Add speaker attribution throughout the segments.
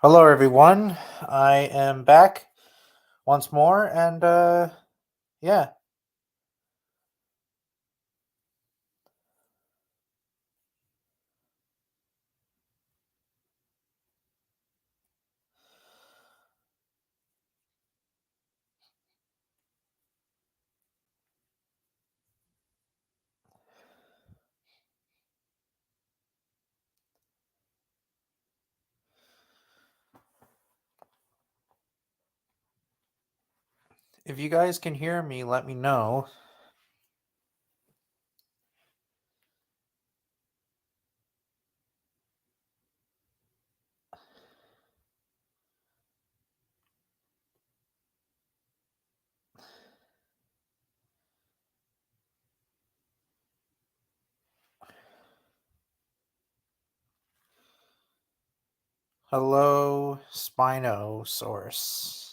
Speaker 1: Hello, everyone. I am back once more, and yeah. If you guys can hear me, let me know. Hello, Spinosaurus.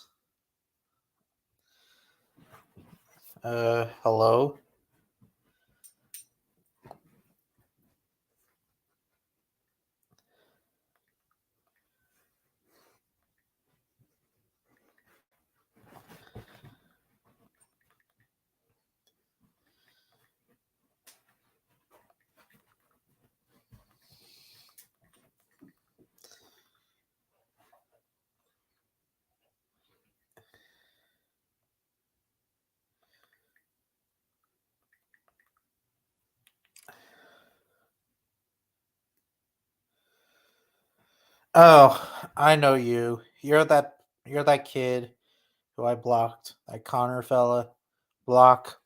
Speaker 1: Hello. Oh, I know you. You're that kid who I blocked. That Connor fella. Block.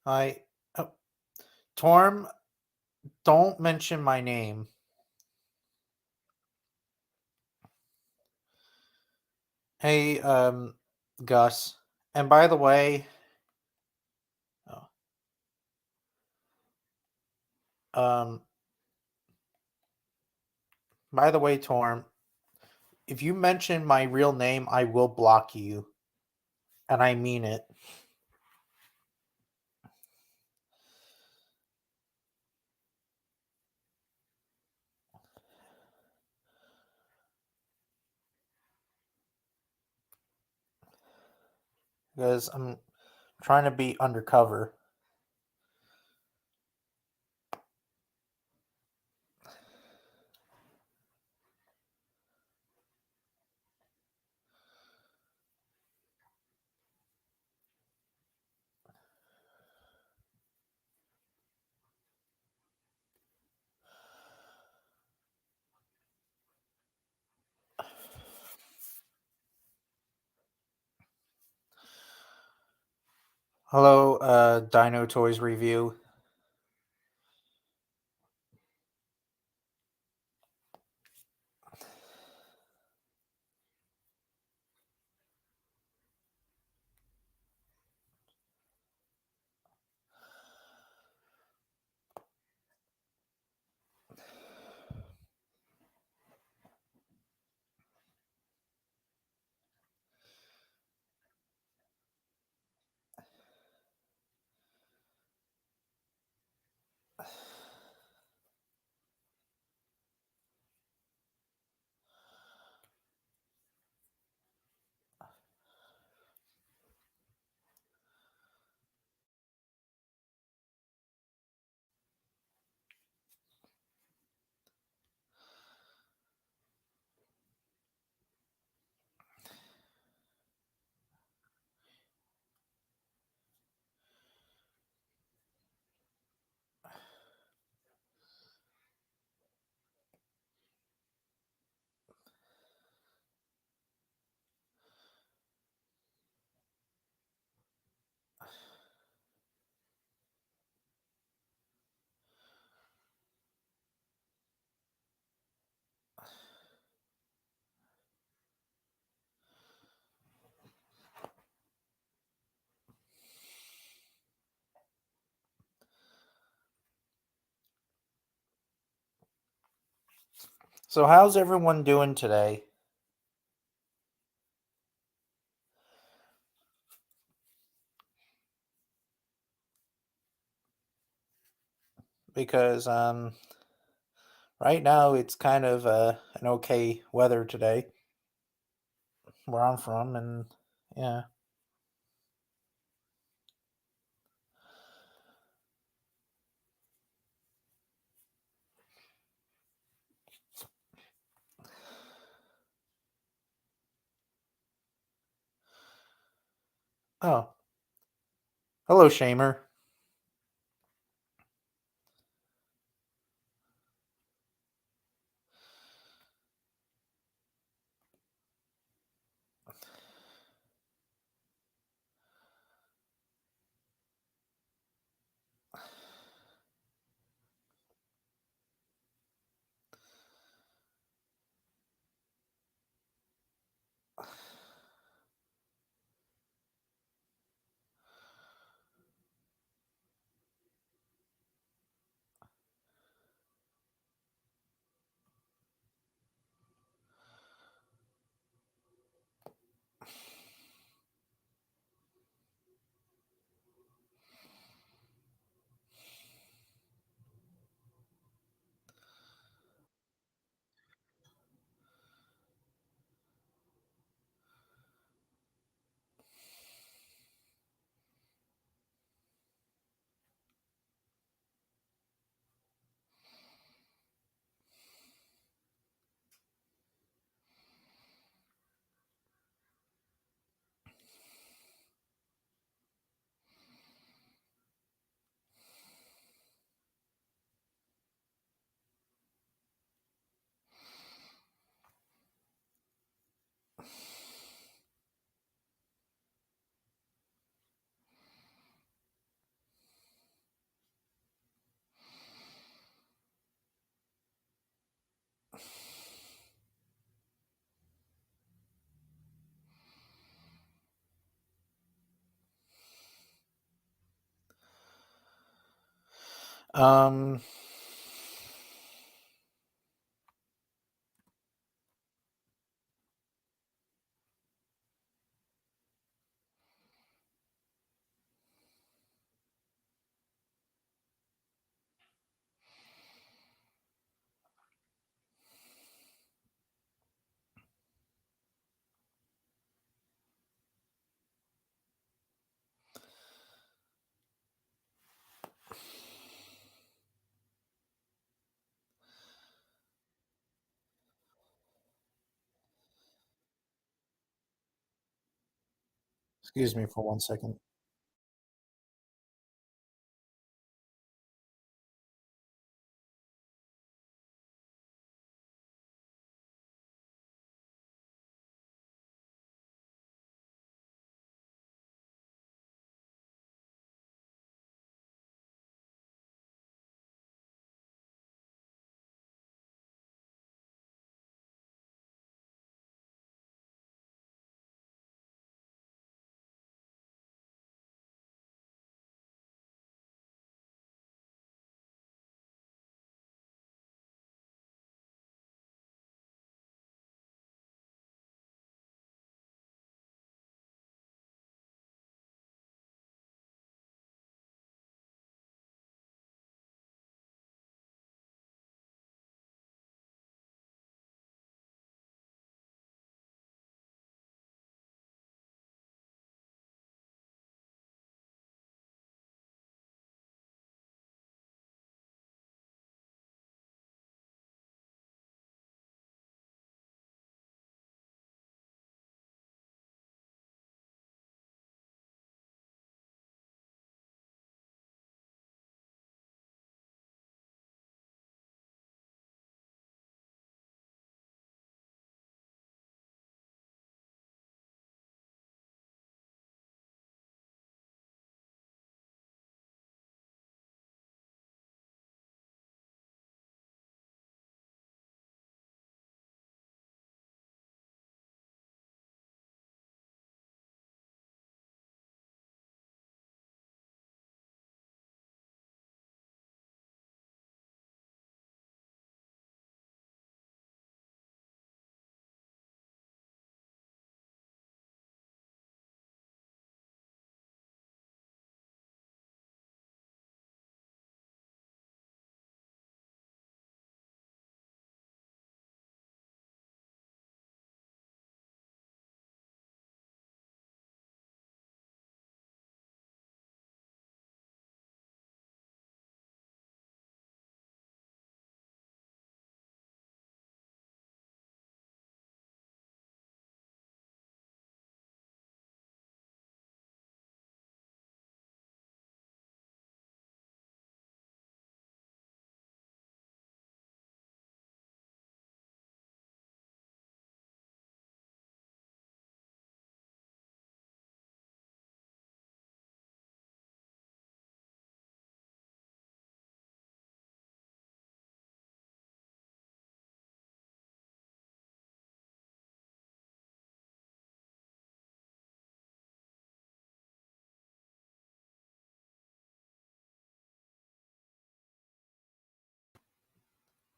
Speaker 1: I. Oh, Torm, don't mention my name. Hey, Gus. And oh, um, by the way, Torm, if you mention my real name, I will block you. And I mean it. Because I'm trying to be undercover. Hello, Dino Toys Review. So, how's everyone doing today? Because right now it's kind of an okay weather today where I'm from, and yeah. Oh, hello, Shamer. Um, excuse me for 1 second.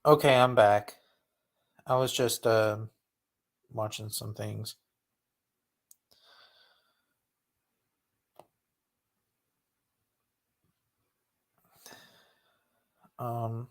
Speaker 1: Okay, I'm back. I was just watching some things. Um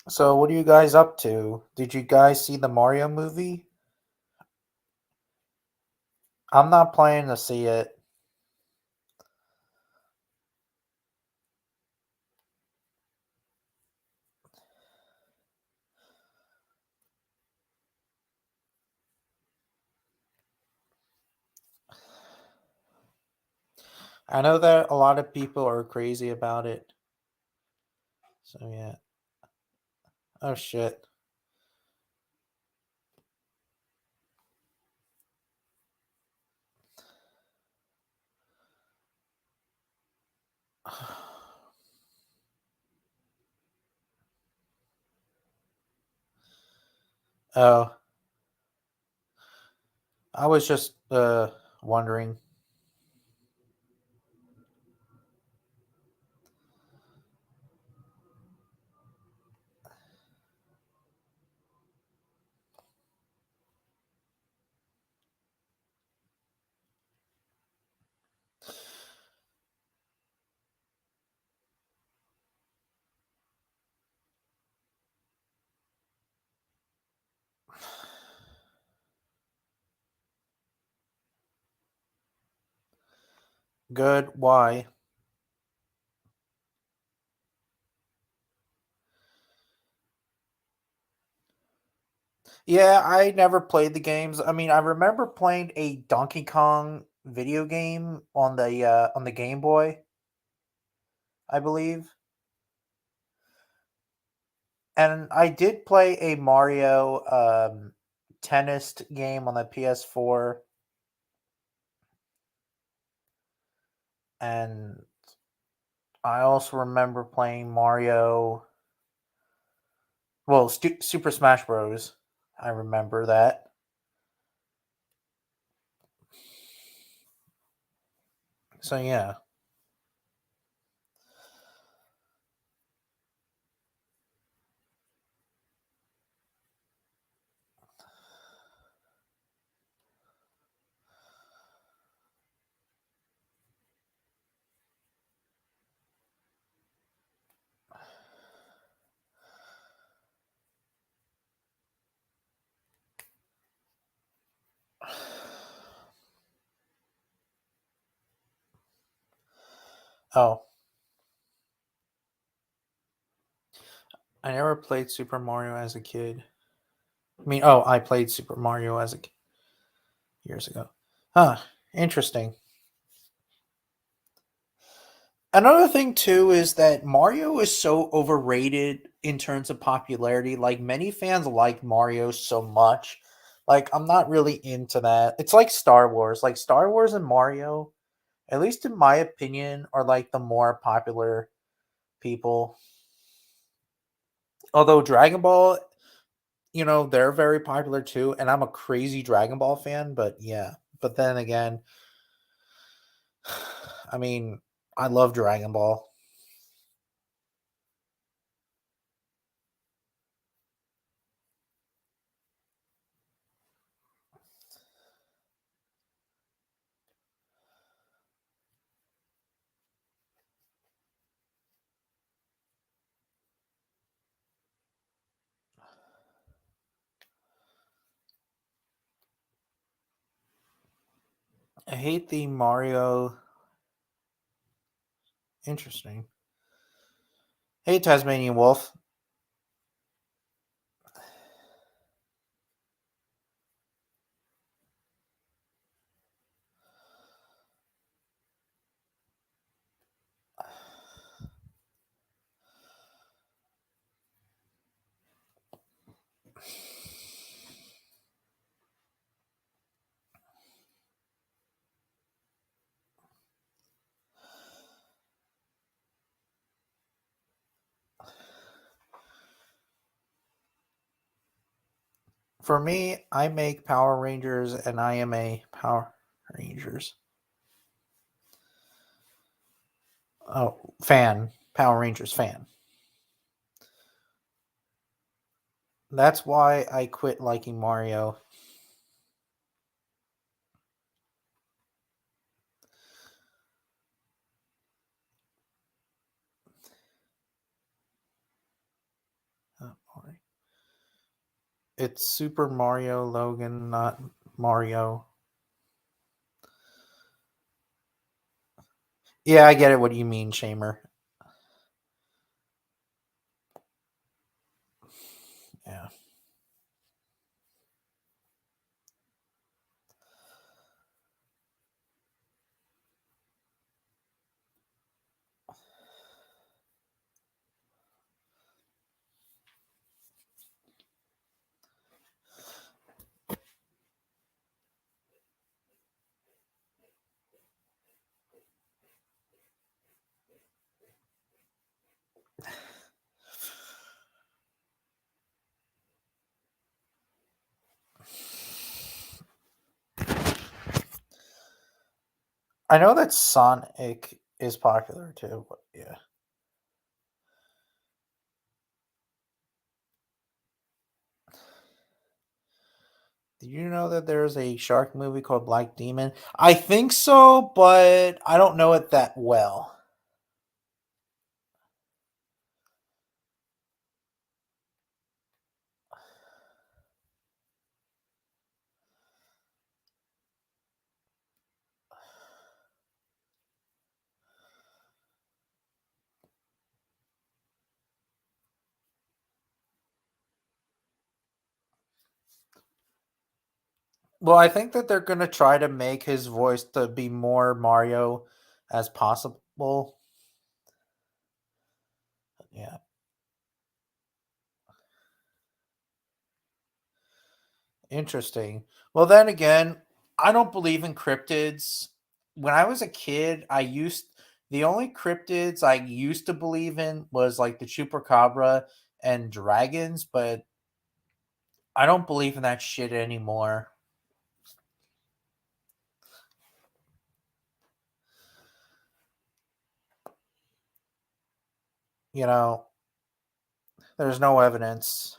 Speaker 1: so what are you guys up to? Did you guys see the Mario movie? I'm not planning to see it. I know that a lot of people are crazy about it. So yeah. Oh shit. Oh, I was just wondering. Good. Why? Yeah, I never played the games. I mean, I remember playing a Donkey Kong video game on the Game Boy, I believe. And I did play a Mario tennis game on the PS4, and I also remember playing Mario, well, Super Smash Bros. I remember that. So yeah. Oh, I never played Super Mario as a kid. I mean, oh, I played Super Mario as a years ago. Huh, interesting. Another thing too is that Mario is so overrated in terms of popularity. Like many fans like Mario so much. Like I'm not really into that. It's like Star Wars. Like Star Wars and Mario, at least in my opinion, are like the more popular people. Although Dragon Ball, they're very popular too, and I'm a crazy Dragon Ball fan, but yeah. But then again, I mean, I love Dragon Ball. I hate the Mario. Interesting. Hey, Tasmanian Wolf. For me, I make Power Rangers and I am a Power Rangers fan. Power Rangers fan. That's why I quit liking Mario. It's Super Mario Logan, not Mario. Yeah, I get it. What do you mean, Shamer? Yeah. I know that Sonic is popular too, but yeah. Do you know that there's a shark movie called Black Demon? I think so, but I don't know it that well. Well, I think that they're gonna try to make his voice to be more Mario as possible. Yeah, interesting. Well, then again, I don't believe in cryptids. When I was a kid, the only cryptids I used to believe in was like the chupacabra and dragons, but I don't believe in that shit anymore. You know, there's no evidence.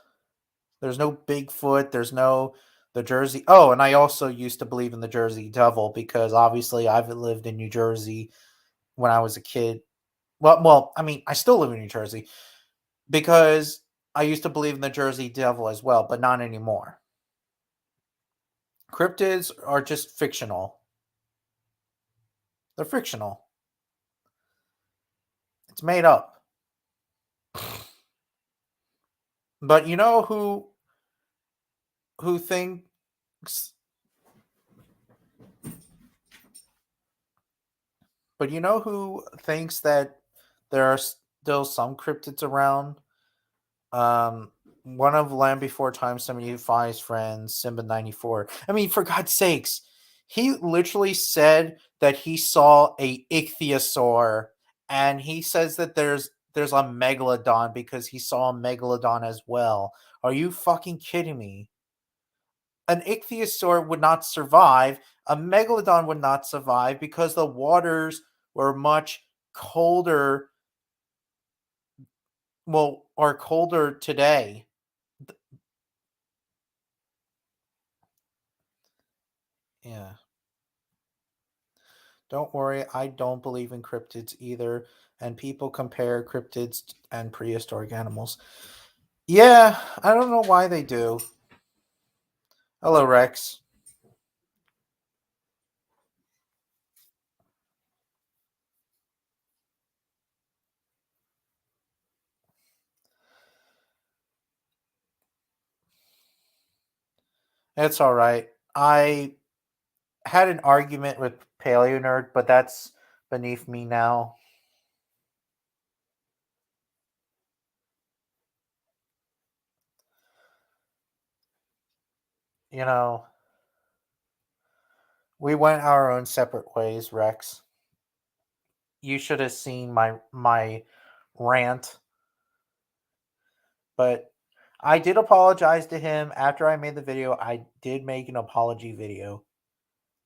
Speaker 1: There's no Bigfoot. There's no the Jersey. Oh, and I also used to believe in the Jersey Devil because obviously I've lived in New Jersey when I was a kid. I mean, I still live in New Jersey because I used to believe in the Jersey Devil as well, but not anymore. Cryptids are just fictional. They're fictional. It's made up. But you know who thinks but you know who thinks that there are still some cryptids around? Um, one of Land Before Time 75's friends, Simba 94. I mean, for God's sakes, he literally said that he saw a ichthyosaur, and he says that there's a megalodon because he saw a megalodon as well. Are you fucking kidding me? An ichthyosaur would not survive. A megalodon would not survive because the waters were much colder. Well, are colder today. Yeah. Don't worry, I don't believe in cryptids either. And people compare cryptids and prehistoric animals. Yeah, I don't know why they do. Hello, Rex. It's all right. I had an argument with Paleo Nerd, but that's beneath me now. You know, we went our own separate ways, Rex. You should have seen my rant, but I did apologize to him after I made the video. I did make an apology video.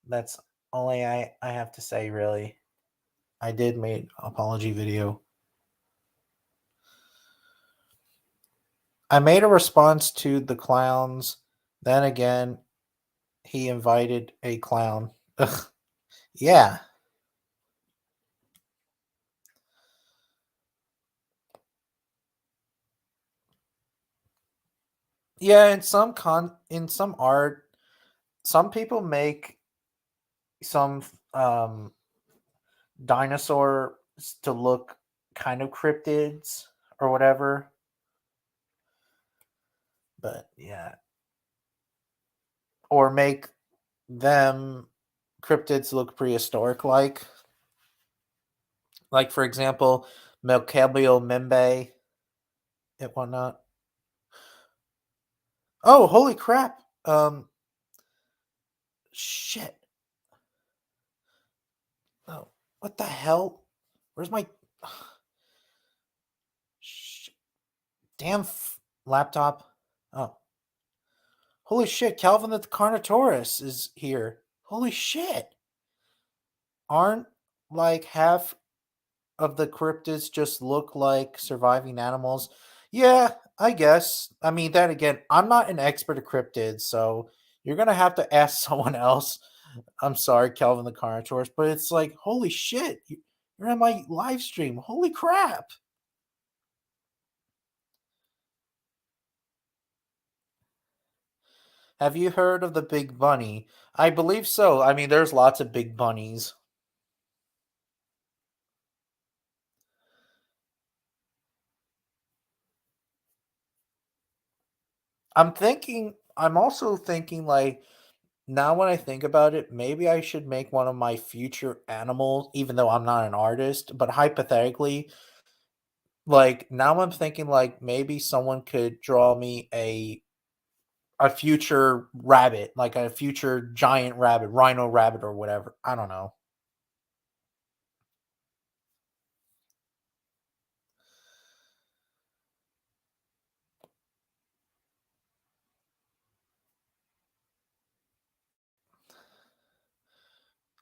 Speaker 1: That's only I have to say, really. I did make an apology video. I made a response to the clowns. Then again, he invited a clown. Ugh. Yeah. Yeah, in some art, some people make some dinosaurs to look kind of cryptids or whatever. But yeah, or make them cryptids look prehistoric like for example, Melkebio Membe and whatnot. Oh, holy crap! Shit. Oh, what the hell? Where's my Sh- damn laptop? Oh, holy shit! Calvin the Carnotaurus is here. Holy shit! Aren't like half of the cryptids just look like surviving animals? Yeah, I guess. I mean, then again, I'm not an expert at cryptids, so you're gonna have to ask someone else. I'm sorry, Calvin the Carnotaurus, but it's like, holy shit, you're on my live stream. Holy crap. Have you heard of the Big Bunny? I believe so. I mean, there's lots of big bunnies. I'm also thinking, like, now when I think about it, maybe I should make one of my future animals, even though I'm not an artist, but hypothetically, like, now I'm thinking, like, maybe someone could draw me a future rabbit, like a future giant rabbit, rhino rabbit or whatever. I don't know.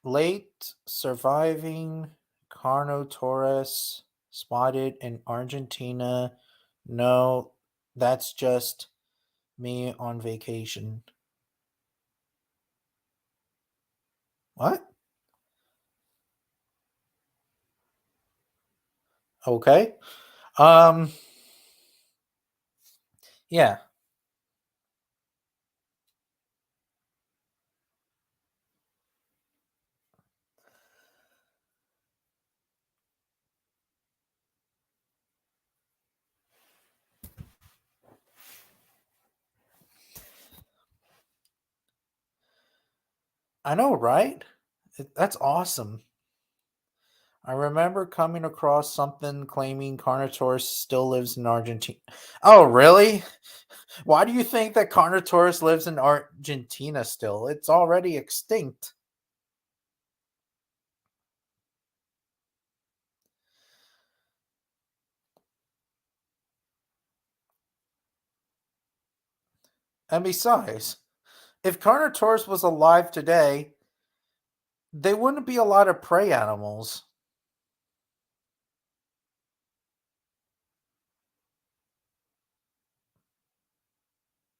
Speaker 1: Late surviving Carnotaurus spotted in Argentina. No, that's just me on vacation. What? Okay. Um yeah, I know, right? That's awesome. I remember coming across something claiming Carnotaurus still lives in Argentina. Oh, really? Why do you think that Carnotaurus lives in Argentina still? It's already extinct. And besides, if Carnotaurus was alive today, they wouldn't be a lot of prey animals,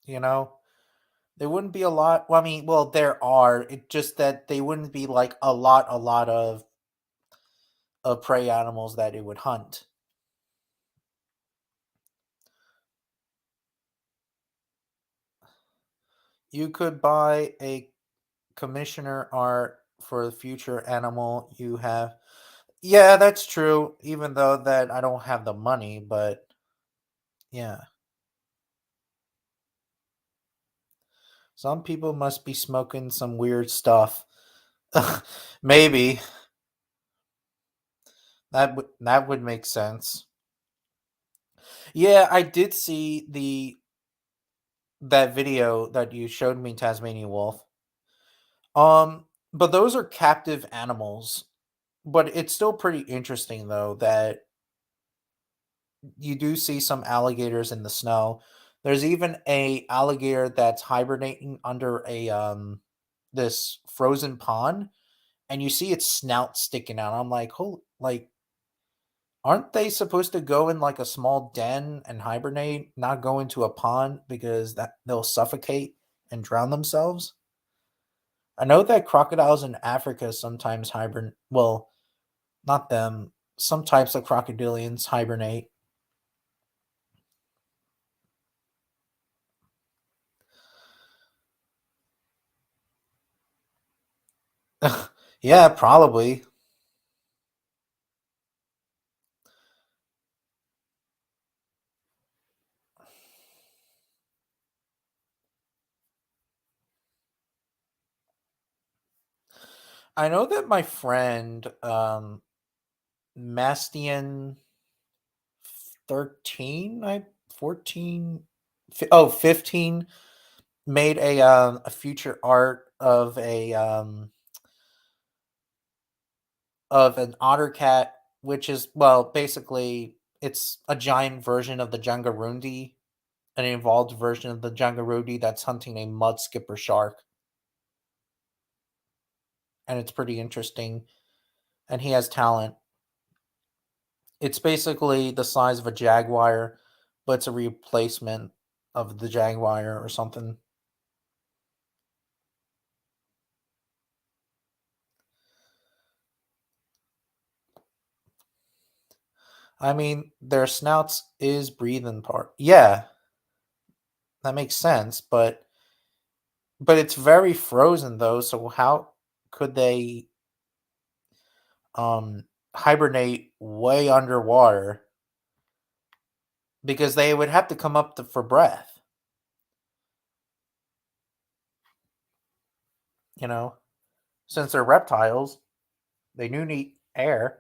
Speaker 1: you know? There wouldn't be a lot. Well, I mean, well, there are. It's just that they wouldn't be like a lot of prey animals that it would hunt. You could buy a commissioner art for the future animal you have. Yeah, that's true. Even though that I don't have the money, but yeah, some people must be smoking some weird stuff. Maybe that would make sense. Yeah, I did see the that video that you showed me, Tasmanian wolf. But those are captive animals. But it's still pretty interesting though that you do see some alligators in the snow. There's even a alligator that's hibernating under a this frozen pond, and you see its snout sticking out. I'm like, "Holy, like, aren't they supposed to go in like a small den and hibernate, not go into a pond because that they'll suffocate and drown themselves?" I know that crocodiles in Africa sometimes hibernate. Well, not them. Some types of crocodilians hibernate. Yeah, probably. I know that my friend Mastian 13, I 14, 15 made a future art of an otter cat, which is, well, basically it's a giant version of the Jangarundi, an evolved version of the Jangarundi that's hunting a mud skipper shark, and it's pretty interesting. And he has talent. It's basically the size of a jaguar, but it's a replacement of the jaguar or something. I mean, their snouts is breathing part. Yeah, that makes sense, but it's very frozen though, so how could they um hibernate way underwater? Because they would have to come up for breath, you know, since they're reptiles, they do need air.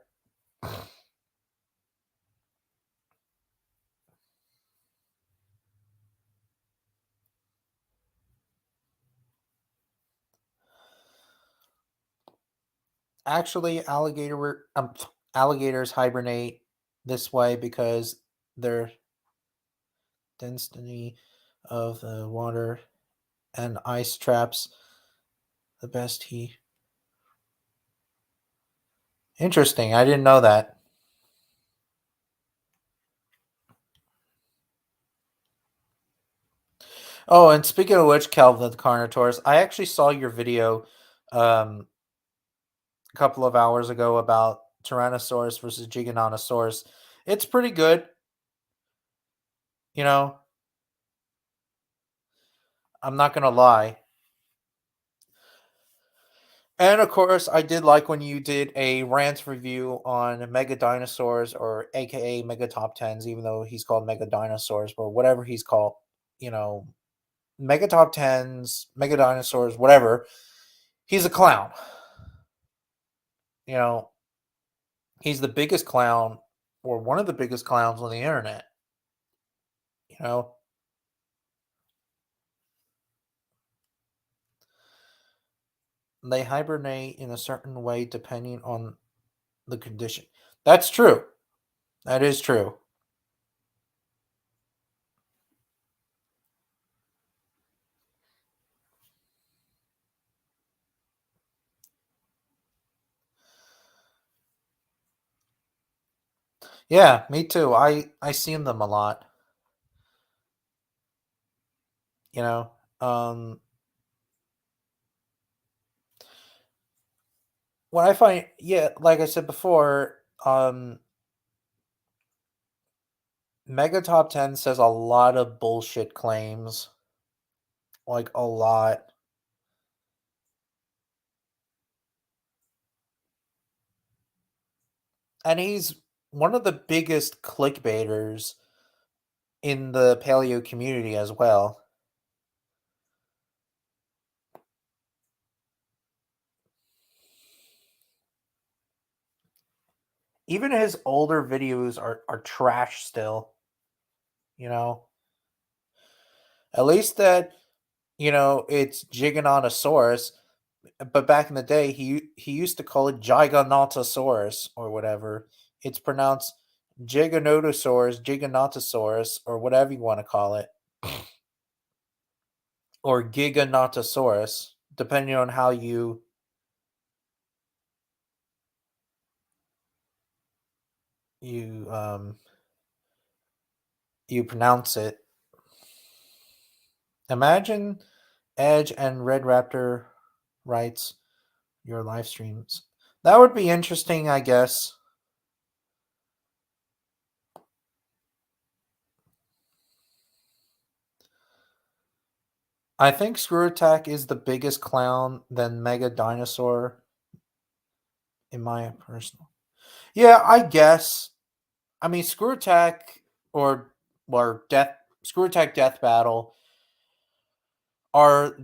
Speaker 1: Actually, alligators hibernate this way because their density of the water and ice traps the best heat. Interesting. I didn't know that. Oh, and speaking of which, Calvin the Carnotaurus, I actually saw your video um, a couple of hours ago about Tyrannosaurus versus Giganotosaurus. It's pretty good, you know. I'm not gonna lie. And of course, I did like when you did a rant review on Mega Dinosaurs, or AKA Mega Top Tens, even though he's called Mega Dinosaurs, but whatever he's called, you know, Mega Top Tens, Mega Dinosaurs, whatever. He's a clown. You know, he's the biggest clown, or one of the biggest clowns on the internet. You know, they hibernate in a certain way depending on the condition. That's true. That is true. Yeah, me too. I seen them a lot. You know, what I find, yeah, like I said before, Mega Top Ten says a lot of bullshit claims, like a lot, and he's one of the biggest clickbaiters in the paleo community as well. Even his older videos are trash still. You know, at least that, it's Giganotosaurus. But back in the day, he used to call it Giganotosaurus or whatever. It's pronounced Giganotosaurus, Giganotosaurus, or whatever you want to call it. or Giganotosaurus, depending on how you you pronounce it. Imagine Edge and Red Raptor writes your live streams. That would be interesting, I guess. I think Screw Attack is the biggest clown than Mega Dinosaur in my personal. Yeah, I guess. I mean, Screw Attack or Death Screw Attack Death Battle are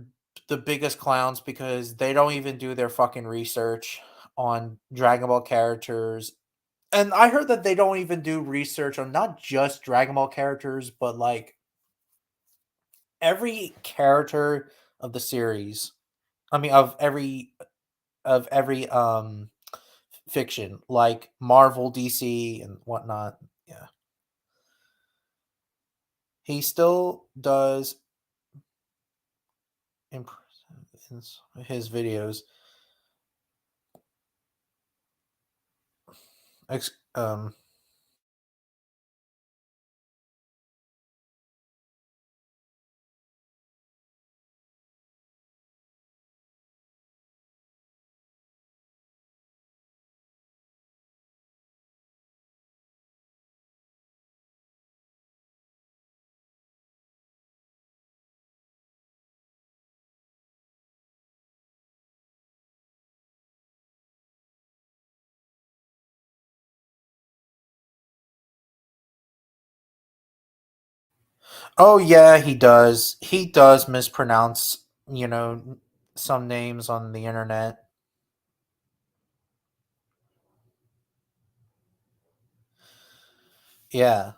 Speaker 1: the biggest clowns because they don't even do their fucking research on Dragon Ball characters. And I heard that they don't even do research on not just Dragon Ball characters, but like every character of the series. I mean, of every fiction, like Marvel, DC, and whatnot. Yeah, he still does imp- his videos. Ex- um, oh yeah, he does. He does mispronounce, some names on the internet. Yeah,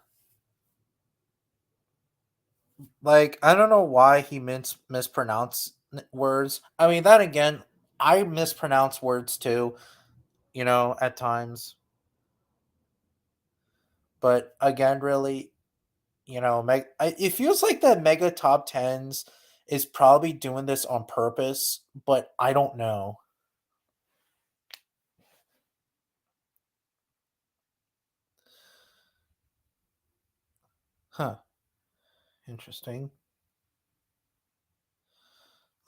Speaker 1: like I don't know why he mispronounce words. I mean, that again, I mispronounce words too. At times. But again, really, it feels like the Mega Top Tens is probably doing this on purpose, but I don't know. Huh? Interesting.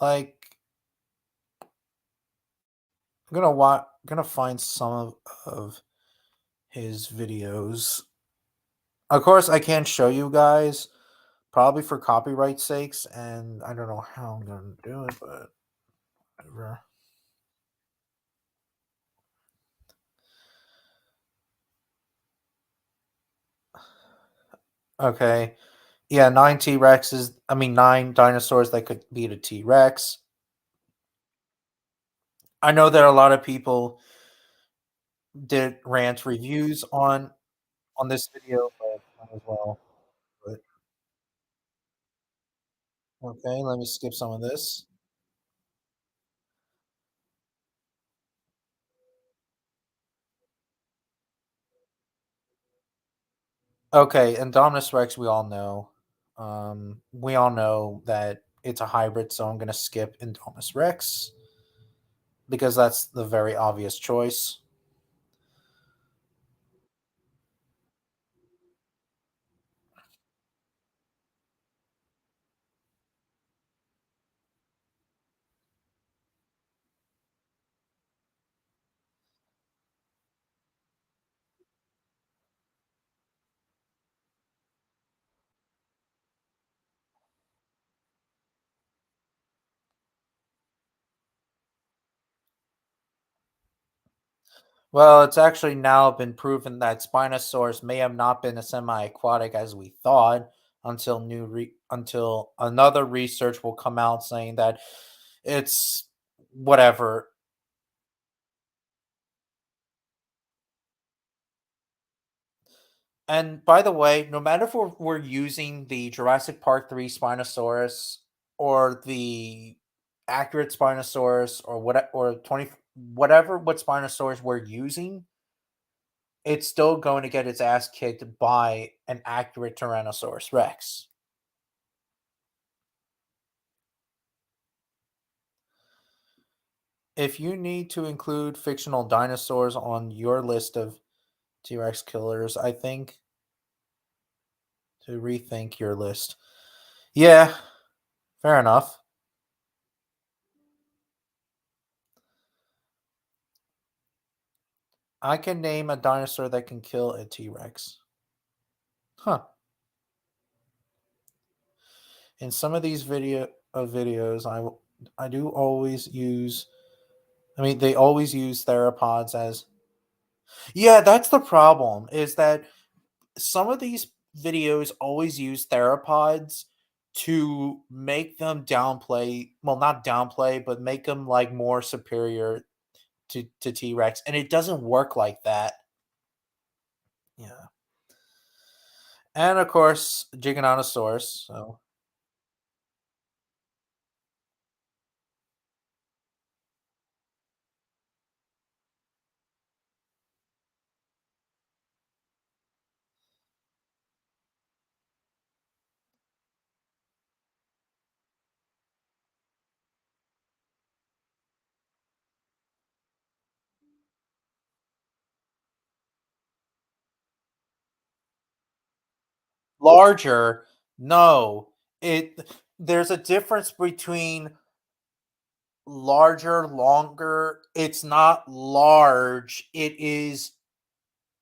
Speaker 1: Like, gonna find some of his videos. Of course, I can't show you guys, probably for copyright sakes, and I don't know how I'm gonna do it, but whatever. Okay. Yeah, nine T Rexes. I mean, nine dinosaurs that could beat a T Rex. I know that a lot of people did rant reviews on this video, but might as well. But okay, let me skip some of this. Okay, Indominus Rex, we all know that it's a hybrid, so I'm gonna skip Indominus Rex because that's the very obvious choice. Well, it's actually now been proven that Spinosaurus may have not been as semi-aquatic as we thought until another research will come out saying that it's whatever. And by the way, no matter if we're using the Jurassic Park 3 Spinosaurus or the accurate Spinosaurus or what Spinosaurus we're using, it's still going to get its ass kicked by an accurate Tyrannosaurus Rex. If you need to include fictional dinosaurs on your list of T Rex killers, I think to rethink your list. Yeah, fair enough. I can name a dinosaur that can kill a T Rex. Huh. In some of these videos, I do always use. I mean, they always use theropods as. Yeah, that's the problem. Is that some of these videos always use theropods to make them downplay. Well, not downplay, but make them like more superior to T Rex, and it doesn't work like that. Yeah, and of course, Giganotosaurus. So larger, no. It There's a difference between larger, longer. It's not large. It is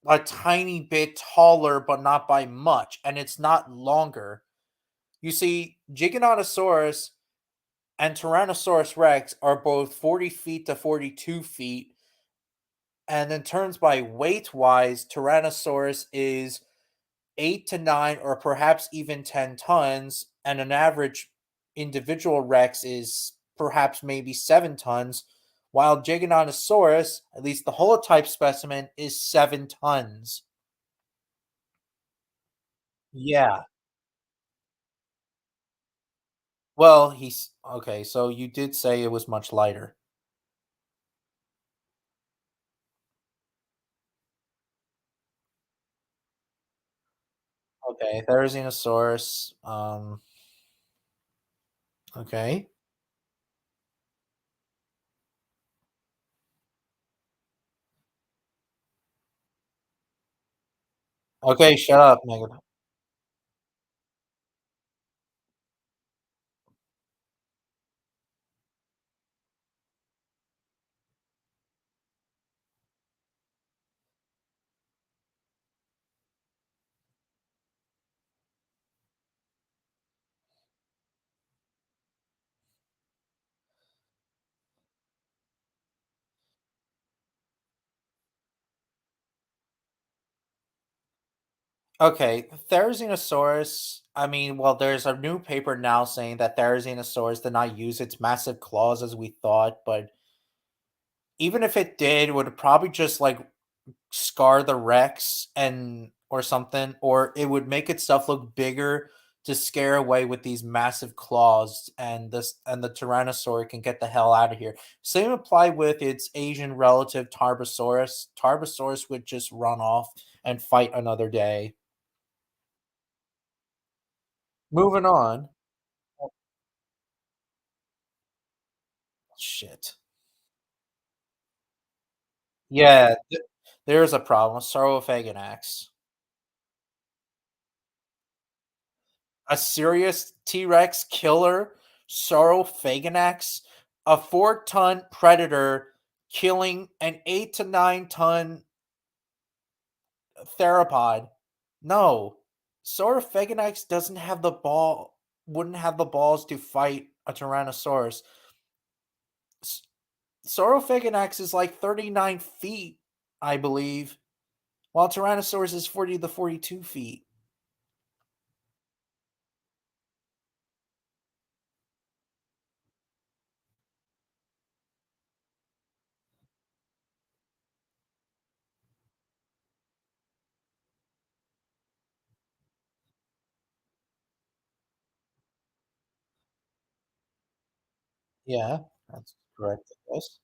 Speaker 1: a tiny bit taller, but not by much, and it's not longer. You see, Giganotosaurus and Tyrannosaurus Rex are both 40 feet to 42 feet, and in terms by weight wise, Tyrannosaurus is 8 to 9 or perhaps even 10 tons, and an average individual Rex is perhaps maybe 7 tons, while Giganotosaurus, at least the holotype specimen, is 7 tons. Yeah. Well, he's okay. So you did say it was much lighter. Okay, Therizinosaurus. Okay. Okay, shut up, Megan. Okay, Therizinosaurus. I mean, well, there's a new paper now saying that Therizinosaurus did not use its massive claws as we thought, but even if it did, it would probably just like scar the Rex and or something, or it would make itself look bigger to scare away with these massive claws, and the Tyrannosaur can get the hell out of here. Same apply with its Asian relative Tarbosaurus. Tarbosaurus would just run off and fight another day. Moving on. Oh, shit. Yeah, there's a problem. Saurophaganax. A serious T-Rex killer, Saurophaganax, a 4-ton predator killing an 8 to 9 ton theropod. No, Saurophaganax doesn't have the ball, wouldn't have the balls to fight a Tyrannosaurus. S- Saurophaganax is like 39 feet, I believe, while Tyrannosaurus is 40 to 42 feet. Yeah, that's correct. Yes.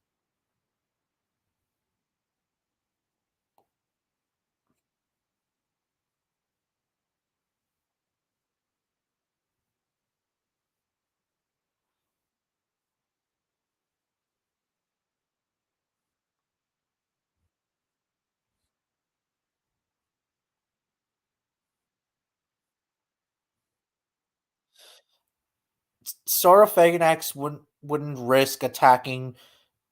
Speaker 1: Saurophaganax wouldn't risk attacking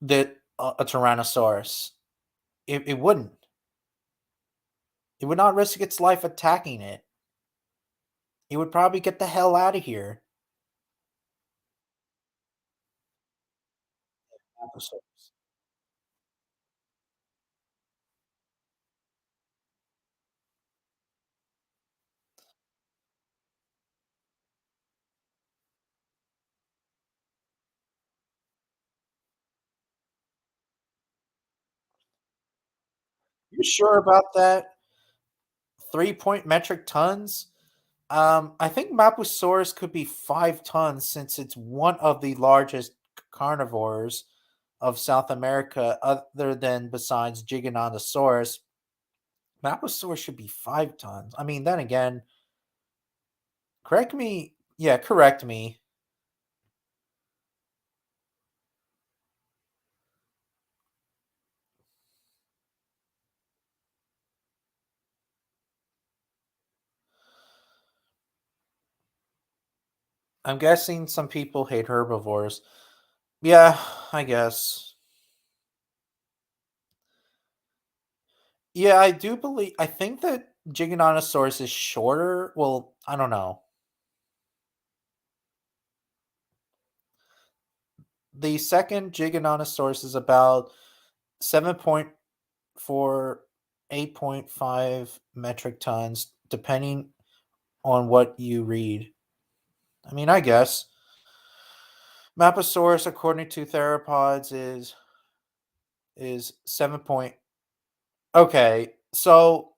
Speaker 1: a Tyrannosaurus. It wouldn't. It would not risk its life attacking it. It would probably get the hell out of here. Allosaurus. You sure about that? 3 metric tons? I think Mapusaurus could be 5 tons since it's one of the largest carnivores of South America, other than besides Giganotosaurus. Mapusaurus should be 5 tons. I mean, then again, correct me. Yeah, correct me. I'm guessing some people hate herbivores. Yeah, I guess. Yeah, I do believe. I think that Giganotosaurus is shorter. Well, I don't know. The second Giganotosaurus is about 7.4, 8.5 metric tons, depending on what you read. I mean, I guess Maposaurus, according to theropods, is 7 point. Okay, so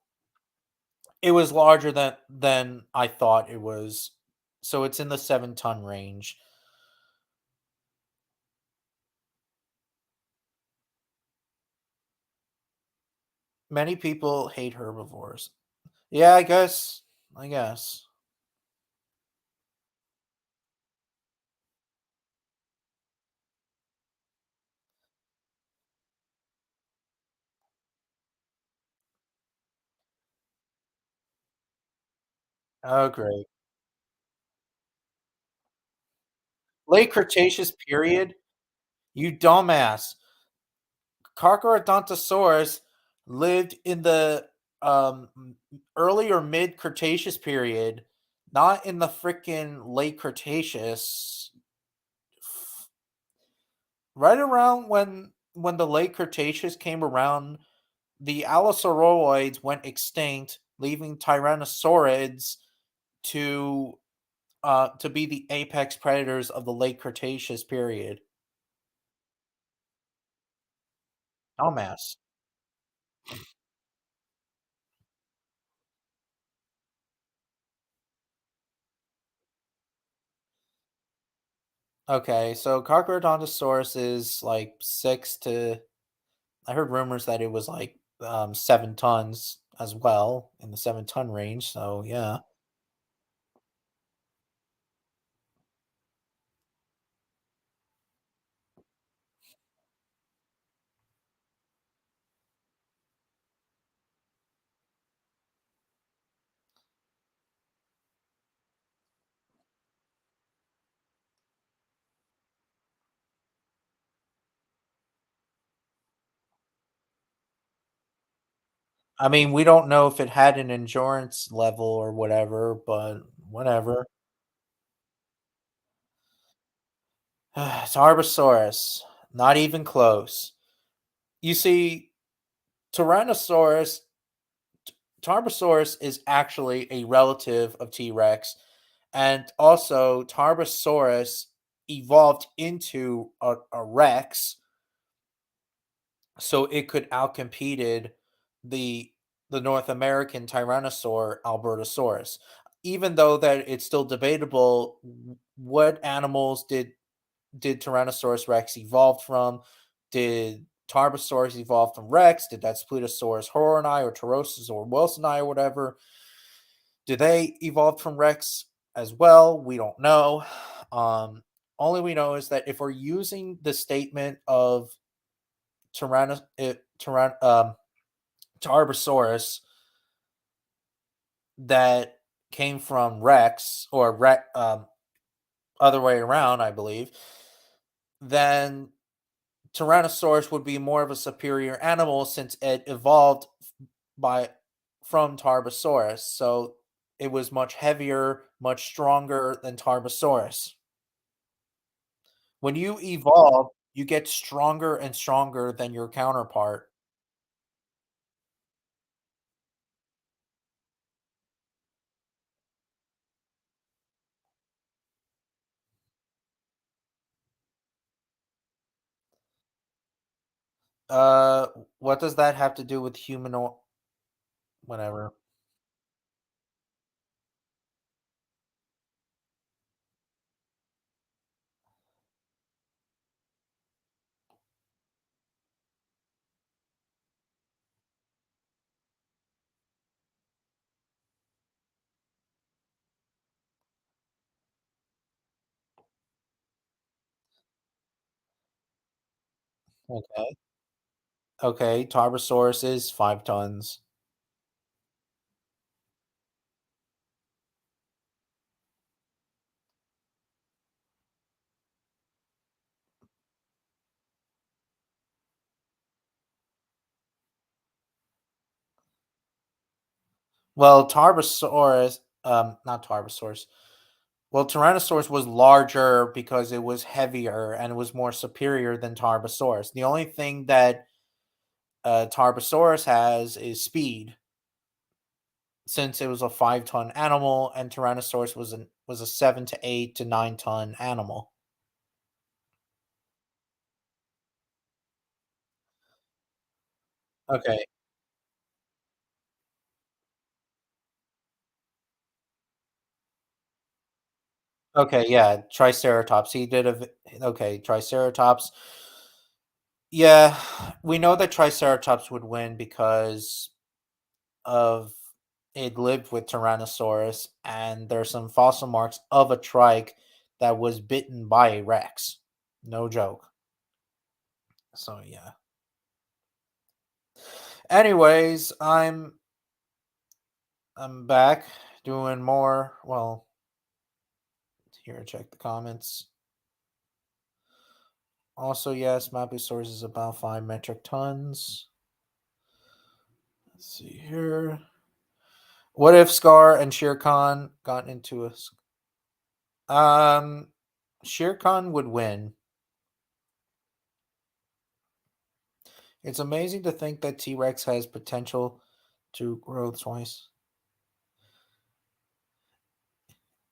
Speaker 1: it was larger than I thought it was. So it's in the 7 ton range. Many people hate herbivores. Yeah, I guess. I guess. Oh, great. Late Cretaceous period? You dumbass. Carcharodontosaurus lived in the early or mid Cretaceous period, not in the freaking late Cretaceous. Right around when the late Cretaceous came around, the Allosaurids went extinct, leaving Tyrannosaurids to to be the apex predators of the late Cretaceous period. Dumbass. Okay, so Carcharodontosaurus is like 6 to. I heard rumors that it was like 7 tons as well in the 7 ton range. So yeah, I mean we don't know if it had an endurance level or whatever, but whatever. It's Arbosaurus, not even close. You see, Tyrannosaurus, Tarbosaurus is actually a relative of T Rex, and also Tarbosaurus evolved into a Rex so it could outcompeted the the North American Tyrannosaur Albertosaurus. Even though that it's still debatable what animals did Tyrannosaurus Rex evolve from? Did Tarbosaurus evolve from Rex? Did that Spletosaurus horoni or Torosis or wilsoni or whatever? Did they evolve from Rex as well? We don't know. Only we know is that if we're using the statement of Tyrannos, Tarbosaurus that came from Rex or other way around, I believe, then Tyrannosaurus would be more of a superior animal since it evolved by from Tarbosaurus. So it was much heavier, much stronger than Tarbosaurus. When you evolve, you get stronger and stronger than your counterpart. Uh, what does that have to do with humanoid? Whatever. Okay. Okay. Tarbosaurus is 5 tons. Well, not Tarbosaurus. Well, Tyrannosaurus was larger because it was heavier and it was more superior than Tarbosaurus. The only thing that Tarbosaurus has is speed, since it was a 5 ton animal, and Tyrannosaurus was a 7 to 8 to 9 ton animal. Okay. Okay. Yeah. Triceratops. He did okay. Triceratops. Yeah, we know that Triceratops would win because of it lived with Tyrannosaurus, and there's some fossil marks of a trike that was bitten by a Rex. No joke. So yeah. Anyways, I'm back doing more. Well, here check the comments. Also, yes, Mapusaurus is about 5 metric tons. Let's see here. What if Scar and Shere Khan got into a um Shere Khan would win. It's amazing to think that T Rex has potential to grow twice.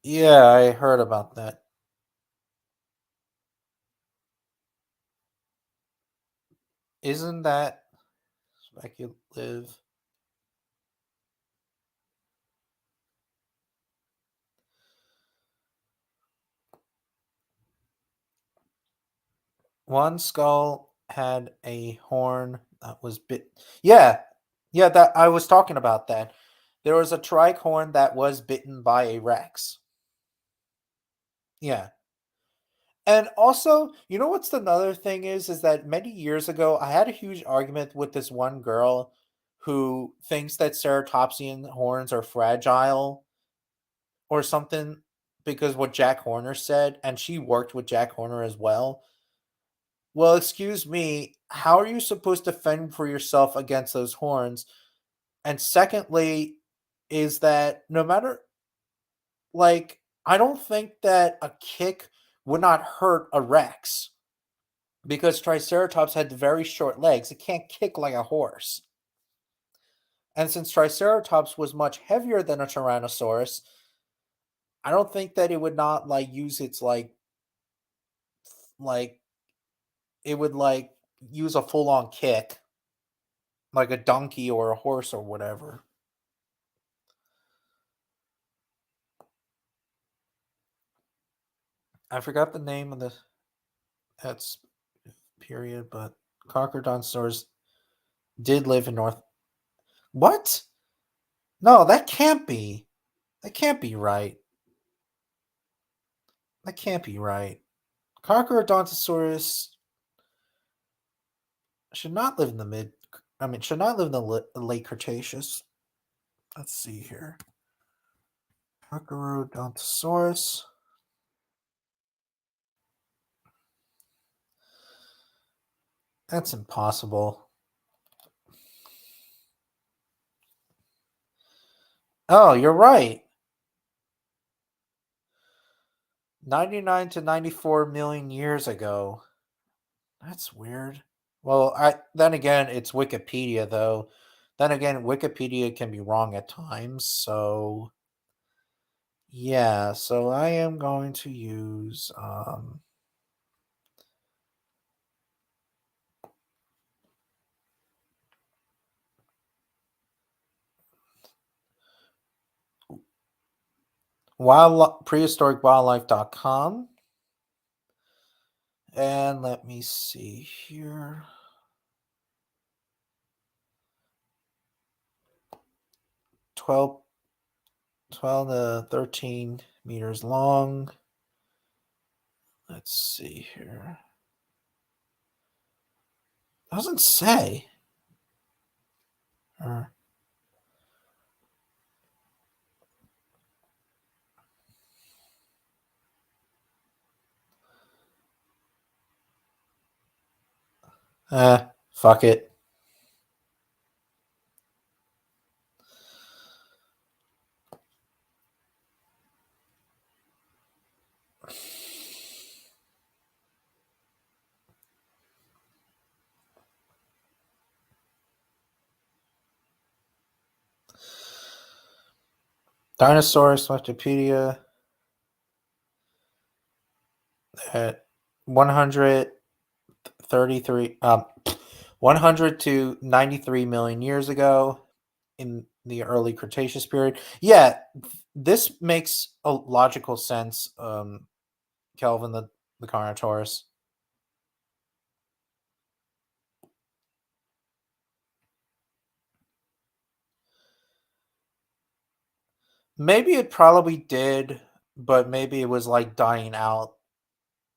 Speaker 1: Yeah, I heard about that. Isn't that speculative? One skull had a horn that was bit. Yeah, yeah. That I was talking about that. There was a tricorn that was bitten by a Rex. Yeah. And also, you know what's another thing is that many years ago I had a huge argument with this one girl who thinks that ceratopsian horns are fragile or something because what Jack Horner said, and she worked with Jack Horner as well. Well, excuse me, how are you supposed to fend for yourself against those horns? And secondly, is that no matter like I don't think that a kick would not hurt a Rex because Triceratops had very short legs. It can't kick like a horse. And since Triceratops was much heavier than a Tyrannosaurus, I don't think that it would not use its like it would use a full on kick like a donkey or a horse or whatever. I forgot the name of the that's period, but Crocodonsaurs did live in North. What? No, that can't be. That can't be right. That can't be right. Crocodontosaurus should not live in the mid. I mean, should not live in the late Cretaceous. Let's see here. Crocodontosaurus. That's impossible. Oh, you're right. 99 to 94 million years ago. That's weird. Well, I then again, it's Wikipedia though. Then again, Wikipedia can be wrong at times, so yeah, so I am going to use prehistoricwildlife.com, and let me see here. 12, 12 to 13 meters long. Let's see here. Doesn't say. Or fuck it. Dinosaurs Wikipedia at 133 100 to 93 million years ago in the early Cretaceous period. Yeah, this makes a logical sense, Kelvin the Carnotaurus. Maybe it probably did, but maybe it was like dying out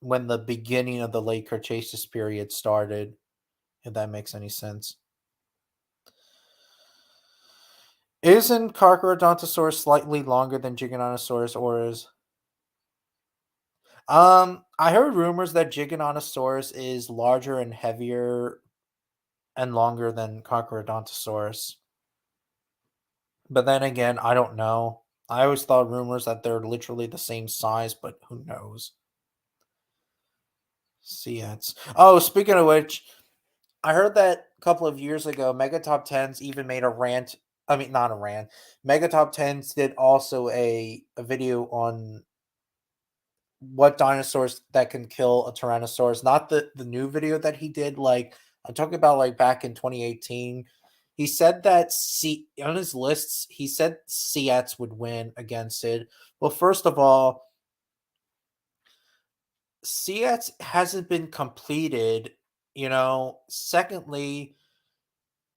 Speaker 1: when the beginning of the late Cretaceous period started, if that makes any sense. Isn't Carcharodontosaurus slightly longer than Giganotosaurus, or is I heard rumors that Giganotosaurus is larger and heavier and longer than Carcharodontosaurus. But then again, I don't know. I always thought rumors that they're literally the same size, but who knows? Seats. Oh, speaking of which, I heard that a couple of years ago, Mega Top Tens even made a rant. I mean, not a rant. Mega Top Tens did also a video on what dinosaurs that can kill a Tyrannosaurus. Not the new video that he did. Like I'm talking about, like back in 2018. He said that on his lists, he said Seats would win against it. Well, first of all, Seats hasn't been completed. Secondly,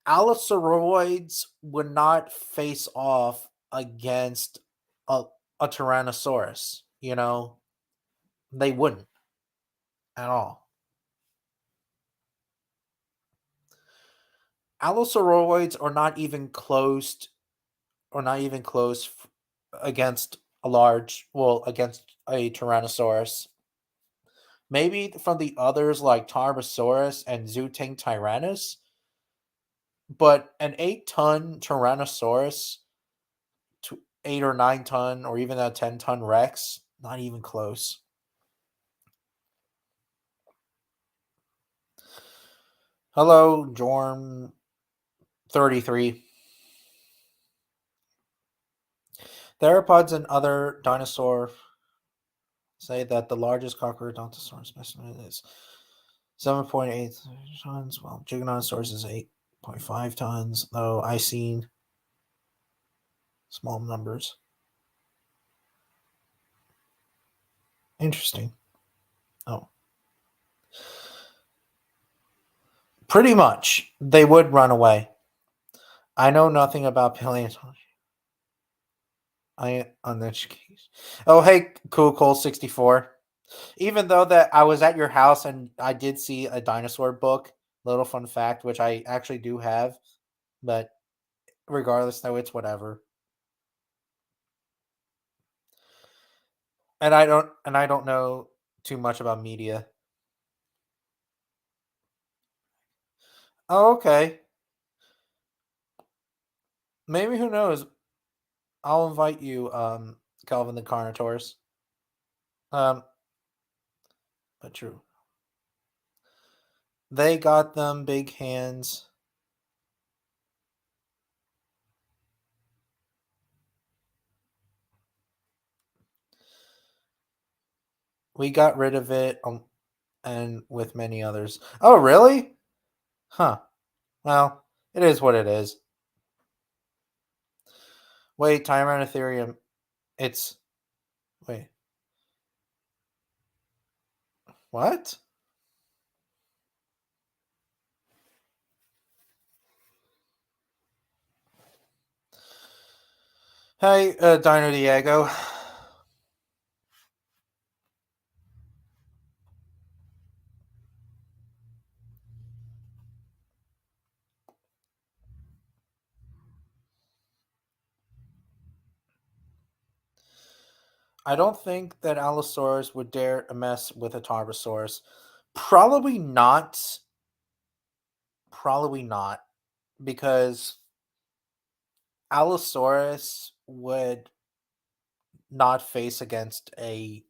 Speaker 1: Allosaurids would not face off against a, a Tyrannosaurus. They wouldn't at all. Allosauroids are not even close, against against a Tyrannosaurus. Maybe from the others like Tarbosaurus and Zootank Tyrannus, but an 8-ton Tyrannosaurus, 8 or 9 ton, or even a 10-ton Rex, not even close. Hello, Jorm 33. Theropods and other dinosaur say that the largest Carcharodontosaurus specimen is 7.8 tons, while Giganotosaurus is 8.5 tons, though I've seen small numbers. Interesting. Oh. Pretty much, they would run away. I know nothing about paleontology. I am uneducated. Oh, hey, Cool Cole 64. Even though that I was at your house and I did see a dinosaur book, little fun fact, which I actually do have, but regardless, though, it's whatever. And I don't know too much about media. Oh, okay. Maybe, who knows? I'll invite you, Calvin the Carnotaurus. Um, but true. They got them big hands. We got rid of it, and with many others. Oh, really? Huh. Well, it is what it is. Wait, Tyranitherium. It's wait. What? Hey, Dino Diego. I don't think that Allosaurus would dare mess with a Tarbosaurus. Probably not. Probably not, because Allosaurus would not face against a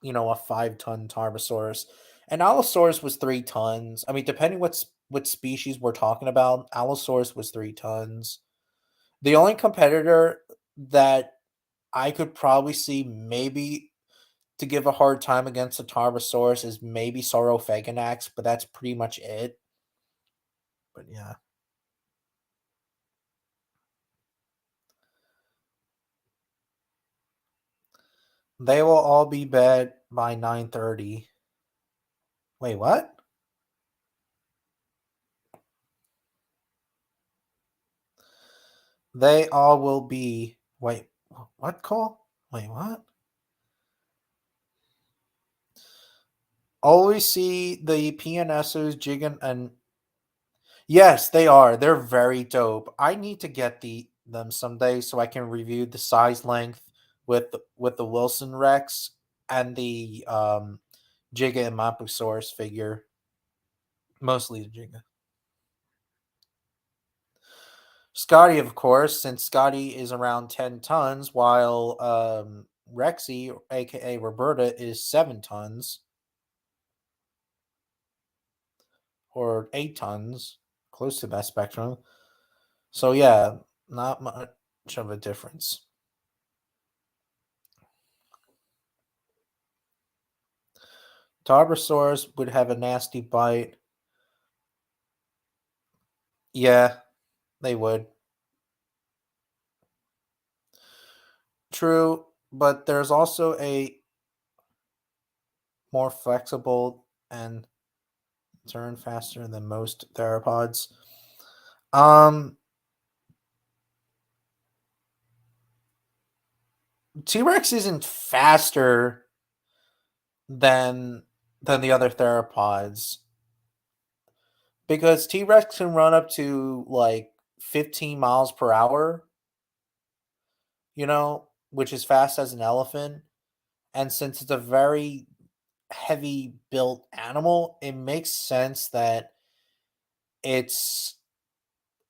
Speaker 1: 5-ton Tarbosaurus, and Allosaurus was 3 tons. I mean, depending what species we're talking about, Allosaurus was 3 tons. The only competitor that I could probably see maybe to give a hard time against a Tarbosaurus is maybe Saurophaganax, but that's pretty much it. But yeah, they will all be bed by 9:30. Wait, what? They all will be. Wait, what call? Wait, what? Always see the PNSs jigging, and yes, they are. They're very dope. I need to get them someday so I can review the size length with the Wilson Rex and the Giga and Mapusaurus figure. Mostly the Giga. Scotty, of course, since Scotty is around 10 tons, while Rexy, aka Roberta, is 7 tons or 8 tons, close to that spectrum. So yeah, not much of a difference. Tarbosaurus would have a nasty bite. Yeah, they would. True, but there's also a more flexible and turn faster than most theropods. Um, T Rex isn't faster than the other theropods because T Rex can run up to like 15 miles per hour, which is fast as an elephant. And since it's a very heavy built animal, it makes sense that it's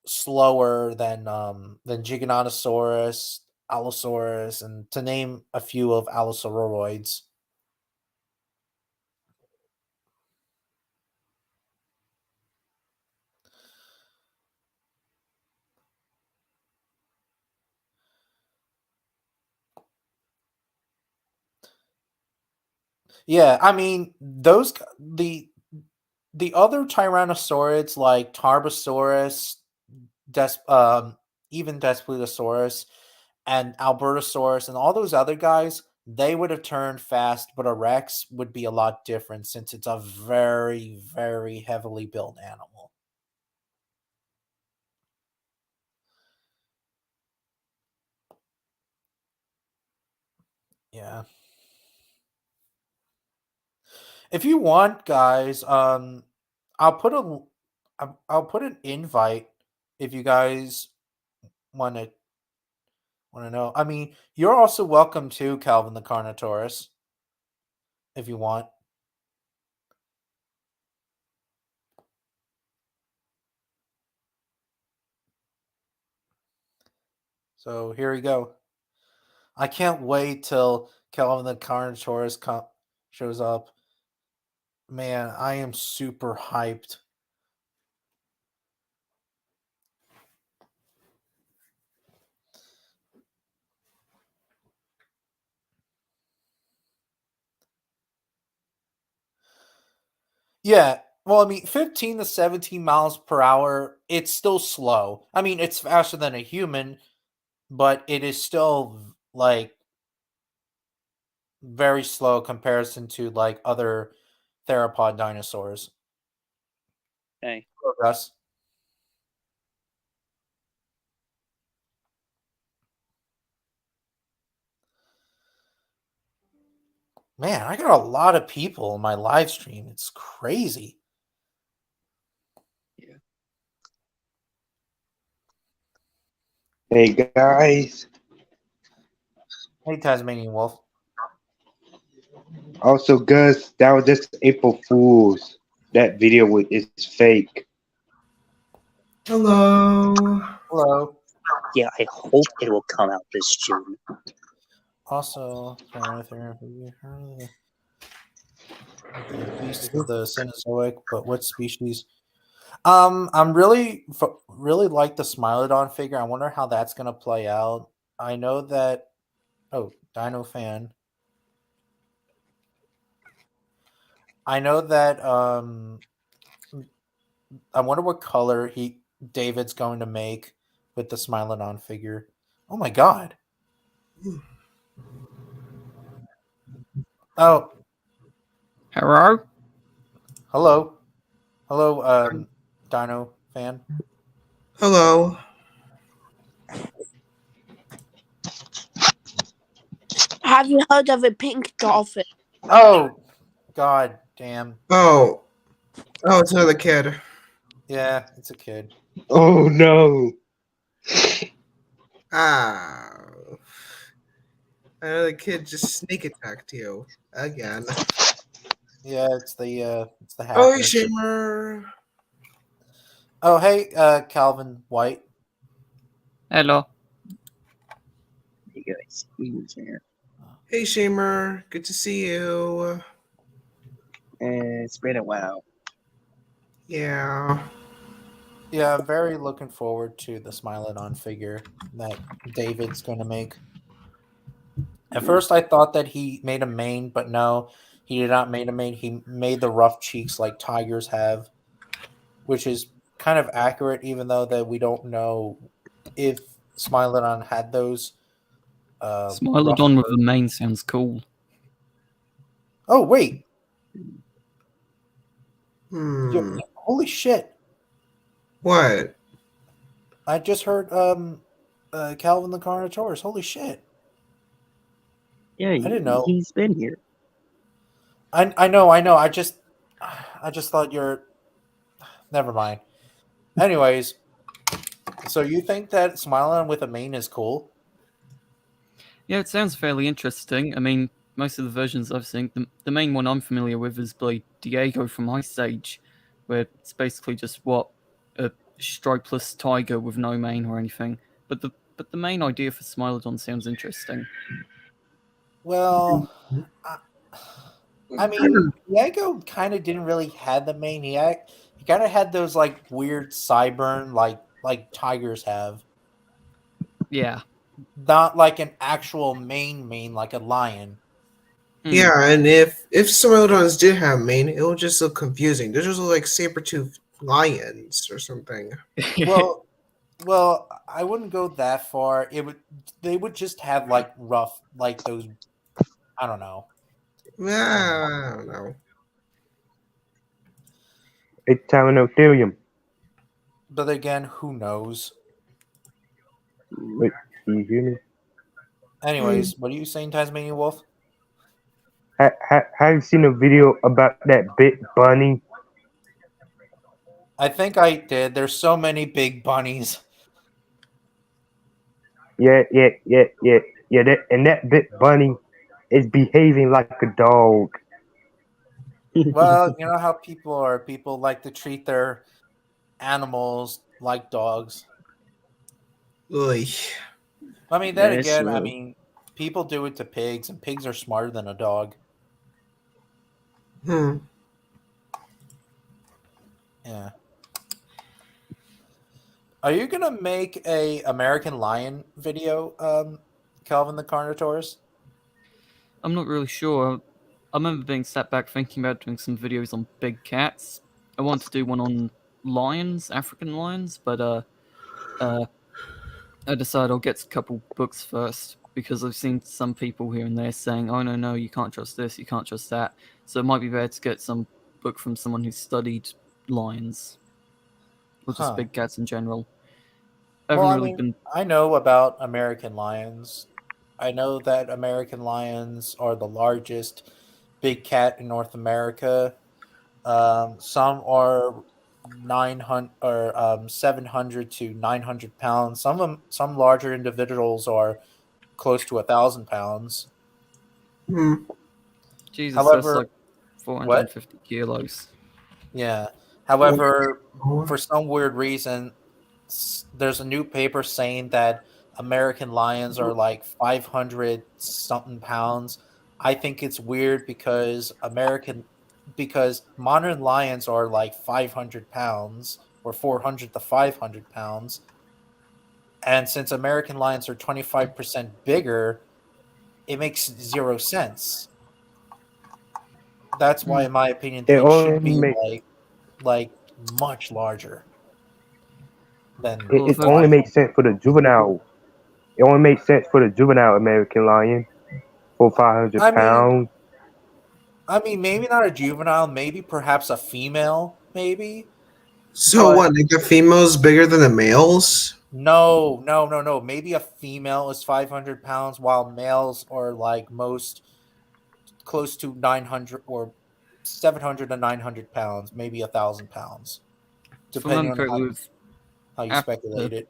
Speaker 1: slower than Giganotosaurus, Allosaurus, and to name a few of Allosauroids. Yeah, I mean the other Tyrannosaurids like Tarbosaurus, Des, even Desplutosaurus, and Albertosaurus, and all those other guys, they would have turned fast, but a Rex would be a lot different since it's a very, very heavily built animal. Yeah. If you want, guys, I'll put a I'll put an invite if you guys want to know. I mean, you're also welcome to Calvin the Carnotaurus if you want. So here we go. I can't wait till Calvin the Carnotaurus shows up. Man, I am super hyped. Yeah. Well, I mean, 15 to 17 miles per hour, it's still slow. I mean, it's faster than a human, but it is still like very slow comparison to like other theropod dinosaurs.
Speaker 2: Hey.
Speaker 1: Hello, Gus. Man, I got a lot of people in my live stream. It's crazy.
Speaker 2: Yeah.
Speaker 3: Hey guys.
Speaker 1: Hey, Tasmanian Wolf.
Speaker 3: Also, Gus, that was just April Fool's. That video is fake.
Speaker 4: Hello.
Speaker 1: Hello.
Speaker 2: Yeah, I hope it will come out this June.
Speaker 1: Also, the beast of the Cenozoic, but what species? I'm really like the Smilodon figure. I wonder how that's gonna play out. I know that. Oh, Dino fan. I know that. I wonder what color David's going to make with the Smilodon figure. Oh my god. Oh,
Speaker 5: Hello?
Speaker 1: hello, hello, Dino fan.
Speaker 4: Hello.
Speaker 6: Have you heard of a pink dolphin?
Speaker 1: Oh, god damn.
Speaker 4: Oh. Oh, it's another kid.
Speaker 1: Yeah, it's a kid.
Speaker 3: Oh no.
Speaker 4: Ah. Another kid just sneak attacked you again.
Speaker 1: Yeah, it's the hacker.
Speaker 4: Oh, Shimmer.
Speaker 1: Oh, hey, Calvin White.
Speaker 5: Hello.
Speaker 2: Hey guys, he's here.
Speaker 4: Hey, Shamer. Good to see you.
Speaker 2: It's been a while.
Speaker 4: Yeah.
Speaker 1: Yeah, I'm very looking forward to the Smilodon figure that David's going to make. At first, I thought that he made a mane, but no, he did not make a mane. He made the rough cheeks like tigers have, which is kind of accurate, even though that we don't know if Smilodon had those.
Speaker 5: Smilodon with the mane sounds cool.
Speaker 1: Oh wait!
Speaker 4: Hmm.
Speaker 1: Holy shit!
Speaker 4: What?
Speaker 1: I just heard Calvin the Carnotaurus. Holy shit!
Speaker 2: Yeah,
Speaker 1: I didn't know.
Speaker 2: he's been here.
Speaker 1: I know. I just thought you're. Never mind. Anyways, so you think that Smilodon with a mane is cool?
Speaker 5: Yeah, it sounds fairly interesting. I mean, most of the versions I've seen, the main one I'm familiar with is by Diego from Ice Age, where it's basically just a stripeless tiger with no mane or anything. But the main idea for Smilodon sounds interesting.
Speaker 1: Well, I mean, Diego kind of didn't really have the mane. He kind of had those like weird sideburn like tigers have,
Speaker 5: Yeah.
Speaker 1: not like an actual mane like a lion.
Speaker 4: Yeah, and if Smilodons did have mane, it would just look confusing. They just look like saber-toothed lions or something.
Speaker 1: Well, I wouldn't go that far. They would just have like rough like those. I don't know.
Speaker 4: I don't know.
Speaker 3: It's Tyrannotherium.
Speaker 1: But again, who knows?
Speaker 3: Wait, can you hear me?
Speaker 1: Anyways, what are you saying, Tasmanian Wolf?
Speaker 3: Have you seen a video about that big bunny?
Speaker 1: I think I did. There's so many big bunnies.
Speaker 3: Yeah. That big bunny is behaving like a dog.
Speaker 1: Well, you know how people are. People like to treat their animals like dogs.
Speaker 4: Oy.
Speaker 1: I mean, then
Speaker 2: That is
Speaker 1: again, I
Speaker 2: true.
Speaker 1: mean, people do it to pigs, and pigs are smarter than a dog.
Speaker 4: Hmm.
Speaker 1: Yeah. Are you gonna make a American Lion video, Calvin the Carnotaurus?
Speaker 5: I'm not really sure. I remember being sat back thinking about doing some videos on big cats. I wanted to do one on lions, African lions, but I decided I'll get a couple books first because I've seen some people here and there saying, "Oh no, you can't trust this, you can't trust that." So it might be better to get some book from someone who's studied lions or just
Speaker 1: Huh.
Speaker 5: big cats in general. I
Speaker 1: Well,
Speaker 5: haven't
Speaker 1: I
Speaker 5: really
Speaker 1: mean,
Speaker 5: been.
Speaker 1: I know about American lions. I know that American lions are the largest big cat in North America. Some are 900 or 700 to 900 pounds. Some larger individuals are close to 1,000 pounds.
Speaker 4: Hmm.
Speaker 5: Jesus, that's
Speaker 1: However,
Speaker 5: like 450 kilos.
Speaker 1: yeah. However,
Speaker 4: Oh,
Speaker 1: for some weird reason, there's a new paper saying that American lions are like 500 something pounds. I think it's weird because modern lions are like 500 pounds or 400 to 500 pounds. And since American lions are 25% bigger, it makes zero sense. That's why, in my opinion,
Speaker 3: It
Speaker 1: they
Speaker 3: only
Speaker 1: should be
Speaker 3: makes
Speaker 1: like much larger than
Speaker 3: it,
Speaker 5: Well,
Speaker 3: it
Speaker 5: if I,
Speaker 3: only
Speaker 1: 500.
Speaker 3: makes sense for the juvenile. It only makes sense for the juvenile American lion for 500
Speaker 1: I mean,
Speaker 3: pounds.
Speaker 1: maybe not a juvenile, maybe perhaps a female, maybe.
Speaker 4: so
Speaker 1: But
Speaker 4: what? Like the females bigger than the males?
Speaker 1: no. Maybe a female is 500 pounds, while males are like most close to 900 or 700 to 900 pounds, maybe 1,000 pounds,
Speaker 5: if I
Speaker 1: depending
Speaker 5: remember
Speaker 1: on
Speaker 5: correctly,
Speaker 1: how you
Speaker 5: Af-
Speaker 1: speculate it.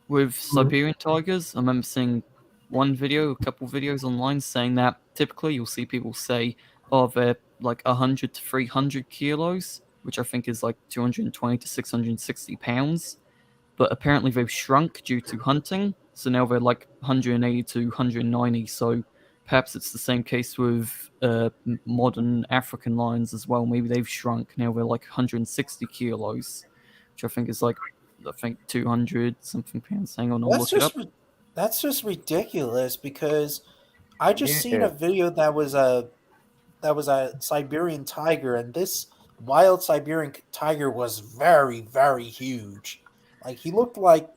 Speaker 5: with Siberian tigers, I remember seeing one video, a couple videos online saying that typically you'll see people say, "Oh, they're like 100 to 300 kilos," which I think is like 220 to 660 pounds. But apparently they've shrunk due to hunting, so now they're like 180 to 190. So perhaps it's the same case with modern African lions as well. Maybe they've shrunk. Now they're like 160 kilos, which I think is like, I think 200 something pounds. Hang on, I'll
Speaker 1: That's
Speaker 5: look it up.
Speaker 1: just ridiculous because I just seen a
Speaker 3: Yeah.
Speaker 1: video that was a Siberian tiger, and this wild Siberian tiger was very, very huge. Like he looked like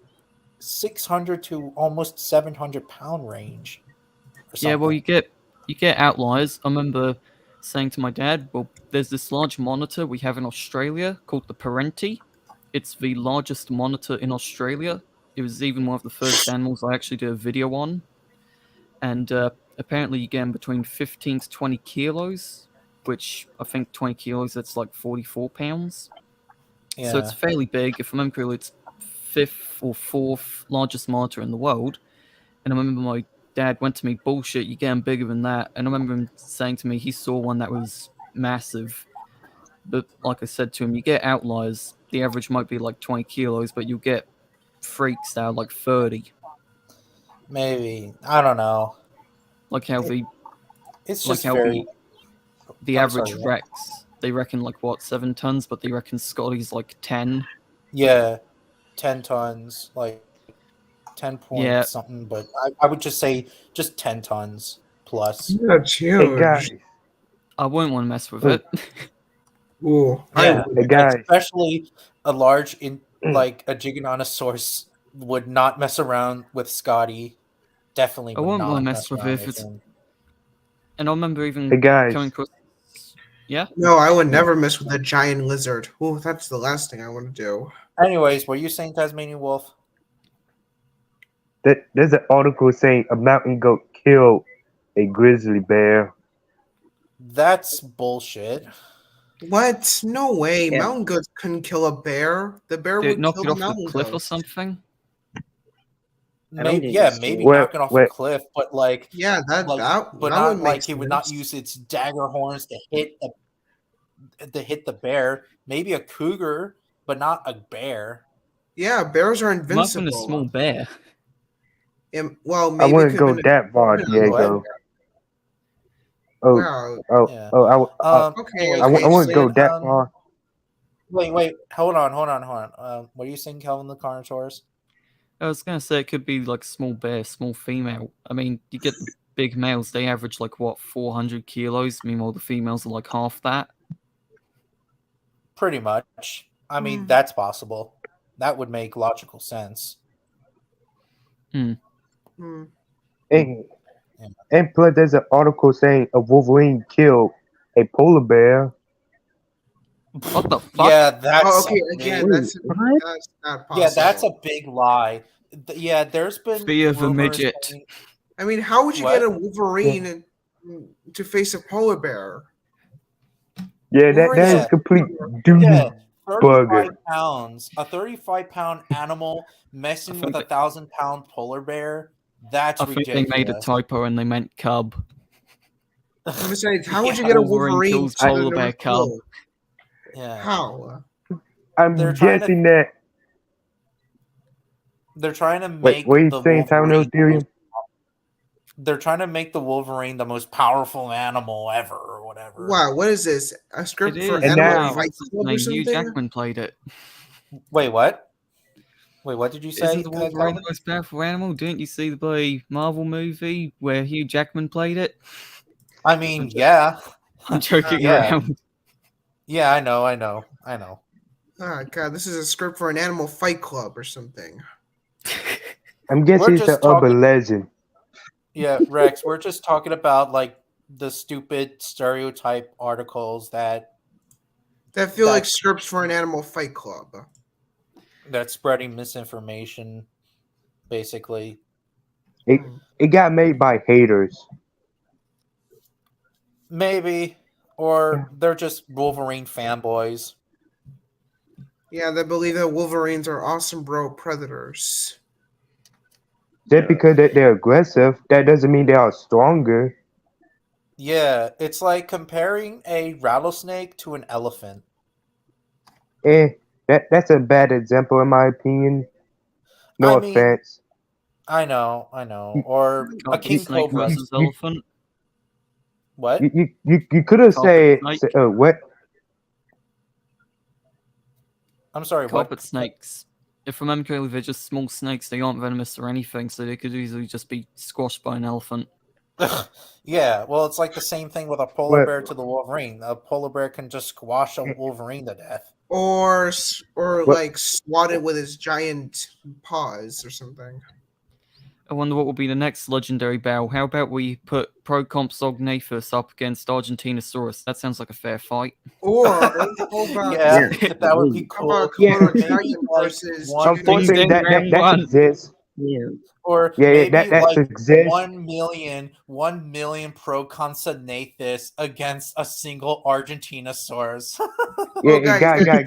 Speaker 1: 600 to almost 700 pound range or
Speaker 5: Yeah, well,
Speaker 1: something.
Speaker 5: you get outliers. I remember saying to my dad, "Well, there's this large monitor we have in Australia called the Parenti. It's the largest monitor in Australia. It was even one of the first animals I actually did a video on, and apparently you get in between 15 to 20 kilos, which I think 20 kilos that's like 44 pounds. So
Speaker 1: Yeah.
Speaker 5: it's fairly big. If I remember correctly, it's fifth or fourth largest monitor in the world. And I remember my dad went to me, "Bullshit, you're getting bigger than that." And I remember him saying to me he saw one that was massive. But like I said to him, you get outliers. The average might be like 20 kilos, but you'll get freaks that are like 30.
Speaker 1: Maybe. I don't know.
Speaker 5: Like how
Speaker 1: It's
Speaker 5: like
Speaker 1: just
Speaker 5: how
Speaker 1: very
Speaker 5: the
Speaker 1: I'm
Speaker 5: average
Speaker 1: sorry, yeah.
Speaker 5: Rex, they reckon like what, 7 tons, but they reckon Scotty's like 10.
Speaker 1: Yeah, 10 tons, like 10
Speaker 5: Yeah,
Speaker 1: point something, but I would just say just 10 tons plus.
Speaker 4: That's
Speaker 3: Hey
Speaker 4: huge.
Speaker 3: guys,
Speaker 5: I wouldn't want to mess with
Speaker 3: Mm.
Speaker 5: it.
Speaker 4: Ooh,
Speaker 1: Yeah,
Speaker 3: hey guys,
Speaker 1: especially a large like a Giganotosaurus would not mess around with Scotty. Definitely
Speaker 5: I
Speaker 1: would
Speaker 5: wouldn't want to
Speaker 1: not
Speaker 5: mess
Speaker 1: mess
Speaker 5: with it
Speaker 1: around
Speaker 5: if
Speaker 1: with
Speaker 5: it's.
Speaker 1: him.
Speaker 5: And I remember even
Speaker 3: hey guys.
Speaker 5: coming across. Yeah,
Speaker 4: no, I would never mess with a giant lizard. Ooh, that's the last thing I want to do.
Speaker 1: Anyways, were you saying Tasmanian wolf?
Speaker 3: There's an article saying a mountain goat killed a grizzly bear.
Speaker 1: That's bullshit.
Speaker 4: What? No way.
Speaker 2: Yeah.
Speaker 4: Mountain goats couldn't kill a bear. The bear
Speaker 5: did it
Speaker 4: would
Speaker 5: knock
Speaker 4: kill
Speaker 5: it
Speaker 4: the
Speaker 5: off the
Speaker 4: mountain
Speaker 5: cliff or
Speaker 4: goats.
Speaker 5: something?
Speaker 2: I don't think
Speaker 1: Yeah,
Speaker 2: it's
Speaker 1: maybe
Speaker 2: true.
Speaker 1: knock it off a
Speaker 3: Wait.
Speaker 1: cliff, but like
Speaker 4: Yeah,
Speaker 1: but
Speaker 4: that would
Speaker 1: not
Speaker 4: make
Speaker 1: like he would not
Speaker 4: sense.
Speaker 1: use its dagger horns to hit the bear. Maybe a cougar, but not a bear.
Speaker 4: Yeah, bears are
Speaker 5: It might have been a
Speaker 4: invincible.
Speaker 5: small bear.
Speaker 4: Well,
Speaker 3: I
Speaker 4: maybe it
Speaker 3: wouldn't
Speaker 4: could
Speaker 3: go
Speaker 4: have been.
Speaker 3: that far, Diego. Oh,
Speaker 4: Wow.
Speaker 1: Yeah.
Speaker 4: Okay.
Speaker 1: anyways,
Speaker 3: I
Speaker 1: were you
Speaker 3: wouldn't go
Speaker 1: saying,
Speaker 3: that far.
Speaker 1: wait, hold on. What are you saying, Kelvin the Carnotaurus?
Speaker 5: I was gonna say it could be like a small bear, small female. I mean, you get the big males; they average like what 400 kilos. Meanwhile, the females are like half that.
Speaker 1: Pretty much. I mean,
Speaker 4: Hmm.
Speaker 1: that's possible. That would make logical sense.
Speaker 4: Hmm.
Speaker 3: And,
Speaker 1: Yeah.
Speaker 3: and plus, there's an article saying a Wolverine killed a polar bear.
Speaker 5: What the fuck?
Speaker 1: Yeah, that's
Speaker 4: Oh, okay.
Speaker 1: a
Speaker 4: Again,
Speaker 1: big-
Speaker 2: Wait, what?
Speaker 4: that's not possible.
Speaker 1: yeah, that's a big lie. Yeah, there's been
Speaker 5: Fear of a
Speaker 1: rumors
Speaker 5: midget.
Speaker 1: saying-
Speaker 4: I mean, how would you
Speaker 1: What?
Speaker 4: get a Wolverine to face a polar bear?
Speaker 3: Yeah, that
Speaker 4: Wolverine's
Speaker 3: is
Speaker 1: Yeah.
Speaker 3: complete doo
Speaker 1: Yeah,
Speaker 3: bugger.
Speaker 1: 35 pounds. A 35-pound animal messing with
Speaker 5: think
Speaker 1: a 1,000-pound polar bear. That's
Speaker 5: I think
Speaker 1: ridiculous.
Speaker 5: they made a typo and they meant cub.
Speaker 4: And besides, how would you
Speaker 1: Yeah.
Speaker 4: get a
Speaker 5: Wolverine
Speaker 4: Wolverine
Speaker 5: kills
Speaker 4: to the
Speaker 5: polar bear
Speaker 4: North
Speaker 5: cub.
Speaker 4: Pole?
Speaker 1: Yeah.
Speaker 4: How?
Speaker 3: I'm
Speaker 1: They're trying to-
Speaker 3: guessing that.
Speaker 1: They're trying to
Speaker 3: Wait,
Speaker 1: make
Speaker 3: what are you
Speaker 1: the
Speaker 3: saying, Tyler
Speaker 1: Wolverine the
Speaker 3: Ethereum?
Speaker 1: most- They're trying to make the Wolverine the most powerful animal ever, or whatever.
Speaker 4: Wow, what is this? A script
Speaker 5: It
Speaker 4: for
Speaker 5: is.
Speaker 3: And
Speaker 4: Animal
Speaker 3: now-
Speaker 4: Fight
Speaker 5: What's his
Speaker 4: Club or
Speaker 5: name? Hugh
Speaker 4: something?
Speaker 5: Jackman played it.
Speaker 1: Wait, what? Wait, what did you say?
Speaker 5: Isn't the Wolverine
Speaker 1: Calvin?
Speaker 5: the most powerful animal? Didn't you see the bloody Marvel movie where Hugh Jackman played it?
Speaker 1: I mean, yeah.
Speaker 5: I'm joking
Speaker 1: Yeah.
Speaker 5: around.
Speaker 1: Yeah, I know.
Speaker 4: Oh god, this is a script for an Animal Fight Club or something.
Speaker 3: I'm guessing
Speaker 1: We're
Speaker 3: it's
Speaker 1: just
Speaker 3: an urban
Speaker 1: talking-
Speaker 3: legend.
Speaker 1: Yeah, Rex, we're just talking about like the stupid stereotype articles that
Speaker 4: That feel like
Speaker 1: That's-
Speaker 4: scripts for an Animal Fight Club.
Speaker 1: that's spreading misinformation, basically.
Speaker 3: It got made by haters.
Speaker 1: Maybe. Or they're just Wolverine fanboys.
Speaker 4: Yeah, they believe that Wolverines are awesome bro predators.
Speaker 3: Just because they're aggressive, that doesn't mean they are stronger.
Speaker 1: Yeah, it's like comparing a rattlesnake to an elephant.
Speaker 3: That's a bad example in my opinion. No
Speaker 1: I mean,
Speaker 3: offense.
Speaker 1: I know. Or a
Speaker 5: Carpet
Speaker 1: king
Speaker 5: snake
Speaker 1: cobra.
Speaker 5: versus elephant.
Speaker 1: What?
Speaker 3: You could have said
Speaker 5: Carpet
Speaker 3: what?
Speaker 1: I'm sorry, what?
Speaker 5: Carpet snakes. If I remember correctly, they're just small snakes. They aren't venomous or anything, so they could easily just be squashed by an elephant.
Speaker 1: Yeah, well, it's like the same thing with a polar
Speaker 3: What?
Speaker 1: bear to the Wolverine. A polar bear can just squash a Wolverine to death.
Speaker 4: Or
Speaker 3: What?
Speaker 4: like swat it with his giant paws or something.
Speaker 5: I wonder what will be the next legendary battle. How about we put Procompsognathus up against Argentinosaurus? That sounds like a fair fight.
Speaker 4: Or how about,
Speaker 1: Yeah, that would be
Speaker 4: how
Speaker 1: cool.
Speaker 4: about
Speaker 3: Yeah.
Speaker 4: Komodo
Speaker 1: Maybe,
Speaker 4: Dragon
Speaker 1: like,
Speaker 4: versus
Speaker 1: one-
Speaker 3: Unfortunately,
Speaker 5: Ding,
Speaker 3: that
Speaker 5: ding,
Speaker 3: that
Speaker 5: one.
Speaker 3: exists.
Speaker 2: Yeah.
Speaker 1: Or
Speaker 3: Yeah,
Speaker 1: maybe
Speaker 3: that
Speaker 1: like
Speaker 3: exists.
Speaker 1: 1 million Proconsonathus against a single Argentinosaurus.
Speaker 3: Yeah,
Speaker 4: guys.
Speaker 3: guys,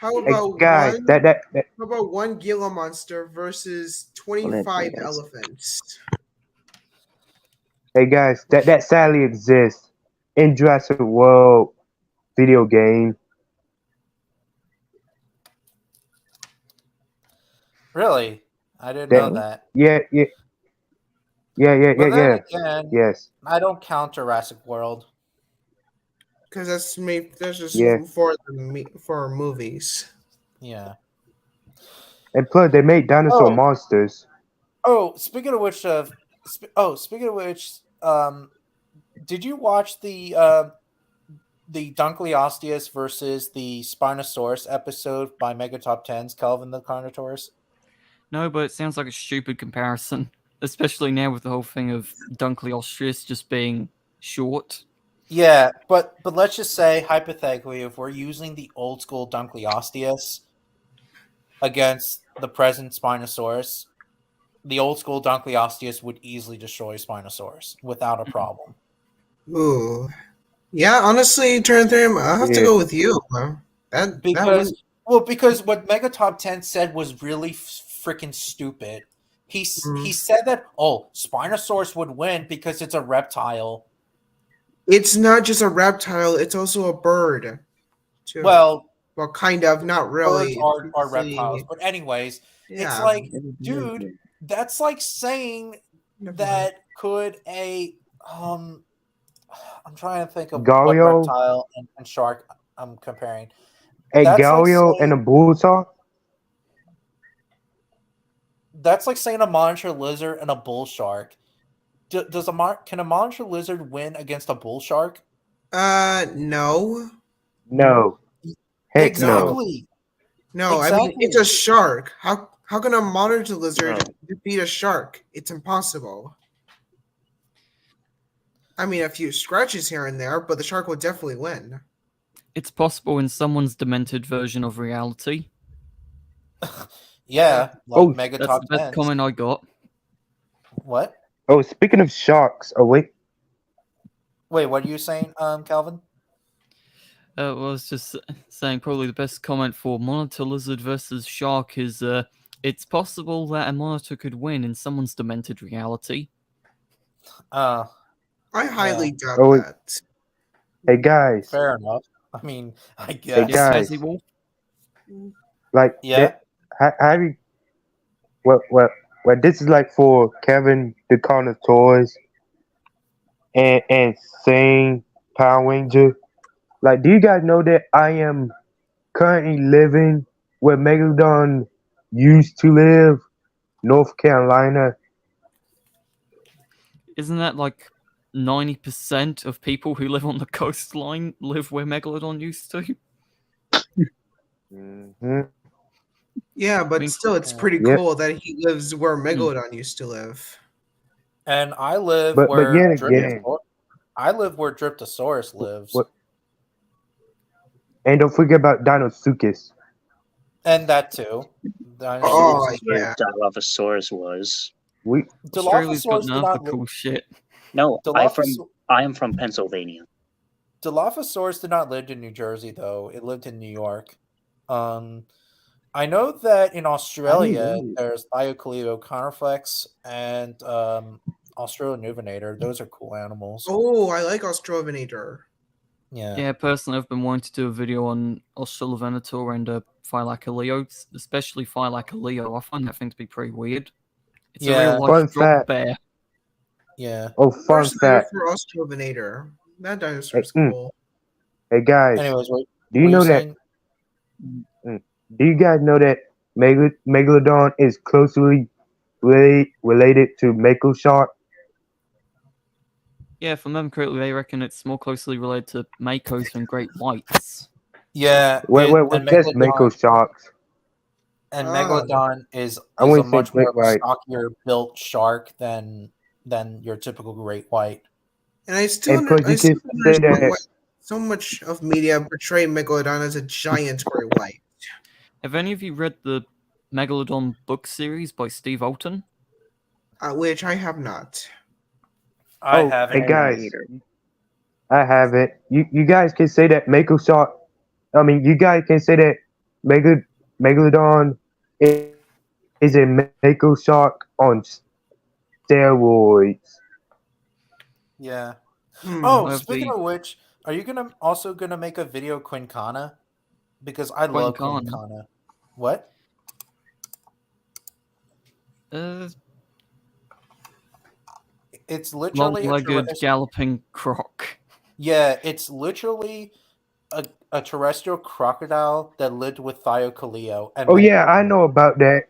Speaker 4: how
Speaker 3: hey,
Speaker 4: about
Speaker 3: guys.
Speaker 4: one,
Speaker 3: That
Speaker 4: how about one Gila monster versus 25
Speaker 2: guys.
Speaker 4: elephants?
Speaker 3: hey guys. That sadly exists in Jurassic World video game.
Speaker 1: Really? I didn't
Speaker 3: That-
Speaker 1: know that.
Speaker 3: Yeah.
Speaker 1: But then again,
Speaker 3: Yes.
Speaker 1: I don't count Jurassic World.
Speaker 4: Because that's just
Speaker 3: Yeah.
Speaker 4: for movies.
Speaker 1: Yeah.
Speaker 3: And plus, they made dinosaur
Speaker 1: Oh.
Speaker 3: monsters.
Speaker 1: Oh, speaking of which, did you watch the Dunkleosteus versus the Spinosaurus episode by Megatop 10's Kelvin the Carnotaurus?
Speaker 5: No, but it sounds like a stupid comparison, especially now with the whole thing of Dunkleosteus just being short.
Speaker 1: Yeah, but let's just say hypothetically, if we're using the old school Dunkleosteus against the present Spinosaurus, the old school Dunkleosteus would easily destroy Spinosaurus without a problem.
Speaker 4: Ooh. Yeah, honestly, Turntham, I'll have to
Speaker 3: Yeah.
Speaker 4: go with you. That
Speaker 1: Because
Speaker 4: was
Speaker 1: because what Megatop 10 said was really freaking stupid. He said that Spinosaurus would win because it's a reptile.
Speaker 4: it's not just a reptile, it's also a bird. Too.
Speaker 1: Well,
Speaker 4: Well, kind of, not really.
Speaker 1: birds are
Speaker 4: See,
Speaker 1: reptiles, but anyways,
Speaker 4: yeah.
Speaker 1: it's like, dude, that's like saying
Speaker 4: Never mind.
Speaker 1: that could a I'm trying to think of what
Speaker 3: Galio?
Speaker 1: reptile and shark I'm comparing.
Speaker 3: A
Speaker 1: That's like
Speaker 3: Galio and a
Speaker 1: saying-
Speaker 3: bull shark?
Speaker 1: That's like saying a monitor lizard and a bull shark. Can a monitor lizard win against a bull shark?
Speaker 4: No.
Speaker 3: No. Heck no.
Speaker 1: Exactly.
Speaker 4: No, I mean it's
Speaker 1: Exactly.
Speaker 4: a shark. How can a monitor lizard
Speaker 2: No.
Speaker 4: defeat a shark? It's impossible. I mean, a few scratches here and there, but the shark will definitely win.
Speaker 5: It's possible in someone's demented version of reality.
Speaker 1: Yeah. Like
Speaker 3: Oh,
Speaker 1: Mega
Speaker 5: That's
Speaker 1: Top
Speaker 5: the best
Speaker 1: 10s.
Speaker 5: comment I got.
Speaker 1: What?
Speaker 3: Oh, speaking of sharks, oh wait.
Speaker 1: Wait, what are you saying, Calvin?
Speaker 5: I was just saying probably the best comment for monitor lizard versus shark is it's possible that a monitor could win in someone's demented reality.
Speaker 4: I highly doubt
Speaker 3: Oh,
Speaker 4: that.
Speaker 3: Hey guys,
Speaker 1: Fair enough. I mean, I
Speaker 3: Hey,
Speaker 1: guess.
Speaker 5: Yes,
Speaker 3: guys.
Speaker 5: Fezzy Wolf?
Speaker 3: like,
Speaker 1: Yeah.
Speaker 3: have you? Well, this is like for Kevin the Connoisseurs and Sing Power Ranger. Like, do you guys know that I am currently living where Megalodon used to live, North Carolina?
Speaker 5: Isn't that like 90% of people who live on the coastline live where Megalodon used to?
Speaker 3: hmm
Speaker 4: Yeah, but
Speaker 5: mean,
Speaker 4: still, it's pretty
Speaker 3: Yep.
Speaker 4: cool that he lives where Megalodon used to live.
Speaker 1: And I live
Speaker 3: But
Speaker 1: where
Speaker 3: yet again-
Speaker 1: I live where Dryptosaurus lives.
Speaker 3: What- And don't forget about Dinosuchus.
Speaker 1: And that too.
Speaker 4: Oh,
Speaker 1: Dinosaurs.
Speaker 2: Where
Speaker 4: yeah.
Speaker 2: Dilophosaurus was.
Speaker 3: We
Speaker 5: Australia's got
Speaker 1: Dilophosaurus
Speaker 5: none
Speaker 1: do
Speaker 5: of
Speaker 1: not
Speaker 5: the cool shit.
Speaker 2: No,
Speaker 1: Dilophosaurus,
Speaker 2: I am from Pennsylvania.
Speaker 1: Dilophosaurus did not live in New Jersey though. It lived in New York. I know that in Australia
Speaker 3: know.
Speaker 1: there's Thiocoleo Coniflex and Australonuvinator. Those are cool animals.
Speaker 4: Oh, I like Australovenator.
Speaker 1: Yeah.
Speaker 5: Yeah, personally, I've been wanting to do a video on Australovenator and Phylacaleo, especially Phylacaleo. I find that thing to be pretty weird. It's
Speaker 1: Yeah.
Speaker 5: a real
Speaker 3: Fun
Speaker 5: life drop
Speaker 3: fact.
Speaker 5: bear.
Speaker 1: Yeah.
Speaker 3: Oh, fun
Speaker 4: First
Speaker 3: fact.
Speaker 4: for Australovenator. That dinosaur's
Speaker 3: Mm.
Speaker 4: cool.
Speaker 3: Hey guys,
Speaker 1: Anyways, what
Speaker 3: do you
Speaker 1: were
Speaker 3: know that?
Speaker 1: saying?
Speaker 3: Do you guys know that Megalodon is closely related to Mako Shark?
Speaker 5: Yeah, if I remember correctly, they reckon it's more closely related to Makos than Great Whites.
Speaker 1: Yeah.
Speaker 3: Well,
Speaker 1: and
Speaker 3: just Mako Sharks.
Speaker 1: And
Speaker 4: Ah.
Speaker 1: Megalodon is
Speaker 3: I
Speaker 1: a
Speaker 3: wouldn't say
Speaker 1: much more
Speaker 3: great white.
Speaker 1: stockier built shark than your typical great white.
Speaker 4: And I still,
Speaker 3: And plus,
Speaker 4: I
Speaker 3: you
Speaker 4: still
Speaker 3: can say
Speaker 4: understand
Speaker 3: that.
Speaker 4: why so much of media portray Megalodon as a giant great white.
Speaker 5: Have any of you read the Megalodon book series by Steve Alton?
Speaker 4: Which I have not.
Speaker 1: I
Speaker 3: Oh,
Speaker 1: haven't.
Speaker 3: hey guys, I have it. You guys can say that Mako Shark. I mean, you guys can say that Megalodon is a Mako Shark on steroids.
Speaker 1: Yeah.
Speaker 4: Hmm.
Speaker 1: Oh,
Speaker 5: Of
Speaker 1: speaking
Speaker 5: the-
Speaker 1: of which, are you also gonna make a video Quincana? Because I love
Speaker 5: Quincana?
Speaker 1: Quincana. What? It's literally a
Speaker 5: Long-legged
Speaker 1: terrest-
Speaker 5: galloping croc.
Speaker 1: yeah, it's literally a terrestrial crocodile that lived with Thiocoleo. And
Speaker 3: Oh yeah, I know about that.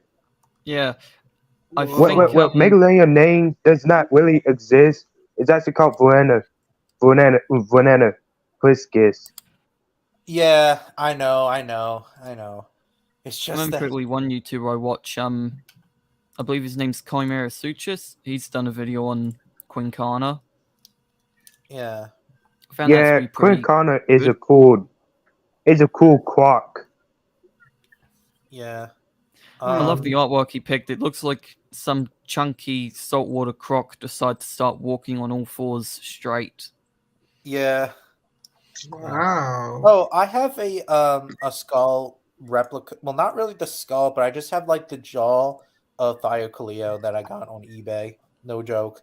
Speaker 5: Yeah, I
Speaker 4: Whoa.
Speaker 5: think
Speaker 3: Megalodon name does not really exist. It's actually called Vanana Priscus.
Speaker 1: Yeah, I know. It's
Speaker 5: I
Speaker 1: just
Speaker 5: remember
Speaker 1: that
Speaker 5: correctly, one YouTuber I watch, I believe his name's Chimera Suchus. He's done a video on Quincana.
Speaker 1: yeah.
Speaker 5: I found that to
Speaker 3: Yeah,
Speaker 5: be pretty.
Speaker 3: Quincana is
Speaker 5: good.
Speaker 3: a cool croc.
Speaker 1: Yeah.
Speaker 5: I love the artwork he picked. It looks like some chunky saltwater croc decided to start walking on all fours straight.
Speaker 1: Yeah.
Speaker 4: Wow.
Speaker 1: Oh, I have a skull replica. Well, not really the skull, but I just have like the jaw of Thiocoleo that I got on eBay. No joke.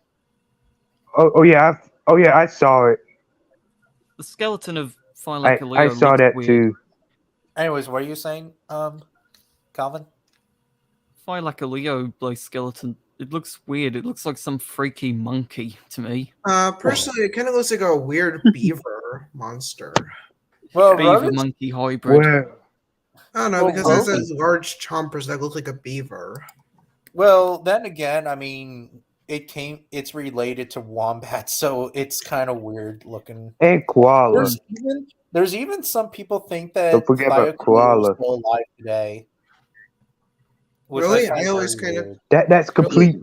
Speaker 3: Oh yeah, I saw it.
Speaker 5: The skeleton of
Speaker 3: I
Speaker 5: Phylacaleo
Speaker 3: saw
Speaker 5: looks
Speaker 3: that
Speaker 5: weird.
Speaker 3: too.
Speaker 1: Anyways, what are you saying, Calvin?
Speaker 5: Thylacoleo like skeleton. It looks weird. It looks like some freaky monkey to me.
Speaker 4: Personally, it kind of looks like a weird beaver monster.
Speaker 1: Well,
Speaker 5: Beaver
Speaker 1: rodents,
Speaker 5: monkey hybrid.
Speaker 3: Well,
Speaker 4: I don't know
Speaker 1: Well,
Speaker 4: because it has
Speaker 1: rodents-
Speaker 4: those large chompers that look like a beaver.
Speaker 1: well, then again, I mean, it's related to wombats, so it's kind of weird looking.
Speaker 3: and koala.
Speaker 1: There's even some people think that
Speaker 3: Don't forget about
Speaker 1: Thylacoleo is
Speaker 3: koala.
Speaker 1: still alive today. Which
Speaker 4: Really?
Speaker 1: find
Speaker 4: I always
Speaker 1: very
Speaker 4: kind of-
Speaker 1: weird.
Speaker 3: That's complete.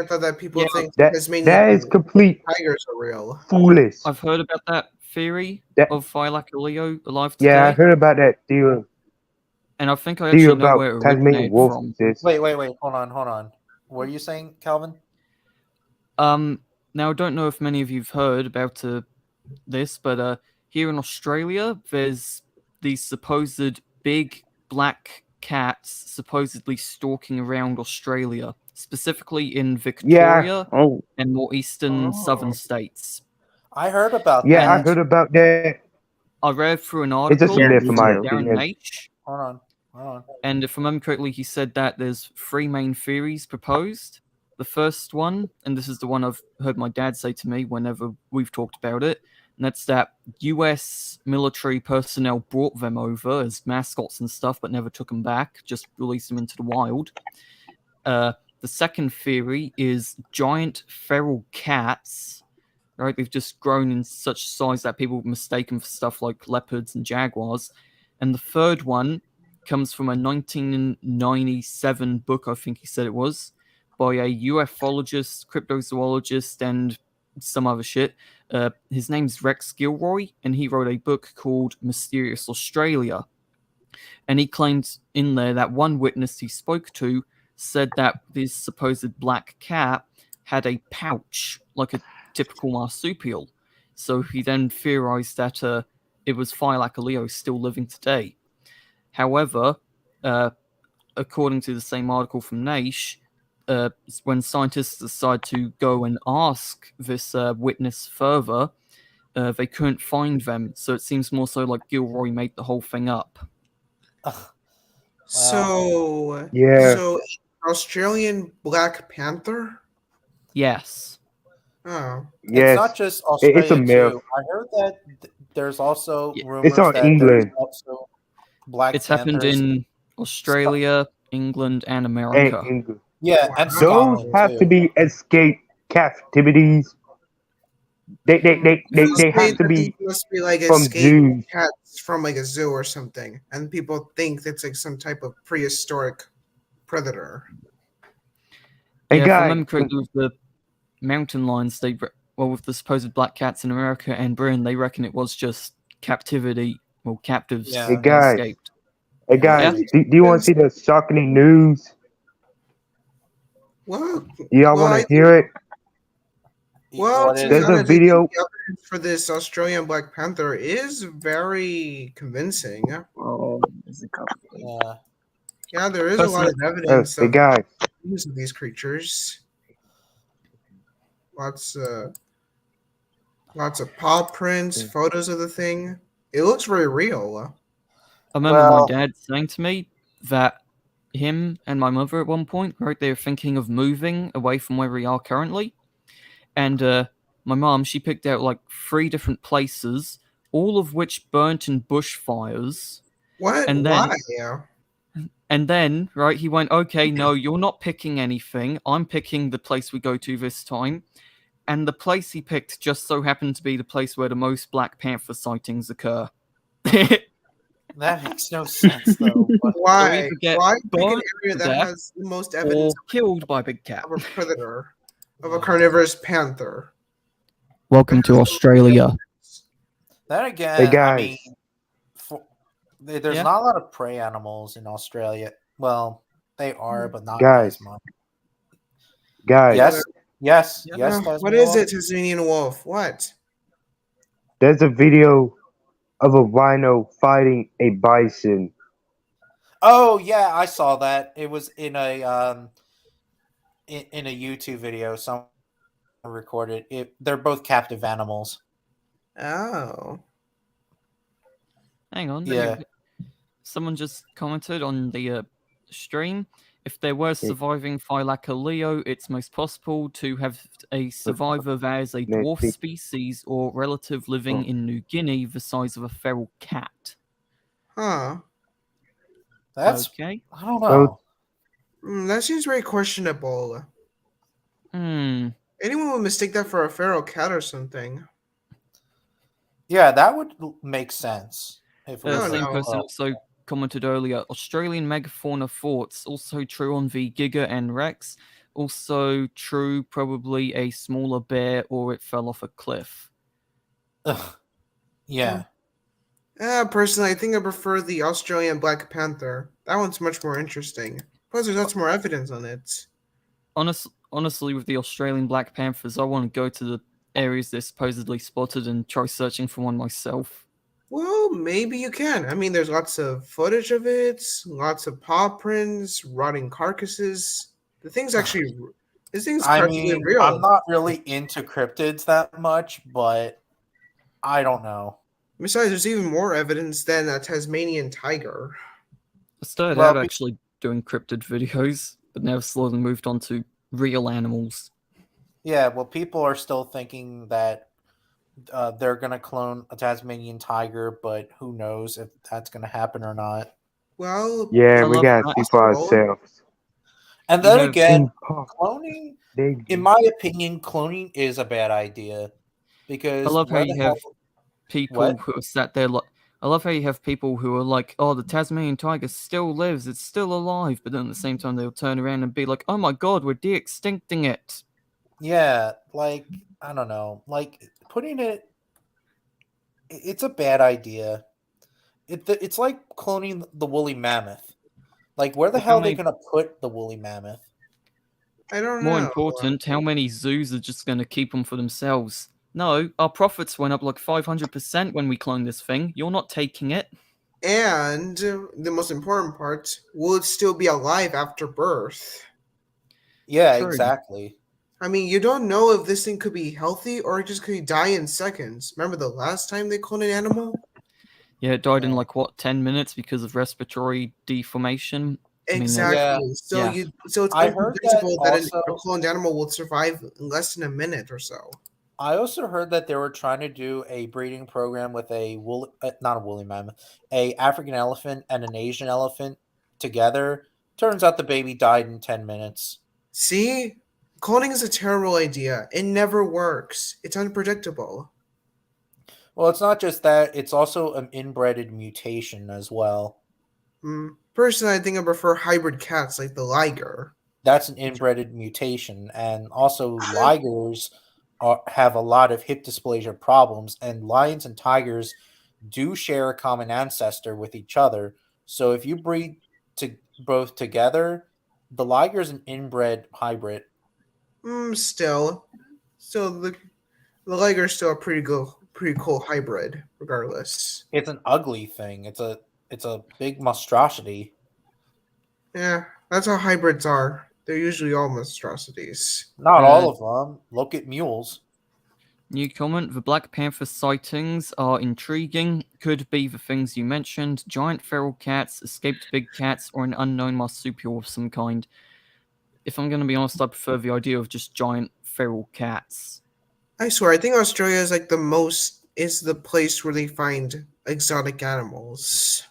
Speaker 4: I thought that people
Speaker 5: Yeah,
Speaker 4: think
Speaker 3: That
Speaker 4: Tasmanian
Speaker 3: is complete
Speaker 4: tigers are real.
Speaker 3: foolish.
Speaker 5: I've heard about that theory
Speaker 3: That-
Speaker 5: of Thylacoleo alive today.
Speaker 3: Yeah, I heard about that deal.
Speaker 5: And I think I
Speaker 3: Deal
Speaker 5: actually know
Speaker 3: about
Speaker 5: where it
Speaker 3: Tasmanian
Speaker 5: originated
Speaker 3: wolves.
Speaker 5: from.
Speaker 3: Sis.
Speaker 1: Wait, hold on. What are you saying, Calvin?
Speaker 5: Now I don't know if many of you've heard about this, but here in Australia, there's these supposed big black cats supposedly stalking around Australia, specifically in Victoria
Speaker 7: Oh,
Speaker 5: and more eastern southern
Speaker 4: Oh.
Speaker 5: states.
Speaker 1: I heard about
Speaker 3: Yeah, I
Speaker 1: that.
Speaker 3: heard about that.
Speaker 5: I read through an
Speaker 3: It's just
Speaker 5: article
Speaker 3: a myth, in my
Speaker 5: from Darren
Speaker 3: opinion.
Speaker 5: H.
Speaker 1: Hold on.
Speaker 5: And if I remember correctly, he said that there's three main theories proposed. The first one, and this is the one I've heard my dad say to me whenever we've talked about it, and that's that US military personnel brought them over as mascots and stuff, but never took them back, just released them into the wild. The second theory is giant feral cats. Right, they've just grown in such size that people mistake them for stuff like leopards and jaguars. And the third one comes from a 1997 book, I think he said it was, by a ufologist, cryptozoologist, and some other shit. His name's Rex Gilroy, and he wrote a book called Mysterious Australia. And he claimed in there that one witness he spoke to said that this supposed black cat had a pouch, like a typical marsupial. So he then theorized that it was Thylacoleo still living today. However, according to the same article from Naish, when scientists decided to go and ask this witness further, they couldn't find them. So it seems more so like Gilroy made the whole thing up.
Speaker 4: So
Speaker 3: Yeah.
Speaker 4: So Australian Black Panther.
Speaker 5: Yes.
Speaker 4: Oh,
Speaker 1: It's
Speaker 3: Yes.
Speaker 1: not just
Speaker 3: It's
Speaker 1: Australia
Speaker 3: a myth.
Speaker 1: too. I heard that there's also
Speaker 5: Yeah.
Speaker 1: rumors
Speaker 3: It's on
Speaker 1: that
Speaker 3: England.
Speaker 1: there's also Black
Speaker 5: It's happened
Speaker 1: Panthers.
Speaker 5: in Australia, England, and
Speaker 3: And
Speaker 5: America.
Speaker 3: England.
Speaker 1: Yeah, and
Speaker 3: Those
Speaker 1: Scotland
Speaker 3: have
Speaker 1: too.
Speaker 3: to be escaped captivities. They
Speaker 4: Must
Speaker 3: have
Speaker 4: be-
Speaker 3: to be
Speaker 4: must be like
Speaker 3: from
Speaker 4: escaped
Speaker 3: zoos.
Speaker 4: cats from like a zoo or something, and people think that's like some type of prehistoric predator.
Speaker 3: Hey
Speaker 5: Yeah, if I
Speaker 3: guys,
Speaker 5: remember correctly, with the mountain lions, with the supposed black cats in America and Britain, they reckon it was just captivity, well, captives
Speaker 1: Yeah.
Speaker 3: Hey,
Speaker 5: that
Speaker 3: guys.
Speaker 5: escaped.
Speaker 3: hey guys,
Speaker 5: Yeah.
Speaker 3: do you want to see the shocking news?
Speaker 4: Well,
Speaker 3: Do y'all
Speaker 4: Well,
Speaker 3: want
Speaker 4: I
Speaker 3: to hear it?
Speaker 4: well,
Speaker 1: What
Speaker 4: to
Speaker 1: is
Speaker 4: be
Speaker 3: There's
Speaker 1: it?
Speaker 3: a
Speaker 4: honest, I think
Speaker 3: video-
Speaker 4: the evidence for this Australian Black Panther is very convincing.
Speaker 7: oh, there's a couple.
Speaker 1: Yeah.
Speaker 4: Yeah, there is a lot of evidence
Speaker 3: Hey
Speaker 4: of
Speaker 3: guys,
Speaker 4: the use of these creatures. Lots of paw prints, photos of the thing. It looks very real.
Speaker 5: I remember
Speaker 1: Well-
Speaker 5: my dad saying to me that him and my mother at one point, right, they were thinking of moving away from where we are currently. And my mom, she picked out like 3 different places, all of which burnt in bushfires.
Speaker 4: What?
Speaker 5: And then-
Speaker 4: Why?
Speaker 5: And then, right, he went, okay, no, you're not picking anything. I'm picking the place we go to this time. And the place he picked just so happened to be the place where the most Black Panther sightings occur.
Speaker 1: That makes no sense though. But
Speaker 4: Why?
Speaker 5: either get
Speaker 4: Why pick an
Speaker 5: burned
Speaker 4: area
Speaker 5: to
Speaker 4: that
Speaker 5: death
Speaker 4: has the most
Speaker 5: or
Speaker 4: evidence
Speaker 5: killed by Big Cat.
Speaker 4: of a predator, of a carnivorous panther?
Speaker 5: Welcome to Australia.
Speaker 1: then again,
Speaker 3: Hey,
Speaker 1: I
Speaker 3: guys.
Speaker 1: mean, there's
Speaker 5: Yeah.
Speaker 1: not a lot of prey animals in Australia. Well, they are, but not
Speaker 3: Guys.
Speaker 1: as much.
Speaker 3: guys,
Speaker 1: Yes, yes,
Speaker 5: Yeah.
Speaker 1: yes.
Speaker 4: What
Speaker 1: Tasmanian
Speaker 4: is
Speaker 1: wolf.
Speaker 4: it, Tasmanian wolf? What?
Speaker 3: there's a video of a rhino fighting a bison.
Speaker 1: Oh yeah, I saw that. It was in a in a YouTube video. Someone recorded it. They're both captive animals.
Speaker 4: Oh.
Speaker 5: Hang on.
Speaker 1: Yeah.
Speaker 5: Someone just commented on the stream. If there were surviving Thylacoleo, it's most possible to have a survivor that is a dwarf species or relative living in New Guinea the size of a feral cat.
Speaker 4: Huh.
Speaker 1: That's
Speaker 5: Okay.
Speaker 1: I don't know.
Speaker 4: That seems very questionable.
Speaker 5: Hmm.
Speaker 4: Anyone would mistake that for a feral cat or something.
Speaker 1: Yeah, that would make sense. If it
Speaker 5: The
Speaker 1: was
Speaker 4: No,
Speaker 5: same
Speaker 4: no.
Speaker 5: person also commented earlier, Australian megafauna thoughts, also true on the Giga and Rex, also true probably a smaller bear or it fell off a cliff.
Speaker 1: Ugh. Yeah.
Speaker 4: Personally, I think I prefer the Australian Black Panther. That one's much more interesting. Plus, there's lots more evidence on it.
Speaker 5: Honestly, with the Australian Black Panthers, I want to go to the areas they're supposedly spotted and try searching for one myself.
Speaker 4: Well, maybe you can. I mean, there's lots of footage of it, lots of paw prints, rotting carcasses. This thing's
Speaker 1: I
Speaker 4: practically
Speaker 1: mean,
Speaker 4: real.
Speaker 1: I'm not really into cryptids that much, but I don't know.
Speaker 4: Besides, there's even more evidence than a Tasmanian tiger.
Speaker 5: I started
Speaker 1: Well,
Speaker 5: out actually doing cryptid videos, but now slowly moved on to real animals.
Speaker 1: Yeah, well, people are still thinking that they're going to clone a Tasmanian tiger, but who knows if that's going to happen or not.
Speaker 4: Well,
Speaker 3: Yeah,
Speaker 5: I
Speaker 3: we
Speaker 5: love
Speaker 3: gotta
Speaker 5: that.
Speaker 3: see for ourselves.
Speaker 1: And then
Speaker 5: have-
Speaker 1: again, cloning,
Speaker 3: They-
Speaker 1: in my opinion, cloning is a bad idea. Because
Speaker 5: I love how
Speaker 1: where
Speaker 5: you
Speaker 1: the
Speaker 5: have
Speaker 1: hell-
Speaker 5: people
Speaker 1: What?
Speaker 5: who are sat there like. I love how you have people who are like, "Oh, the Tasmanian tiger still lives; it's still alive," but then at the same time they'll turn around and be like, "Oh my god, we're de-extincting it."
Speaker 1: Yeah, like, I don't know. Like, putting it's a bad idea. It's like cloning the woolly mammoth. Like, where the
Speaker 5: Look how
Speaker 1: hell are they
Speaker 5: many-
Speaker 1: going to put the woolly mammoth?
Speaker 4: I don't know.
Speaker 5: More important, how many zoos are just going to keep them for themselves? No, our profits went up like 500% when we cloned this thing. You're not taking it.
Speaker 4: And the most important part, will it still be alive after birth?
Speaker 1: Yeah,
Speaker 5: True.
Speaker 1: exactly.
Speaker 4: I mean, you don't know if this thing could be healthy or it just could die in seconds. Remember the last time they cloned an animal?
Speaker 5: Yeah, it died in
Speaker 1: Yeah.
Speaker 5: like what 10 minutes because of respiratory deformation. I mean,
Speaker 4: Exactly.
Speaker 1: Yeah.
Speaker 4: So
Speaker 5: Yeah.
Speaker 4: it's
Speaker 1: I heard that
Speaker 4: unpredictable that a
Speaker 1: also-
Speaker 4: cloned animal will survive in less than a minute or so.
Speaker 1: I also heard that they were trying to do a breeding program with not a woolly mammoth, a African elephant and an Asian elephant together. Turns out the baby died in 10 minutes.
Speaker 4: See? Cloning is a terrible idea. It never works. It's unpredictable.
Speaker 1: Well, it's not just that; it's also an inbred mutation as well.
Speaker 4: Personally, I think I prefer hybrid cats like the liger.
Speaker 1: That's an inbred mutation, and also ligers have a lot of hip dysplasia problems, and lions and tigers do share a common ancestor with each other. So if you breed both together, the liger is an inbred hybrid.
Speaker 4: Still the liger is still a pretty cool hybrid, regardless.
Speaker 1: It's an ugly thing. It's a big monstrosity.
Speaker 4: Yeah, that's how hybrids are. They're usually all monstrosities.
Speaker 1: Not all of them. Look at mules.
Speaker 5: New comment: the Black Panther sightings are intriguing. Could be the things you mentioned: giant feral cats, escaped big cats, or an unknown marsupial of some kind. If I'm going to be honest, I prefer the idea of just giant feral cats.
Speaker 4: I swear, I think Australia is like the place where they find exotic animals.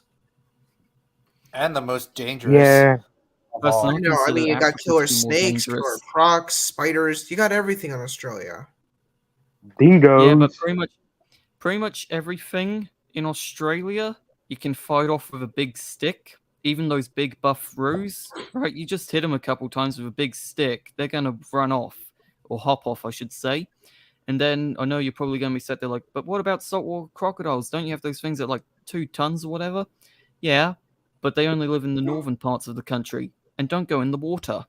Speaker 1: And the most dangerous.
Speaker 3: Yeah,
Speaker 1: of all.
Speaker 5: Personally,
Speaker 4: No, I
Speaker 5: consider
Speaker 4: mean you got
Speaker 5: Africa
Speaker 4: killer
Speaker 5: to be more
Speaker 4: snakes, killer
Speaker 5: dangerous.
Speaker 4: crocs, spiders. You got everything in Australia.
Speaker 3: dingoes.
Speaker 5: Yeah, but pretty much everything in Australia you can fight off with a big stick. Even those big buff roos, right? You just hit them a couple times with a big stick, they're gonna run off or hop off, I should say. And then I know you're probably gonna be sat there like, but what about saltwater crocodiles? Don't you have those things that are like 2 tons or whatever? Yeah, but they only live in the northern parts of the country and don't go in the water.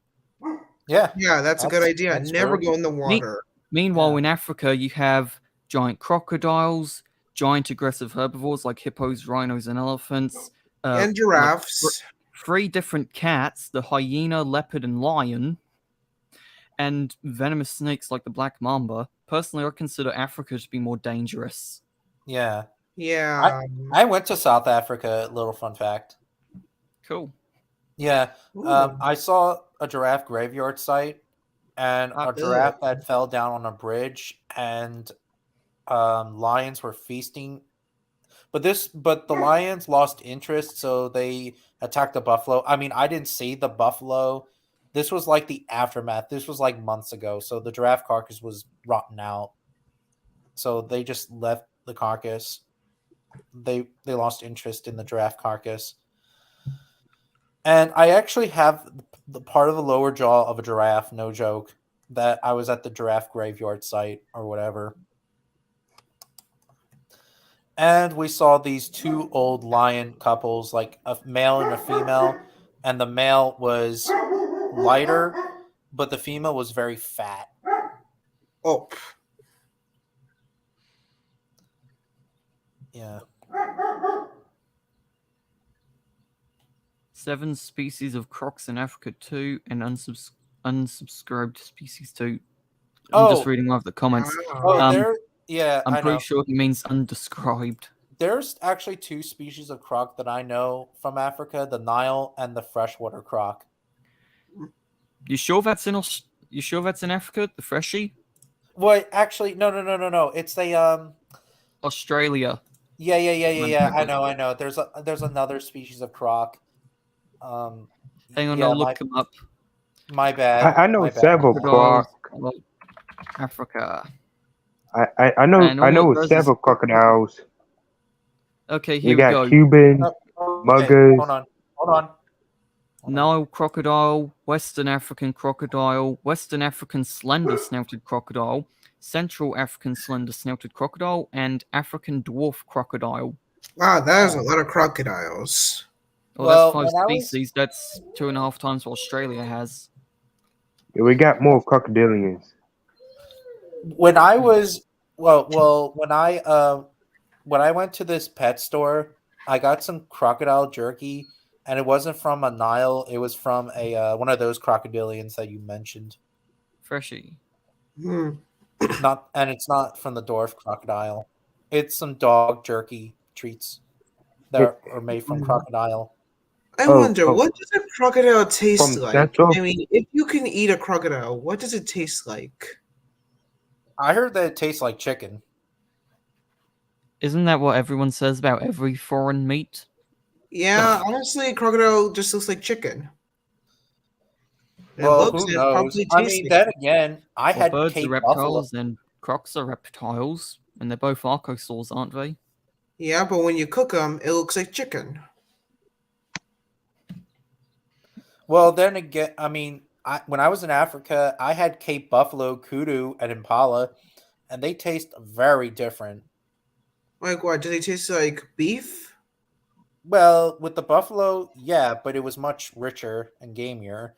Speaker 1: Yeah.
Speaker 4: Yeah, that's a good idea.
Speaker 1: that's
Speaker 4: Never
Speaker 1: true.
Speaker 4: go in the water.
Speaker 5: Meanwhile,
Speaker 1: Yeah.
Speaker 5: in Africa, you have giant crocodiles, giant aggressive herbivores like hippos, rhinos, and elephants,
Speaker 4: And giraffes.
Speaker 5: 3 different cats: the hyena, leopard, and lion, and venomous snakes like the black mamba. Personally, I consider Africa to be more dangerous.
Speaker 1: Yeah.
Speaker 4: Yeah.
Speaker 1: I went to South Africa. Little fun fact.
Speaker 5: Cool.
Speaker 1: Yeah,
Speaker 4: Ooh.
Speaker 1: I saw a giraffe graveyard site and
Speaker 5: Ah,
Speaker 1: a giraffe that fell down on a bridge, and lions were feasting. But the lions lost interest, so they attacked the buffalo. I mean, I didn't see the buffalo. This was like the aftermath. This was like months ago, so the giraffe carcass was rotten out. So they just left the carcass. They lost interest in the giraffe carcass. And I actually have the part of the lower jaw of a giraffe, no joke, that I was at the giraffe graveyard site or whatever. And we saw these two old lion couples, like a male and a female, and the male was lighter, but the female was very fat.
Speaker 4: Oh,
Speaker 1: Yeah.
Speaker 5: 7 species of crocs in Africa 2 and unsubscribed species 2. I'm just
Speaker 1: Oh.
Speaker 5: reading one of the comments.
Speaker 1: Oh,
Speaker 4: wow.
Speaker 1: there. Yeah,
Speaker 5: I'm
Speaker 1: I
Speaker 5: pretty
Speaker 1: know.
Speaker 5: sure he means undescribed.
Speaker 1: There's actually 2 species of croc that I know from Africa: the Nile and the freshwater croc.
Speaker 5: You sure that's in You sure that's in Africa? The freshie?
Speaker 1: Well, actually, no. It's a
Speaker 5: Australia.
Speaker 1: Yeah.
Speaker 5: Remember.
Speaker 1: I know. There's another species of croc.
Speaker 5: Hang on,
Speaker 1: yeah,
Speaker 5: I'll look them up.
Speaker 1: my bad.
Speaker 3: I know
Speaker 1: my bad.
Speaker 3: several
Speaker 5: Crocodiles,
Speaker 3: croc.
Speaker 5: Africa.
Speaker 3: I know
Speaker 5: And all it does is-
Speaker 3: several crocodiles.
Speaker 5: Okay,
Speaker 3: You
Speaker 5: here we
Speaker 3: got
Speaker 5: go.
Speaker 3: Cuban,
Speaker 1: Okay,
Speaker 3: muggers.
Speaker 1: hold on.
Speaker 5: Nile crocodile, Western African crocodile, Western African slender-snouted crocodile, Central African slender-snouted crocodile, and African dwarf crocodile.
Speaker 4: Wow, that is a lot of crocodiles.
Speaker 5: Oh,
Speaker 1: Well,
Speaker 5: that's 5
Speaker 1: when I was-
Speaker 5: species. That's 2.5 times what Australia has.
Speaker 3: Yeah, we got more crocodilians.
Speaker 1: When I was when I went to this pet store, I got some crocodile jerky, and it wasn't from a Nile. It was from a one of those crocodilians that you mentioned.
Speaker 5: Freshie.
Speaker 4: Hmm.
Speaker 1: It's not from the dwarf crocodile. It's some dog jerky treats that are made from crocodile.
Speaker 4: I
Speaker 3: Oh,
Speaker 4: wonder,
Speaker 3: oh.
Speaker 4: what does a crocodile taste
Speaker 3: From
Speaker 4: like?
Speaker 3: Central?
Speaker 4: I mean, if you can eat a crocodile, what does it taste like?
Speaker 1: I heard that it tastes like chicken.
Speaker 5: Isn't that what everyone says about every foreign meat?
Speaker 4: Yeah, honestly, crocodile just looks like chicken. It
Speaker 1: Well,
Speaker 4: looks
Speaker 1: who
Speaker 4: and
Speaker 1: knows?
Speaker 4: probably
Speaker 1: I
Speaker 4: tastes
Speaker 1: mean,
Speaker 4: like
Speaker 1: then
Speaker 4: it.
Speaker 1: again, I
Speaker 5: Well,
Speaker 1: had
Speaker 5: birds
Speaker 1: Cape
Speaker 5: are
Speaker 1: buffalo.
Speaker 5: reptiles and crocs are reptiles, and they're both archosaurs, aren't they?
Speaker 4: Yeah, but when you cook them, it looks like chicken.
Speaker 1: Well, then again, I mean, when I was in Africa, I had Cape buffalo, kudu, and impala, and they taste very different.
Speaker 4: Like what? Do they taste like beef?
Speaker 1: Well, with the buffalo, yeah, but it was much richer and gamier.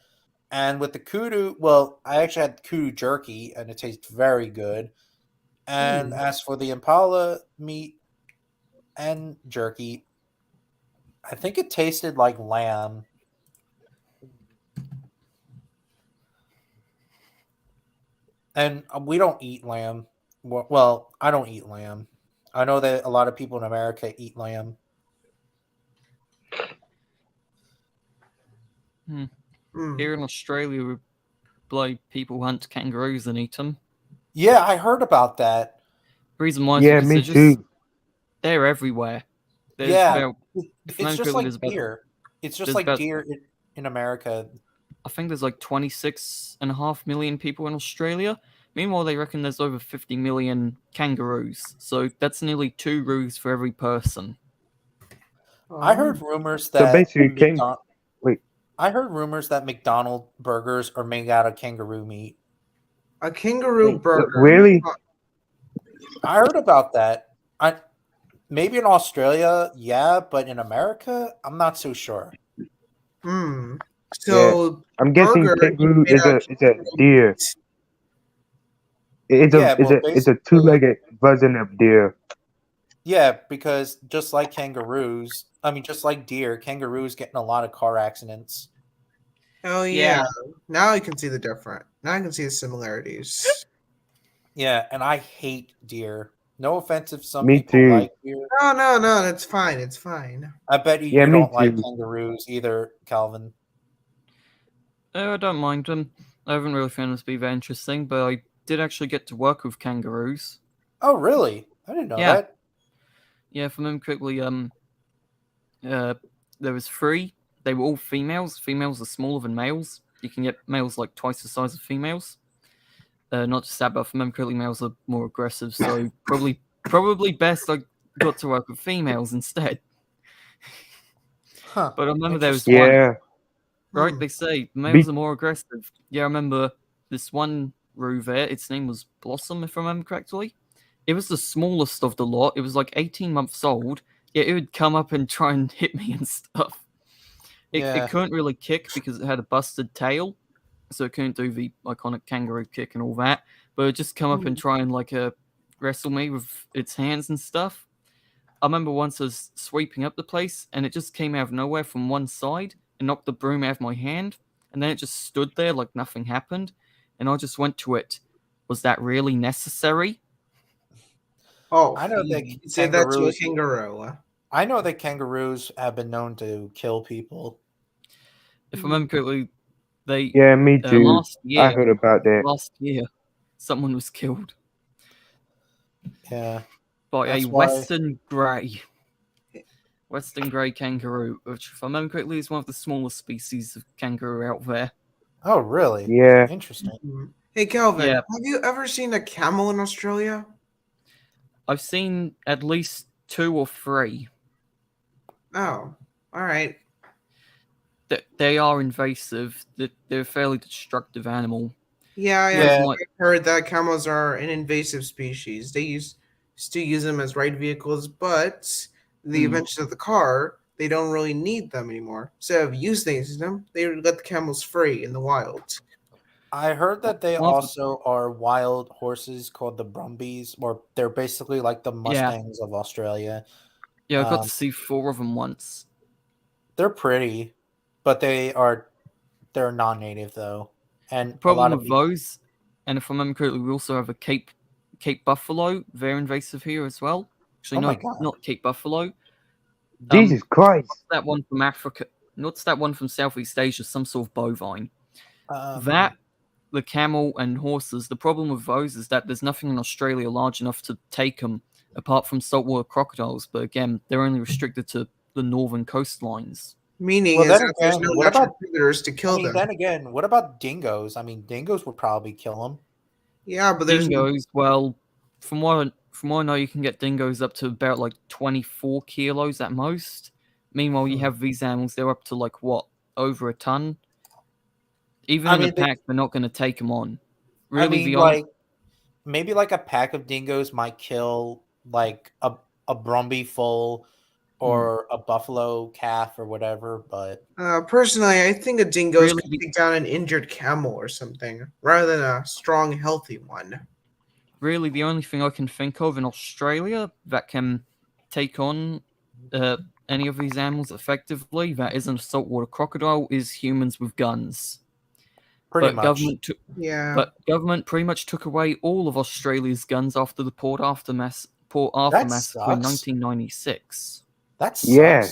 Speaker 1: And with the kudu, well, I actually had kudu jerky, and it tastes very good. And as for the impala meat and jerky, I think it tasted like lamb. And we don't eat lamb. Well, I don't eat lamb. I know that a lot of people in America eat lamb.
Speaker 4: Hmm.
Speaker 5: Here in Australia, people hunt kangaroos and eat them.
Speaker 1: Yeah, I heard about that.
Speaker 5: Reason why is
Speaker 3: Yeah,
Speaker 5: because
Speaker 3: me
Speaker 5: they're
Speaker 3: too.
Speaker 5: they're everywhere. There's
Speaker 1: Yeah,
Speaker 5: about,
Speaker 1: it's
Speaker 5: Flamingo
Speaker 1: just like
Speaker 5: there's about-
Speaker 1: deer. It's just
Speaker 5: there's
Speaker 1: like
Speaker 5: about-
Speaker 1: deer in America.
Speaker 5: I think there's like 26.5 million people in Australia. Meanwhile, they reckon there's over 50 million kangaroos. So that's nearly 2 roos for every person.
Speaker 1: I heard rumors
Speaker 3: So
Speaker 1: that
Speaker 3: basically, wait.
Speaker 1: I heard rumors that McDonald's burgers are made out of kangaroo meat.
Speaker 4: A kangaroo
Speaker 3: Wait,
Speaker 4: burger.
Speaker 3: really?
Speaker 1: I heard about that. Maybe in Australia, yeah, but in America, I'm not so sure.
Speaker 4: Hmm. So
Speaker 3: I'm guessing
Speaker 4: burger
Speaker 3: kangaroo
Speaker 4: made out of
Speaker 3: is a deer. It's
Speaker 1: Yeah, well,
Speaker 3: it's a two-legged version of deer.
Speaker 1: Yeah, because just like kangaroos, just like deer, kangaroos get in a lot of car accidents.
Speaker 4: Oh yeah. Now I can see the difference. Now I can see the similarities.
Speaker 1: Yeah, and I hate deer. No offense if some
Speaker 3: Me
Speaker 1: people
Speaker 3: too.
Speaker 1: like deer.
Speaker 4: No, that's fine. It's fine.
Speaker 1: I bet you
Speaker 3: Yeah, me
Speaker 1: don't like
Speaker 3: too.
Speaker 1: kangaroos either, Calvin.
Speaker 5: I don't mind them. I haven't really found them to be very interesting, but I did actually get to work with kangaroos.
Speaker 1: Oh, really? I didn't know
Speaker 5: Yeah.
Speaker 1: that.
Speaker 5: Yeah, if I remember correctly, there was 3. They were all females. Females are smaller than males. You can get males like twice the size of females. Not just that, but if I remember correctly, males are more aggressive, so probably best I got to work with females instead.
Speaker 1: Huh.
Speaker 5: But I remember there was one,
Speaker 3: Yeah.
Speaker 5: right?
Speaker 4: Hmm.
Speaker 5: They say males are more aggressive. Yeah, I remember this one rouvette. Its name was Blossom, if I remember correctly. It was the smallest of the lot. It was like 18 months old. Yet it would come up and try and hit me and stuff.
Speaker 1: Yeah.
Speaker 5: It couldn't really kick because it had a busted tail, so it couldn't do the iconic kangaroo kick and all that. But it would just come up and try and wrestle me with its hands and stuff. I remember once I was sweeping up the place, and it just came out of nowhere from one side and knocked the broom out of my hand, and then it just stood there like nothing happened. And I just went to it. Was that really necessary?
Speaker 4: Oh,
Speaker 1: I know that
Speaker 4: you say that to a
Speaker 1: kangaroos.
Speaker 4: kangaroo.
Speaker 1: I know that kangaroos have been known to kill people.
Speaker 5: If I remember correctly, they
Speaker 3: Yeah, me too.
Speaker 5: last
Speaker 3: I
Speaker 5: year,
Speaker 3: heard about that.
Speaker 5: someone was killed
Speaker 1: Yeah.
Speaker 5: by
Speaker 1: That's
Speaker 5: a
Speaker 1: why-
Speaker 5: Western grey kangaroo, which, if I remember correctly, is one of the smallest species of kangaroo out there.
Speaker 1: Oh, really?
Speaker 3: Yeah.
Speaker 1: Interesting.
Speaker 4: Hey, Calvin,
Speaker 5: Yeah.
Speaker 4: have you ever seen a camel in Australia?
Speaker 5: I've seen at least 2 or 3.
Speaker 4: Oh, all right.
Speaker 5: They are invasive. They're a fairly destructive animal.
Speaker 4: Yeah,
Speaker 1: Yeah.
Speaker 4: I've heard that camels are an invasive species. They still use them as ride vehicles, but the
Speaker 5: Hmm.
Speaker 4: invention of the car, they don't really need them anymore. Instead of using them, they let the camels free in the wild.
Speaker 1: I heard that they
Speaker 5: Well,
Speaker 1: also are wild horses called the Brumbies, or they're basically like the Mustangs of Australia.
Speaker 5: Yeah, I got
Speaker 1: Um,
Speaker 5: to see 4 of them once.
Speaker 1: They're pretty, but they're non-native though, and
Speaker 5: The problem
Speaker 1: a lot of
Speaker 5: with
Speaker 1: people,
Speaker 5: those, and if I remember correctly, we also have a Cape buffalo. They're invasive here as well. Actually,
Speaker 1: Oh my
Speaker 5: no,
Speaker 1: God.
Speaker 5: not Cape buffalo.
Speaker 3: Jesus Christ.
Speaker 5: That one from Africa. What's that one from Southeast Asia? Some sort of bovine.
Speaker 1: um,
Speaker 5: That, the camel and horses. The problem with those is that there's nothing in Australia large enough to take them, apart from saltwater crocodiles. But again, they're only restricted to the northern coastlines.
Speaker 4: Meaning
Speaker 1: Well,
Speaker 4: is
Speaker 1: then
Speaker 4: that there's
Speaker 1: again,
Speaker 4: no
Speaker 1: what
Speaker 4: natural
Speaker 1: about-
Speaker 4: predators to kill them.
Speaker 1: then again, what about dingoes? I mean, dingoes would probably kill them.
Speaker 4: Yeah, but there's
Speaker 5: Dingoes, well, from what I know, you can get dingoes up to about like 24 kilos at most. Meanwhile, you
Speaker 1: Hmm.
Speaker 5: have these animals; they're up to like what, over a ton. Even
Speaker 1: I
Speaker 5: in a
Speaker 1: mean, they-
Speaker 5: pack, they're not going to take them on.
Speaker 1: I
Speaker 5: Really,
Speaker 1: mean,
Speaker 5: the only
Speaker 1: like maybe like a pack of dingoes might kill like a Brumby foal or a buffalo calf or whatever, but
Speaker 4: personally, I think a dingo
Speaker 5: Really,
Speaker 4: could take down an injured camel or something, rather than a strong, healthy one.
Speaker 5: really the only thing I can think of in Australia that can take on any of these animals effectively that isn't a saltwater crocodile is humans with guns.
Speaker 1: pretty
Speaker 5: But
Speaker 1: much.
Speaker 4: Yeah.
Speaker 5: But government pretty much took away all of Australia's guns after the Port Arthur massacre in
Speaker 1: sucks.
Speaker 5: 1996.
Speaker 1: That sucks.
Speaker 3: Yeah.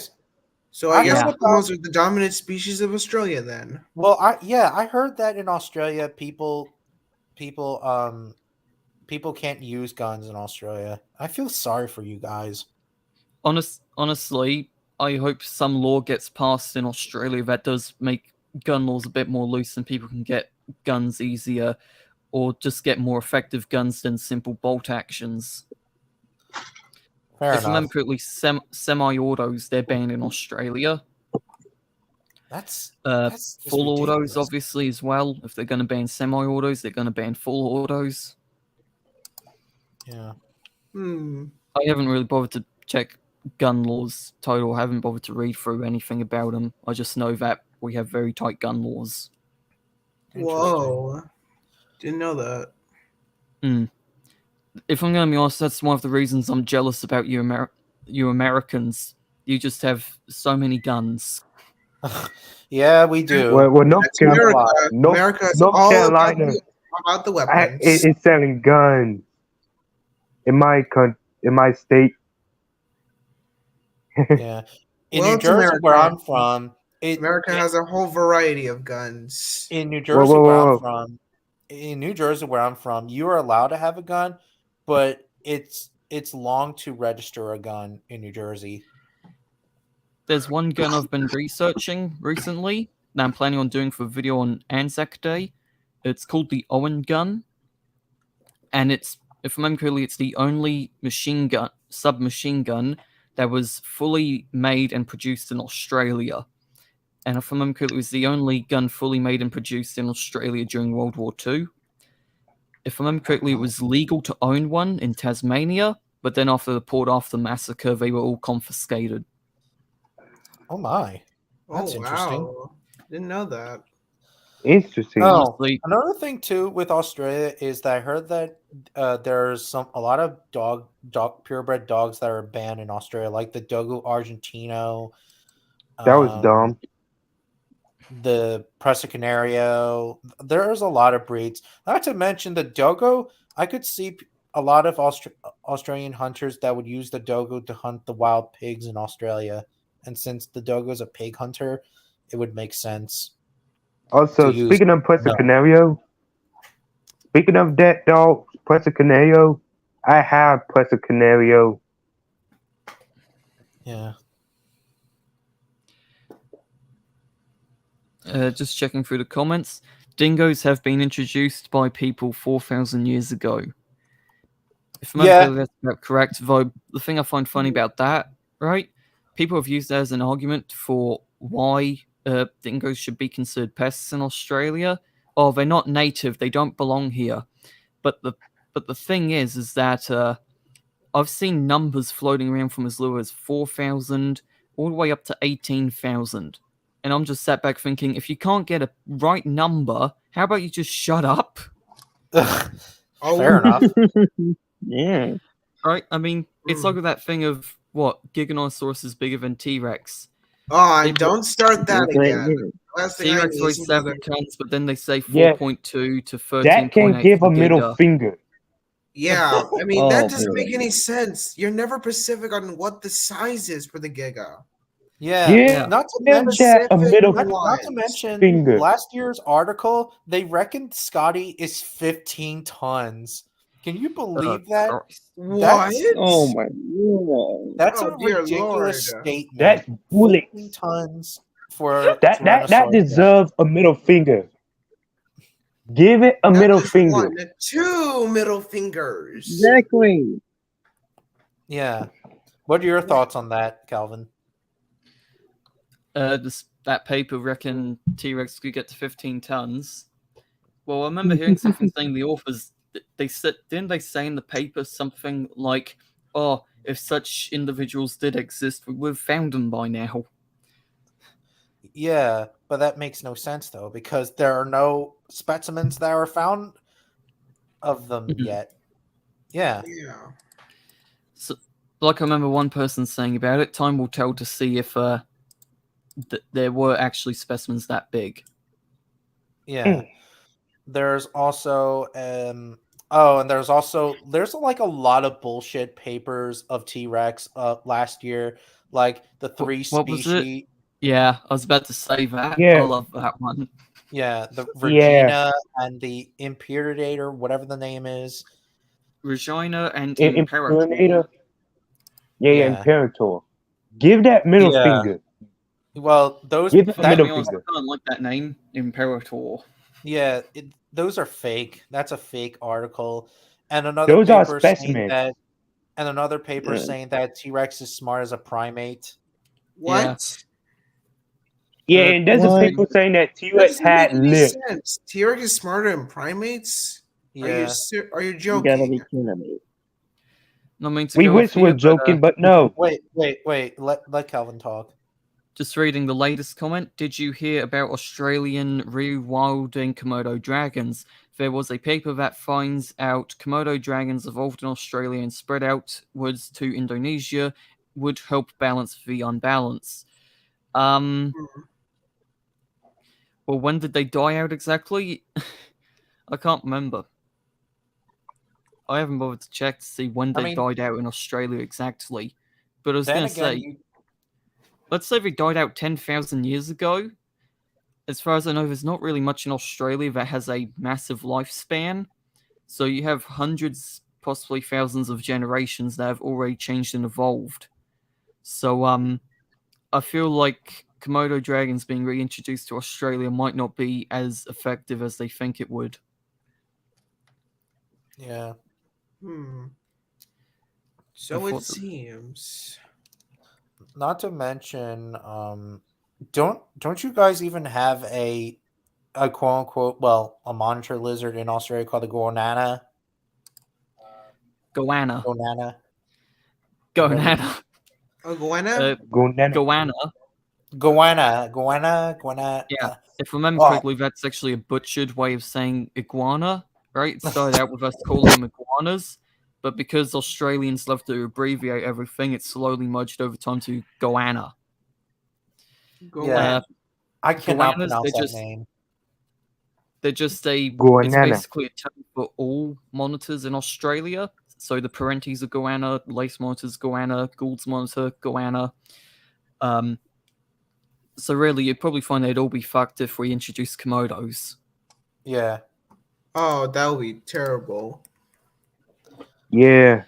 Speaker 4: So I guess
Speaker 5: Yeah.
Speaker 4: camels are the dominant species of Australia then.
Speaker 1: Well, I heard that in Australia people can't use guns in Australia. I feel sorry for you guys.
Speaker 5: Honestly, I hope some law gets passed in Australia that does make gun laws a bit more loose and people can get guns easier, or just get more effective guns than simple bolt actions.
Speaker 1: Fair
Speaker 5: If I remember
Speaker 1: enough.
Speaker 5: correctly, semi-autos, they're banned in Australia.
Speaker 1: That's just
Speaker 5: Full autos,
Speaker 1: ridiculous.
Speaker 5: obviously, as well. If they're going to ban semi-autos, they're going to ban full autos.
Speaker 1: Yeah.
Speaker 5: I haven't really bothered to check gun laws total. I haven't bothered to read through anything about them. I just know that we have very tight gun laws.
Speaker 4: Whoa. Didn't know that.
Speaker 5: If I'm going to be honest, that's one of the reasons I'm jealous about you, you Americans. You just have so many guns.
Speaker 1: Yeah, we do.
Speaker 3: Well, North
Speaker 4: That's America.
Speaker 3: Carolina, North,
Speaker 4: America is
Speaker 3: North
Speaker 4: all
Speaker 3: Carolina
Speaker 4: about the weapons.
Speaker 3: is selling guns in my state.
Speaker 1: Yeah. In
Speaker 4: Well,
Speaker 1: New
Speaker 4: it's
Speaker 1: Jersey, where
Speaker 4: America.
Speaker 1: I'm from,
Speaker 4: America has a whole variety of guns.
Speaker 1: in New
Speaker 3: Whoa,
Speaker 1: Jersey,
Speaker 3: whoa,
Speaker 1: where
Speaker 3: whoa,
Speaker 1: I'm from. In New Jersey, where I'm from, you are allowed to have a gun, but it's long to register a gun in New Jersey.
Speaker 5: There's one gun I've been researching recently that I'm planning on doing for a video on Anzac Day. It's called the Owen gun, and it's, if I remember correctly, it's the only submachine gun that was fully made and produced in Australia. And if I remember correctly, it was the only gun fully made and produced in Australia during World War II. If I remember correctly, it was legal to own one in Tasmania, but then after the Port Arthur massacre, they were all confiscated.
Speaker 1: Oh my, that's
Speaker 4: Oh,
Speaker 1: interesting.
Speaker 4: wow. Didn't know that.
Speaker 3: interesting.
Speaker 1: Oh,
Speaker 5: Honestly,
Speaker 1: another thing too with Australia is that I heard that there's a lot of purebred dogs that are banned in Australia, like the Dogo Argentino.
Speaker 3: That was dumb.
Speaker 1: The Presa Canario. There's a lot of breeds. Not to mention the Dogo. I could see a lot of Australian hunters that would use the Dogo to hunt the wild pigs in Australia. And since the Dogo is a pig hunter, it would make sense.
Speaker 3: Also,
Speaker 1: to use-
Speaker 3: speaking of Presa
Speaker 1: no.
Speaker 3: Canario, speaking of that dog, Presa Canario, I have Presa Canario.
Speaker 1: Yeah.
Speaker 5: just checking through the comments. Dingoes have been introduced by people 4,000 years ago. If I remember that's about correct, though, the thing I find funny about that, right? People have used that as an argument for why dingoes should be considered pests in Australia. Oh, they're not native; they don't belong here. But the thing is that I've seen numbers floating around from as low as 4,000 all the way up to 18,000. And I'm just sat back thinking, if you can't get a right number, how about you just shut up?
Speaker 1: Fair enough.
Speaker 7: Yeah.
Speaker 5: Right? I mean, it's like that thing of, what, Giganotosaurus is bigger than T-Rex.
Speaker 4: Oh,
Speaker 5: They-
Speaker 4: don't start that
Speaker 7: That's right,
Speaker 4: again.
Speaker 7: yeah.
Speaker 4: Last thing I
Speaker 5: T-Rex
Speaker 4: need
Speaker 5: weighs
Speaker 4: is
Speaker 5: 7
Speaker 4: another-
Speaker 5: tons, but then they say
Speaker 3: Yeah.
Speaker 5: 4.2 to
Speaker 3: That can
Speaker 5: 13.8
Speaker 3: give
Speaker 5: for
Speaker 3: a
Speaker 5: the
Speaker 3: middle
Speaker 5: Giga.
Speaker 3: finger.
Speaker 4: Yeah, I mean
Speaker 7: Oh,
Speaker 4: that doesn't
Speaker 7: boy.
Speaker 4: make any sense. You're never specific on what the size is for the Giga.
Speaker 1: Yeah.
Speaker 3: Yeah.
Speaker 1: Not to
Speaker 3: Give
Speaker 1: mention,
Speaker 3: that a middle
Speaker 1: not to mention
Speaker 3: finger.
Speaker 1: last year's article, they reckoned Scotty is 15 tons. Can you believe that?
Speaker 5: Christ.
Speaker 4: What?
Speaker 7: Oh my god.
Speaker 1: That's
Speaker 4: Oh,
Speaker 1: a
Speaker 4: dear
Speaker 1: ridiculous
Speaker 4: Lord.
Speaker 1: statement.
Speaker 3: That's bullet.
Speaker 1: 15 tons for
Speaker 3: That
Speaker 1: Tyrannosaurus.
Speaker 3: deserves a middle finger. Give it a
Speaker 4: Not
Speaker 3: middle
Speaker 4: just
Speaker 3: finger.
Speaker 4: one, 2 middle fingers.
Speaker 7: Exactly.
Speaker 1: Yeah. What are your thoughts on that, Calvin?
Speaker 5: That paper reckon T-Rex could get to 15 tons. Well, I remember hearing something saying the authors, they said, didn't they say in the paper something like, oh, if such individuals did exist, we would have found them by now.
Speaker 1: Yeah, but that makes no sense though, because there are no specimens that are found of them
Speaker 5: Mhm.
Speaker 1: yet. Yeah.
Speaker 4: Yeah.
Speaker 5: So, like I remember one person saying about it, time will tell to see if there were actually specimens that big.
Speaker 1: Yeah. There's also and there's like a lot of bullshit papers of T-Rex last year, like the 3
Speaker 5: What was it?
Speaker 1: species.
Speaker 5: Yeah, I was about to say that.
Speaker 3: Yeah.
Speaker 5: I love that one.
Speaker 1: Yeah, the
Speaker 3: Yeah.
Speaker 1: Regina and the Imperator, whatever the name is.
Speaker 5: Regina and
Speaker 3: Imperator.
Speaker 5: Imperator.
Speaker 3: Yeah,
Speaker 1: Yeah.
Speaker 3: Imperator. Give that middle
Speaker 1: Yeah.
Speaker 3: finger.
Speaker 1: Well, those
Speaker 3: Give it a
Speaker 5: To
Speaker 3: middle
Speaker 5: be honest,
Speaker 3: finger.
Speaker 5: I don't like that name, Imperator.
Speaker 1: yeah, those are fake. That's a fake article. And another
Speaker 3: Those are
Speaker 1: paper saying
Speaker 3: specimens.
Speaker 1: that and another paper
Speaker 7: Yeah.
Speaker 1: saying that T-Rex is smart as a primate.
Speaker 4: What?
Speaker 3: Yeah, and there's
Speaker 7: What?
Speaker 3: people saying that
Speaker 4: That
Speaker 3: T-Rex
Speaker 4: doesn't make
Speaker 3: had
Speaker 4: any
Speaker 3: lips.
Speaker 4: sense. T-Rex is smarter than primates?
Speaker 1: Yeah.
Speaker 4: Are you
Speaker 7: You
Speaker 4: joking?
Speaker 7: gotta be kidding me.
Speaker 5: I mean, to
Speaker 3: We
Speaker 5: go
Speaker 3: wish
Speaker 5: off
Speaker 3: we were
Speaker 5: here, but,
Speaker 3: joking, but no.
Speaker 1: Wait. Let Calvin talk.
Speaker 5: just reading the latest comment. Did you hear about Australian rewilding Komodo dragons? There was a paper that finds out Komodo dragons evolved in Australia and spread outwards to Indonesia would help balance the unbalance. Well, when did they die out exactly? I can't remember. I haven't bothered to check to see when
Speaker 1: I
Speaker 5: they
Speaker 1: mean-
Speaker 5: died out in Australia exactly. But I was
Speaker 1: Then
Speaker 5: going to
Speaker 1: again,
Speaker 5: say, let's say they died out 10,000 years ago. As far as I know, there's not really much in Australia that has a massive lifespan. So you have hundreds, possibly thousands of generations that have already changed and evolved. So I feel like Komodo dragons being reintroduced to Australia might not be as effective as they think it would.
Speaker 1: Yeah.
Speaker 4: So
Speaker 5: I
Speaker 4: it
Speaker 5: thought that-
Speaker 4: seems.
Speaker 1: Not to mention, don't you guys even have a quote unquote, well, a monitor lizard in Australia called the goanna?
Speaker 5: Goanna.
Speaker 1: Goanna.
Speaker 5: Goanna.
Speaker 4: Iguana?
Speaker 3: Goanna.
Speaker 1: Goanna.
Speaker 5: Yeah. If I remember
Speaker 1: Oh.
Speaker 5: correctly, that's actually a butchered way of saying iguana, right? It started out with us calling them iguanas, but because Australians love to abbreviate everything, it slowly merged over time to goanna.
Speaker 1: Yeah. I cannot
Speaker 5: goannas,
Speaker 1: pronounce
Speaker 5: they're
Speaker 1: that
Speaker 5: just-
Speaker 1: name.
Speaker 5: They're just it's
Speaker 3: Goanna.
Speaker 5: basically a term for all monitors in Australia. So the Parentes are goanna, lace monitors goanna, Gould's monitor goanna. So really, you'd probably find they'd all be fucked if we introduced Komodos.
Speaker 1: Yeah.
Speaker 4: Oh, that would be terrible.
Speaker 3: Yeah.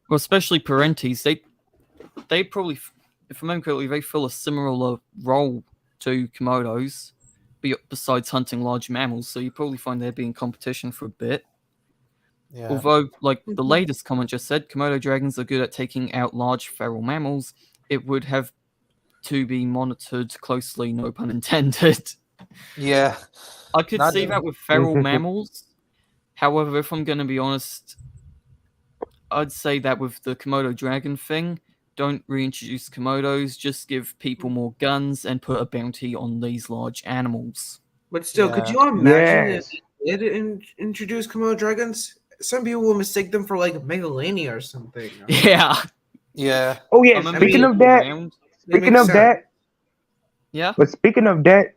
Speaker 5: Well, especially Parentes, they probably, if I remember correctly, they fill a similar role to Komodos, besides hunting large mammals. So you probably find they'd be in competition for a bit.
Speaker 1: Yeah.
Speaker 5: Although, like the latest comment just said, Komodo dragons are good at taking out large feral mammals. It would have to be monitored closely, no pun intended.
Speaker 1: Yeah.
Speaker 5: I could
Speaker 1: Not
Speaker 5: see
Speaker 1: even-
Speaker 5: that with feral mammals. However, if I'm going to be honest, I'd say that with the Komodo dragon thing, don't reintroduce Komodos, just give people more guns and put a bounty on these large animals.
Speaker 4: But still, could
Speaker 1: Yeah.
Speaker 4: you imagine
Speaker 3: Yes.
Speaker 4: if they did introduce Komodo dragons? Some people will mistake them for like Megalania or something.
Speaker 5: Yeah.
Speaker 1: Yeah.
Speaker 3: Oh
Speaker 5: I
Speaker 3: yeah.
Speaker 5: remember
Speaker 3: Speaking
Speaker 5: being
Speaker 3: of that,
Speaker 5: around-
Speaker 4: They
Speaker 3: speaking
Speaker 4: make
Speaker 3: of
Speaker 4: sense.
Speaker 3: that,
Speaker 5: Yeah.
Speaker 3: but speaking of that,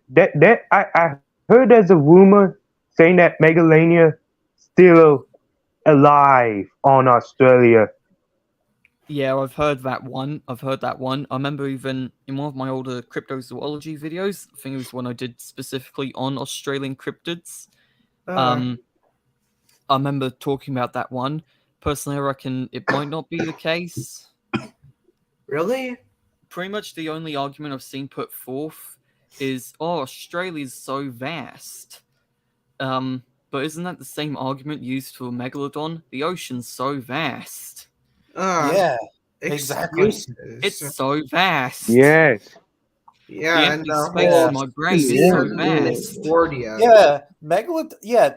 Speaker 3: I heard there's a rumor saying that Megalania still alive on Australia.
Speaker 5: Yeah, I've heard that one. I remember even in one of my older cryptozoology videos, I think it was one I did specifically on Australian cryptids. I remember talking about that one. Personally, I reckon it might not be the case.
Speaker 4: Really?
Speaker 5: Pretty much the only argument I've seen put forth is, oh, Australia's so vast. But isn't that the same argument used for Megalodon? The ocean's so vast.
Speaker 1: Yeah. Exactly.
Speaker 4: Excuses.
Speaker 5: It's so vast.
Speaker 3: Yes.
Speaker 4: Yeah,
Speaker 5: The
Speaker 4: and
Speaker 5: empty
Speaker 4: the
Speaker 5: space
Speaker 4: whole
Speaker 5: in my brain is
Speaker 7: Yeah.
Speaker 5: so vast.
Speaker 4: Discordia.
Speaker 1: Yeah. Yeah.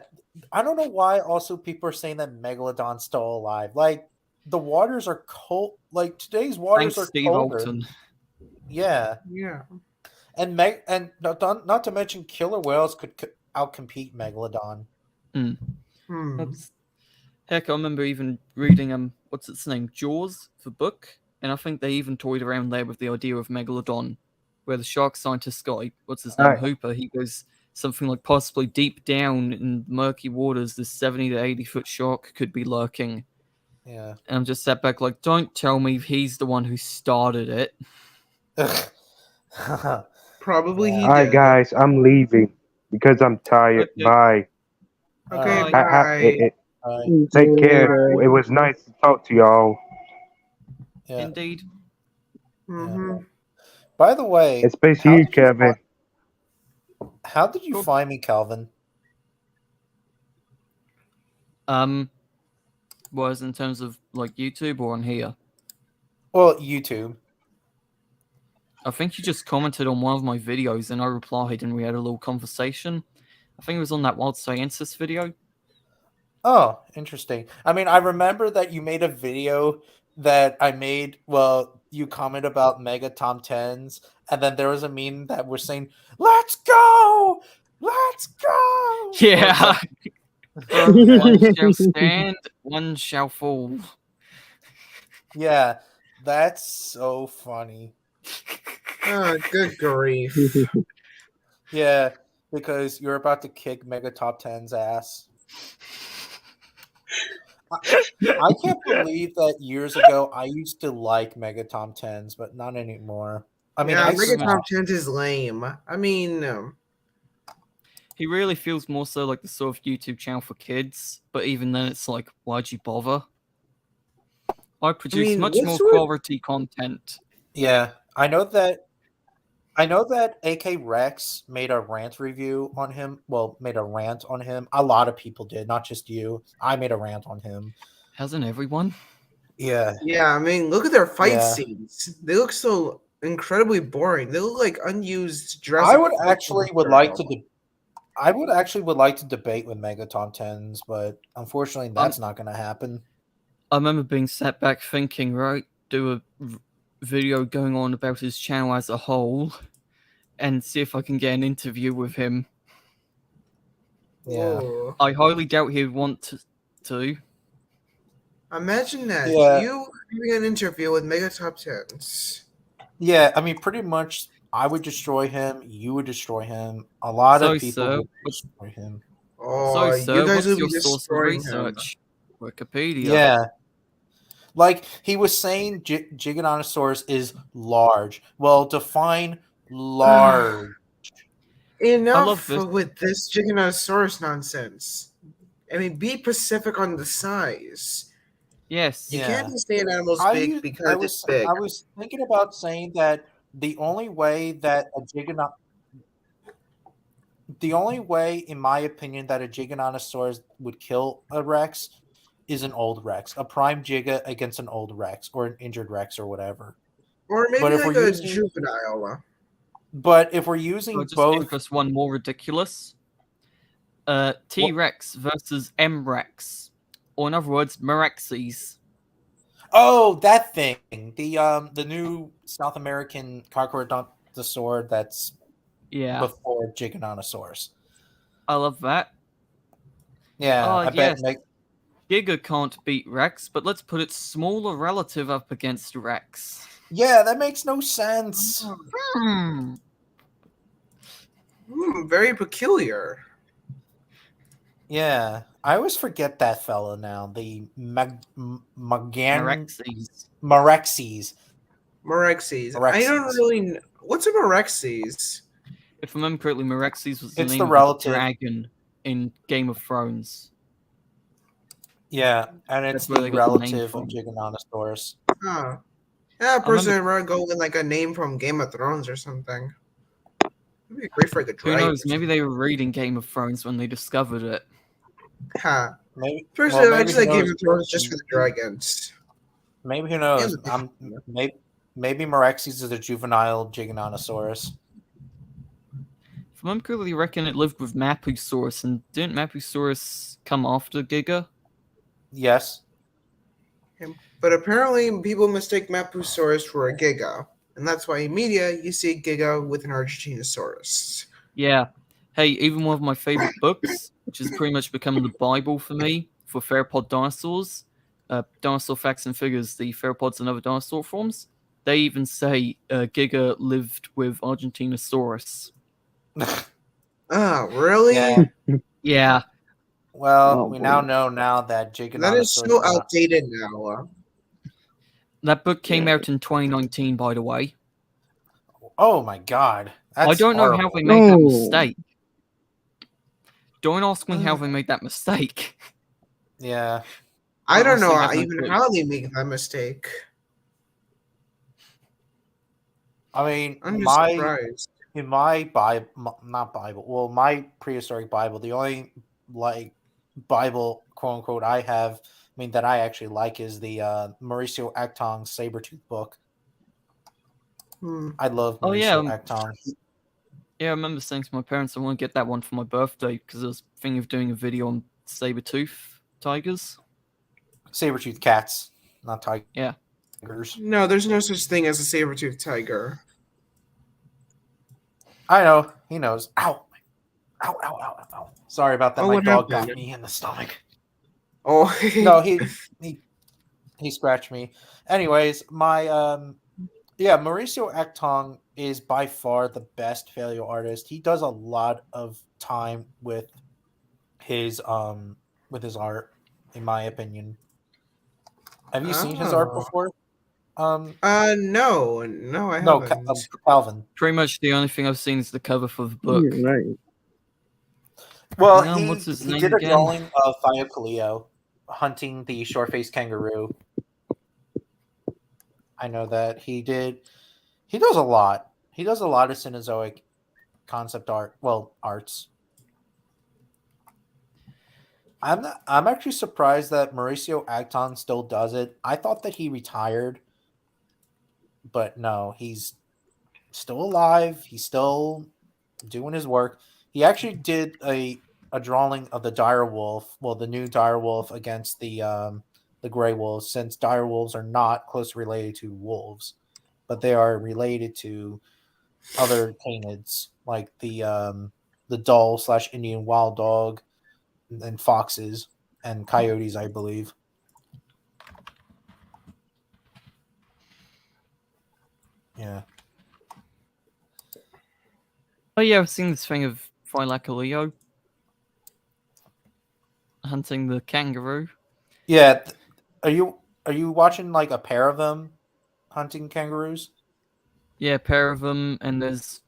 Speaker 1: I don't know why also people are saying that Megalodon's still alive. Like the waters are cold. Like today's waters
Speaker 5: Thanks,
Speaker 1: are
Speaker 5: Steve
Speaker 1: colder.
Speaker 5: Alton.
Speaker 1: Yeah.
Speaker 4: Yeah.
Speaker 1: And not to mention killer whales could outcompete Megalodon.
Speaker 4: Hmm.
Speaker 5: Heck, I remember even reading what's its name, Jaws, the book, and I think they even toyed around there with the idea of Megalodon, where the shark scientist guy, what's his name,
Speaker 3: Right.
Speaker 5: Hooper, he goes something like possibly deep down in murky waters, this 70 to 80-foot shark could be lurking.
Speaker 1: Yeah.
Speaker 5: And I'm just sat back like, don't tell me he's the one who started it.
Speaker 4: Probably he
Speaker 3: All right,
Speaker 4: did.
Speaker 3: guys, I'm leaving because I'm tired.
Speaker 5: Okay.
Speaker 3: Bye.
Speaker 4: Okay,
Speaker 1: Alright.
Speaker 4: bye.
Speaker 3: Take care. It was nice to talk to y'all,
Speaker 1: Yeah.
Speaker 5: Indeed.
Speaker 4: Mm-hmm.
Speaker 1: By the way,
Speaker 3: especially
Speaker 1: how
Speaker 3: you,
Speaker 1: did you
Speaker 3: Kevin.
Speaker 1: how did you find me, Calvin?
Speaker 5: Was in terms of like YouTube or on here?
Speaker 1: Well, YouTube.
Speaker 5: I think you just commented on one of my videos and I replied and we had a little conversation. I think it was on that Wild Sciences video.
Speaker 1: Oh, interesting. I mean, I remember that you made a video that I made. Well, you comment about Mega Tom 10s, and then there was a meme that was saying, "Let's go! Let's go!"
Speaker 5: Yeah. One shall stand, one shall fall.
Speaker 1: Yeah, that's so funny.
Speaker 4: Oh, good grief.
Speaker 1: Yeah, because you're about to kick Mega Top 10's ass. I can't believe that years ago I used to like Mega Tom 10s, but not anymore. I mean,
Speaker 4: yeah,
Speaker 1: I
Speaker 4: Mega
Speaker 1: saw-
Speaker 4: Top 10 is lame. I mean,
Speaker 5: He really feels more so like the sort of YouTube channel for kids, but even then, it's like, why'd you bother? I produce
Speaker 4: mean,
Speaker 5: much
Speaker 4: what
Speaker 5: more
Speaker 4: sort-
Speaker 5: quality content.
Speaker 1: yeah, I know that AK Rex made a rant review on him. Well, made a rant on him. A lot of people did, not just you. I made a rant on him.
Speaker 5: Hasn't everyone?
Speaker 1: Yeah.
Speaker 4: yeah, I mean, look at their fight
Speaker 1: Yeah.
Speaker 4: scenes. They look so incredibly boring. They look like unused Jurassic
Speaker 1: I would
Speaker 4: Park
Speaker 1: actually would
Speaker 4: material.
Speaker 1: like to I would actually would like to debate with Mega Top Tens, but unfortunately that's not gonna happen.
Speaker 5: I remember being sat back thinking, right, do a video going on about his channel as a whole and see if I can get an interview with him.
Speaker 1: Yeah.
Speaker 4: Whoa.
Speaker 5: I highly doubt he'd want to.
Speaker 4: Imagine that.
Speaker 1: Yeah.
Speaker 4: You doing an interview with Mega Top Tens.
Speaker 1: Yeah, I mean pretty much I would destroy him, you would destroy him, a lot
Speaker 5: So,
Speaker 1: of people
Speaker 5: sir,
Speaker 1: would destroy him.
Speaker 4: Oh,
Speaker 5: so, sir,
Speaker 4: you guys
Speaker 5: what's
Speaker 4: will
Speaker 5: your
Speaker 4: be
Speaker 5: source of
Speaker 4: destroying him.
Speaker 5: research? Wikipedia.
Speaker 1: Yeah. Like he was saying Giganotosaurus is large. Well, define large.
Speaker 4: Enough
Speaker 5: love this.
Speaker 4: with this Giganotosaurus nonsense. I mean, be specific on the size.
Speaker 5: Yes.
Speaker 4: You
Speaker 1: Yeah.
Speaker 4: can't just say an animal's
Speaker 1: I
Speaker 4: big
Speaker 1: used-
Speaker 4: because it's big.
Speaker 1: I was thinking about saying that the only way, in my opinion, that a Giganotosaurus would kill a Rex is an old Rex, a prime Giga against an old Rex or an injured Rex or whatever.
Speaker 4: Or maybe
Speaker 1: but if
Speaker 4: like
Speaker 1: we're
Speaker 4: a
Speaker 1: using-
Speaker 4: juvenile.
Speaker 1: But if we're using
Speaker 5: I'll just
Speaker 1: both,
Speaker 5: give us one more ridiculous. T-Rex versus M-Rex. Or in other words, Meraxes.
Speaker 1: oh, that thing, the new South American Carcharodontosaur that's
Speaker 5: Yeah,
Speaker 1: before Giganotosaurus.
Speaker 5: I love that.
Speaker 1: Yeah,
Speaker 5: Oh,
Speaker 1: I bet.
Speaker 5: yes. Giga can't beat Rex, but let's put its smaller relative up against Rex.
Speaker 1: Yeah, that makes no sense.
Speaker 5: Hmm.
Speaker 4: Very peculiar.
Speaker 1: Yeah, I always forget that fella now. The
Speaker 5: Meraxes.
Speaker 1: Marexes.
Speaker 4: Morexes. I don't
Speaker 1: Morexes.
Speaker 4: really know. What's a Morexes?
Speaker 5: If I remember correctly, Meraxes was the
Speaker 1: It's
Speaker 5: name
Speaker 1: the
Speaker 5: of
Speaker 1: relative.
Speaker 5: the dragon in Game of Thrones.
Speaker 1: Yeah, and it's
Speaker 5: That's where
Speaker 1: the
Speaker 5: they got the name
Speaker 1: relative
Speaker 5: from.
Speaker 1: of Giganotosaurus.
Speaker 4: Huh. Yeah, a person would rather go with like a name from Game of Thrones or something. That'd be great for like a
Speaker 5: Who
Speaker 4: dragon.
Speaker 5: knows? Maybe they were reading Game of Thrones when they discovered it.
Speaker 4: Huh.
Speaker 1: Maybe.
Speaker 4: Personally, I
Speaker 1: maybe
Speaker 4: just
Speaker 1: who
Speaker 4: like Game
Speaker 1: knows?
Speaker 4: of Thrones just for the dragons.
Speaker 1: Maybe who knows?
Speaker 4: Yeah,
Speaker 1: Maybe Marexes is a juvenile Giganotosaurus.
Speaker 5: If I remember correctly, I reckon it lived with Mapusaurus, and didn't Mapusaurus come after Giga?
Speaker 1: Yes.
Speaker 4: But apparently, people mistake Mapusaurus for a Giga. And that's why in media, you see Giga with an Argentinosaurus.
Speaker 5: Yeah. Hey, even one of my favorite books, which has pretty much become the Bible for me, for theropod dinosaurs, Dinosaur Facts and Figures, the theropods and other dinosaur forms, they even say Giga lived with Argentinosaurus.
Speaker 4: Ah, really?
Speaker 1: Yeah.
Speaker 5: Yeah.
Speaker 1: Well,
Speaker 7: Oh,
Speaker 1: we
Speaker 7: boy.
Speaker 1: now know that Giganotosaurus.
Speaker 4: That is so outdated now.
Speaker 5: That book came
Speaker 7: Yeah.
Speaker 5: out in 2019, by the way.
Speaker 1: Oh my god! That's
Speaker 5: I don't know how
Speaker 1: horrible.
Speaker 5: they made that
Speaker 7: No.
Speaker 5: mistake. Don't ask me how they made that mistake.
Speaker 1: Yeah.
Speaker 4: I don't know
Speaker 5: honestly have no
Speaker 4: even
Speaker 5: clue.
Speaker 4: how they make that mistake.
Speaker 1: I mean,
Speaker 4: I'm just
Speaker 1: my
Speaker 4: surprised.
Speaker 1: in my Bible, not Bible. Well, my prehistoric Bible, the only like Bible quote unquote I have, I mean that I actually like is the Mauricio Actong Sabretooth book.
Speaker 4: Hmm.
Speaker 1: I love
Speaker 5: Oh,
Speaker 1: Mauricio
Speaker 5: yeah,
Speaker 1: Actong.
Speaker 5: Yeah, I remember saying to my parents I want to get that one for my birthday because I was thinking of doing a video on saber-tooth tigers.
Speaker 1: Sabretooth cats, not tigers.
Speaker 5: Yeah.
Speaker 4: No, there's no such thing as a saber-toothed tiger.
Speaker 1: I know. He knows. Ow. Ow, ow, ow, ow. Sorry about that.
Speaker 4: Oh,
Speaker 1: My
Speaker 4: what
Speaker 1: dog
Speaker 4: happened?
Speaker 1: got me in the stomach.
Speaker 4: Oh,
Speaker 1: No, he scratched me. Anyways, my Mauricio Actong is by far the best paleo artist. He does a lot of time with his art, in my opinion. Have you seen his art
Speaker 4: Oh.
Speaker 1: before? No,
Speaker 4: I haven't.
Speaker 1: Calvin.
Speaker 5: Pretty much the only thing I've seen is the cover for the book.
Speaker 7: You're right.
Speaker 1: Well,
Speaker 5: What's his
Speaker 1: he
Speaker 5: name
Speaker 1: did a
Speaker 5: again?
Speaker 1: drawing of Thyocleo hunting the short-faced kangaroo. I know that he did. He does a lot. He does a lot of Cenozoic concept art. Well, arts. I'm actually surprised that Mauricio Acton still does it. I thought that he retired, but no, he's still alive. He's still doing his work. He actually did a drawing of the dire wolf. Well, the new dire wolf against the gray wolves, since dire wolves are not closely related to wolves, but they are related to other canids like the dull / Indian wild dog and foxes and coyotes, I believe. Yeah.
Speaker 5: Oh yeah, I've seen this thing of Thylacoleo hunting the kangaroo.
Speaker 1: Yeah. Are you watching like a pair of them hunting kangaroos?
Speaker 5: Yeah, a pair of them, and there's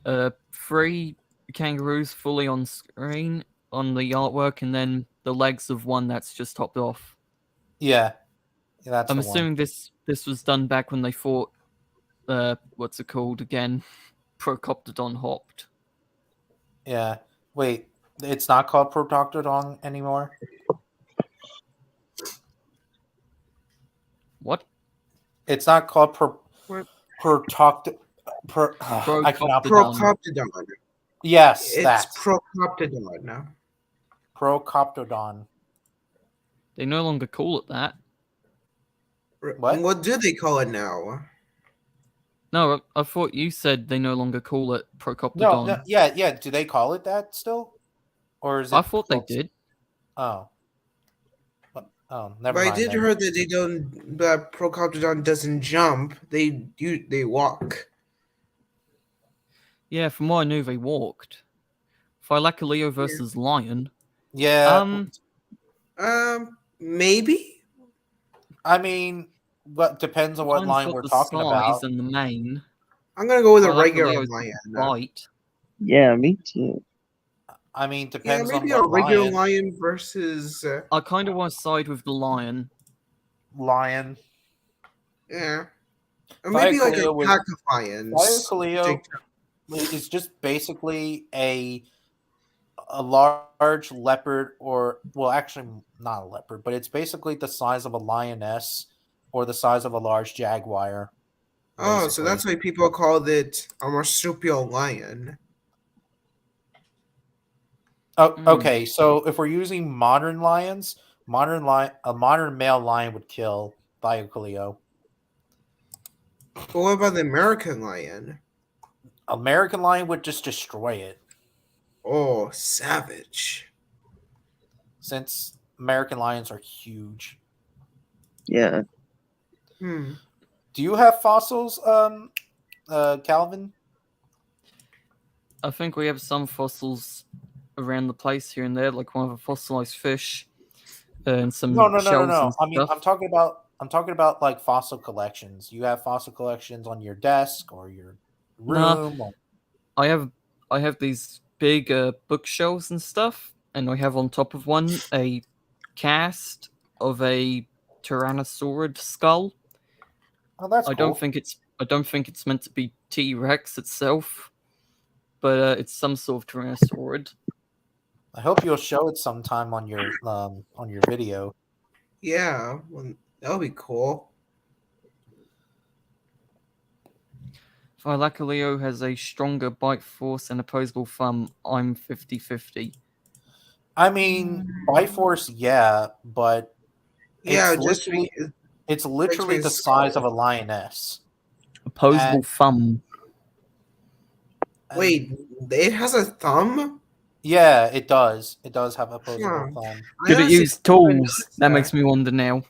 Speaker 5: 3 kangaroos fully on screen on the artwork, and then the legs of one that's just topped off.
Speaker 1: Yeah. That's
Speaker 5: I'm
Speaker 1: the one.
Speaker 5: assuming this was done back when they fought what's it called again? Procoptodon hopped.
Speaker 1: Yeah. Wait, it's not called Protoctodon anymore?
Speaker 5: What?
Speaker 1: It's not called
Speaker 4: What?
Speaker 1: I cannot.
Speaker 4: Procoptodon.
Speaker 1: Yes,
Speaker 4: It's
Speaker 1: that's
Speaker 4: Procoptodon now.
Speaker 1: Procoptodon.
Speaker 5: They no longer call it that.
Speaker 1: What?
Speaker 4: What do they call it now?
Speaker 5: No, I thought you said they no longer call it Procoptodon.
Speaker 1: No, yeah. Do they call it that still, or is it?
Speaker 5: I thought they did.
Speaker 1: Oh, never
Speaker 4: But
Speaker 1: mind.
Speaker 4: I did
Speaker 1: then.
Speaker 4: heard that that Procoptodon doesn't jump. They walk.
Speaker 5: Yeah, from what I knew, they walked. Thylacoleo versus lion.
Speaker 1: Yeah.
Speaker 4: Maybe.
Speaker 1: I mean, what depends on what
Speaker 5: Lion's
Speaker 1: line
Speaker 5: got
Speaker 1: we're
Speaker 5: the
Speaker 1: talking
Speaker 5: size
Speaker 1: about.
Speaker 5: and the mane.
Speaker 4: I'm gonna go with a regular
Speaker 5: Thylacoleo's
Speaker 4: lion.
Speaker 5: bite.
Speaker 7: Yeah, me too.
Speaker 1: I mean,
Speaker 4: Yeah,
Speaker 1: depends on
Speaker 4: maybe a
Speaker 1: what
Speaker 4: regular
Speaker 1: lion.
Speaker 4: lion versus.
Speaker 5: I kind of want to side with the lion.
Speaker 1: Lion.
Speaker 4: Yeah. Or maybe like a
Speaker 1: Thylacoleo was-
Speaker 4: pack of lions.
Speaker 1: Thylacoleo is just basically a large leopard, or well, actually not a leopard, but it's basically the size of a lioness or the size of a large jaguar.
Speaker 4: Oh, so that's
Speaker 1: basically.
Speaker 4: why people called it a marsupial lion.
Speaker 1: Oh,
Speaker 5: Hmm.
Speaker 1: okay. So if we're using modern lions, a modern male lion would kill Thylacoleo.
Speaker 4: But what about the American lion?
Speaker 1: American lion would just destroy it,
Speaker 4: Oh, savage.
Speaker 1: since American lions are huge.
Speaker 7: Yeah.
Speaker 4: Hmm.
Speaker 1: Do you have fossils, Calvin?
Speaker 5: I think we have some fossils around the place here and there, like one of a fossilized fish and some
Speaker 1: No.
Speaker 5: shells and
Speaker 1: I mean,
Speaker 5: stuff.
Speaker 1: I'm talking about like fossil collections. You have fossil collections on your desk or your
Speaker 5: Nah.
Speaker 1: room. Or...
Speaker 5: I have these big bookshelves and stuff, and I have on top of one a cast of a Tyrannosaurid skull.
Speaker 1: Oh, that's
Speaker 5: I
Speaker 1: cool.
Speaker 5: don't think it's meant to be T-Rex itself, but it's some sort of Tyrannosaurid.
Speaker 1: I hope you'll show it sometime on your video.
Speaker 4: Yeah, well, that would be cool.
Speaker 5: Thylacoleo has a stronger bite force and opposable thumb. I'm 50-50.
Speaker 1: I mean, Biforce, yeah, but
Speaker 4: Yeah,
Speaker 1: it's
Speaker 4: just
Speaker 1: literally, it's literally the size of a lioness.
Speaker 5: Opposable
Speaker 1: And-
Speaker 5: thumb.
Speaker 4: wait, it has a thumb?
Speaker 1: Yeah, it does. It does have opposable
Speaker 4: Huh.
Speaker 1: thumb.
Speaker 4: I
Speaker 5: Could it
Speaker 4: honestly
Speaker 5: use
Speaker 4: didn't even
Speaker 5: tools?
Speaker 4: notice
Speaker 5: That makes me wonder now.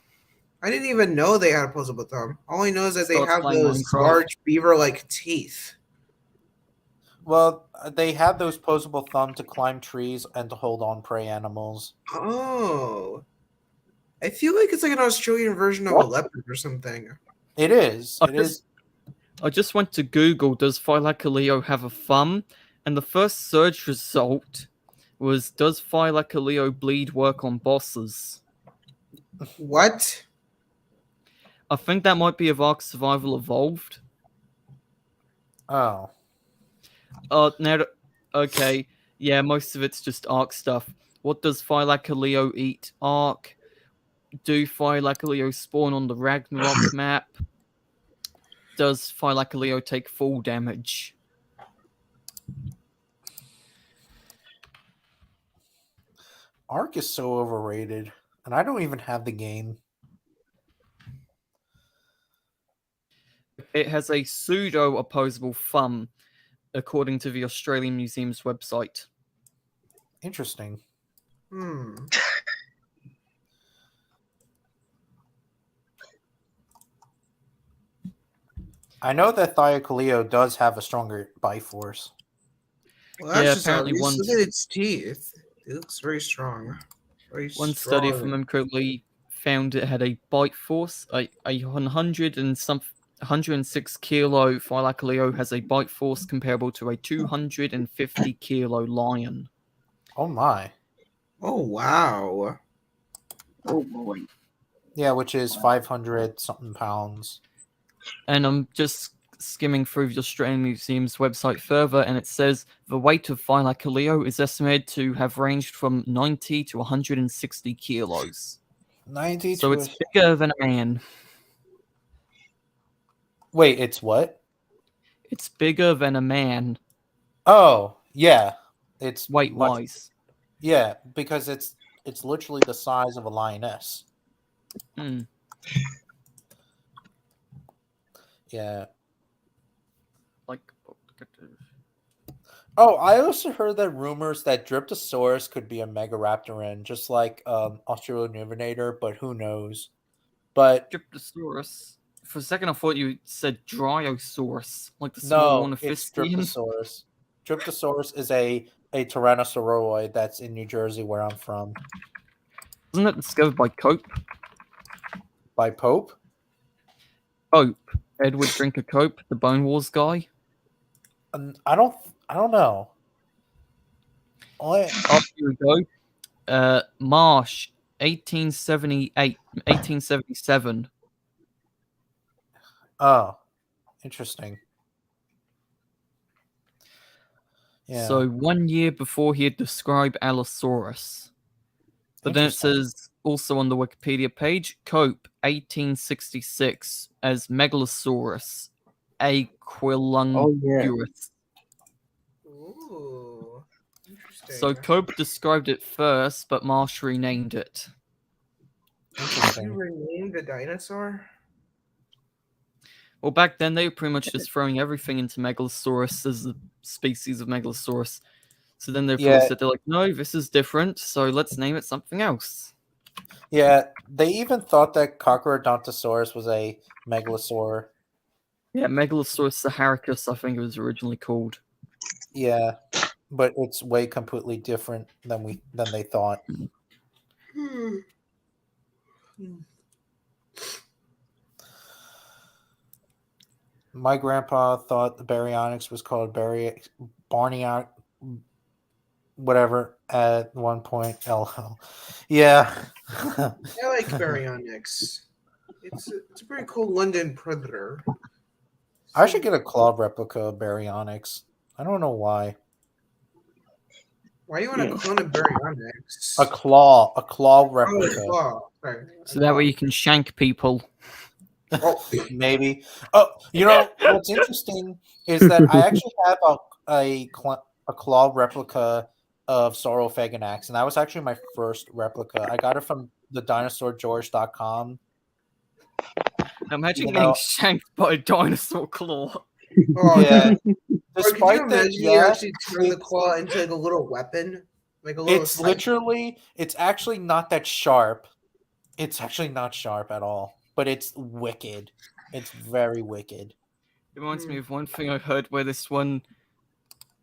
Speaker 4: I didn't even know they had opposable thumb. All I know is that they
Speaker 5: Start
Speaker 4: have
Speaker 5: playing
Speaker 4: those
Speaker 5: Minecraft.
Speaker 4: large beaver-like teeth.
Speaker 1: Well, they have those opposable thumb to climb trees and to hold on prey animals.
Speaker 4: Oh. I feel like it's like an Australian version of a leopard or something.
Speaker 1: It is.
Speaker 5: I
Speaker 1: It is.
Speaker 5: I just went to Google, does Thylacoleo have a thumb? And the first search result was, does Thylacoleo bleed work on bosses?
Speaker 4: What?
Speaker 5: I think that might be of Ark Survival Evolved.
Speaker 1: Oh.
Speaker 5: Okay. Yeah, most of it's just Ark stuff. What does Thylacoleo eat? Ark. Do Thylacoleo spawn on the Ragnarok map? Does Thylacoleo take full damage?
Speaker 1: Ark is so overrated, and I don't even have the game.
Speaker 5: It has a pseudo opposable thumb, according to the Australian Museum's website.
Speaker 1: Interesting.
Speaker 4: Hmm.
Speaker 1: I know that Thylacoleo does have a stronger bite force.
Speaker 4: Well, that's
Speaker 5: Yeah,
Speaker 4: just
Speaker 5: apparently
Speaker 4: obvious.
Speaker 5: one-
Speaker 4: Look at its teeth. It looks very strong. Very
Speaker 5: One study, if I
Speaker 4: strong.
Speaker 5: remember correctly, found it had a bite force. A 106 kilo Thylacoleo has a bite force comparable to a 250 kilo lion.
Speaker 1: Oh my.
Speaker 4: Oh wow.
Speaker 7: Oh boy.
Speaker 1: Yeah, which is 500 something pounds.
Speaker 5: And I'm just skimming through the Australian Museum's website further, and it says the weight of Thylacoleo is estimated to have ranged from 90 to 160 kilos.
Speaker 1: 90
Speaker 5: So
Speaker 1: to
Speaker 5: it's bigger than a man.
Speaker 1: Wait, it's what?
Speaker 5: It's bigger than a man,
Speaker 1: Oh, yeah. It's much-
Speaker 5: weight-wise.
Speaker 1: Yeah, because it's literally the size of a lioness.
Speaker 5: Hmm.
Speaker 1: Yeah.
Speaker 5: Like,
Speaker 1: Oh, I also heard that rumors that Dryptosaurus could be a Megaraptoran, just like Australornivinator, but who knows? But
Speaker 5: Dryptosaurus. For a second, I thought you said Dryosaurus, like the small one
Speaker 1: no,
Speaker 5: of
Speaker 1: it's
Speaker 5: Fistian.
Speaker 1: Dryptosaurus. Dryptosaurus is a Tyrannosauroid that's in New Jersey, where I'm from.
Speaker 5: Wasn't that discovered by Cope?
Speaker 1: By Pope?
Speaker 5: Cope. Edward Drinker Cope, the Bone Wars guy.
Speaker 1: I don't know.
Speaker 5: Up you go. Marsh, 1877.
Speaker 1: Oh, interesting. Yeah.
Speaker 5: So 1 year before he had described Allosaurus. But then it
Speaker 1: Interesting.
Speaker 5: says also on the Wikipedia page, Cope, 1866, as Megalosaurus aquilunguris.
Speaker 4: Ooh. Interesting.
Speaker 5: So Cope described it first, but Marsh renamed it.
Speaker 4: you
Speaker 1: Interesting.
Speaker 4: renamed the dinosaur?
Speaker 5: Well, back then they were pretty much just throwing everything into Megalosaurus as the species of Megalosaurus. So then they probably
Speaker 1: Yeah.
Speaker 5: said, they're like, no, this is different, so let's name it something else.
Speaker 1: Yeah, they even thought that Cochrodontosaurus was a megalosaur.
Speaker 5: Yeah, Megalosaurus saharicus, I think it was originally called.
Speaker 1: Yeah, but it's way completely different than they thought.
Speaker 4: Hmm.
Speaker 1: My grandpa thought the baryonyx was called Barney whatever at one point. LL. Yeah.
Speaker 4: I like Baryonyx. It's a pretty cool London predator.
Speaker 1: I should get a claw replica of baryonyx. I don't know why.
Speaker 4: Why do you want to clone a Baryonyx?
Speaker 1: A claw
Speaker 4: Oh,
Speaker 1: replica.
Speaker 4: a claw. Sorry.
Speaker 5: So that way you can shank people.
Speaker 4: Oh,
Speaker 1: Maybe. Oh, you know what's interesting is that I actually have a claw replica of Saurophaganax, and that was actually my first replica. I got it from the dinosaurgeorge.com.
Speaker 5: Imagine
Speaker 1: You
Speaker 5: getting
Speaker 1: know-
Speaker 5: shanked by a dinosaur claw.
Speaker 4: oh
Speaker 1: Yeah.
Speaker 4: Or could you
Speaker 1: Despite that,
Speaker 4: imagine you actually turn the claw into like a little weapon? Like a little
Speaker 1: it's actually not that sharp. It's actually not sharp at all, but it's wicked. It's very wicked.
Speaker 5: It reminds me of one thing I heard where this one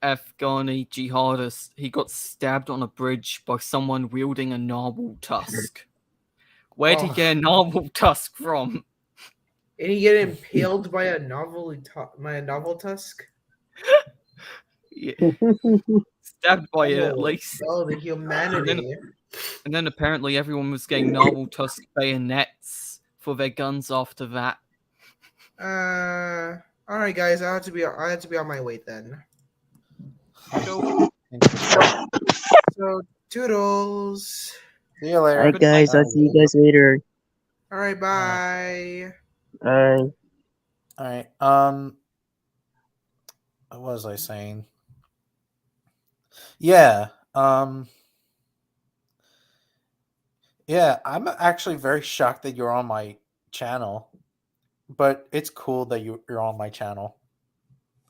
Speaker 5: Afghani jihadist, he got stabbed on a bridge by someone wielding a narwhal tusk. Where'd he
Speaker 1: Oh.
Speaker 5: get a narwhal tusk from?
Speaker 4: And he get impaled by a novel tusk.
Speaker 5: Yeah, stabbed by it at
Speaker 4: Oh,
Speaker 5: least.
Speaker 4: oh, the humanity.
Speaker 5: And then apparently everyone was getting Narwhal Tusk bayonets for their guns after that.
Speaker 4: All right, guys. I have to be on my way then.
Speaker 5: Cool.
Speaker 4: So, toodles.
Speaker 1: See you later.
Speaker 7: Alright, guys. I'll see you guys later.
Speaker 4: All right, bye.
Speaker 7: Bye.
Speaker 1: All right. What was I saying? Yeah. Yeah, I'm actually very shocked that you're on my channel, but it's cool that you're on my channel.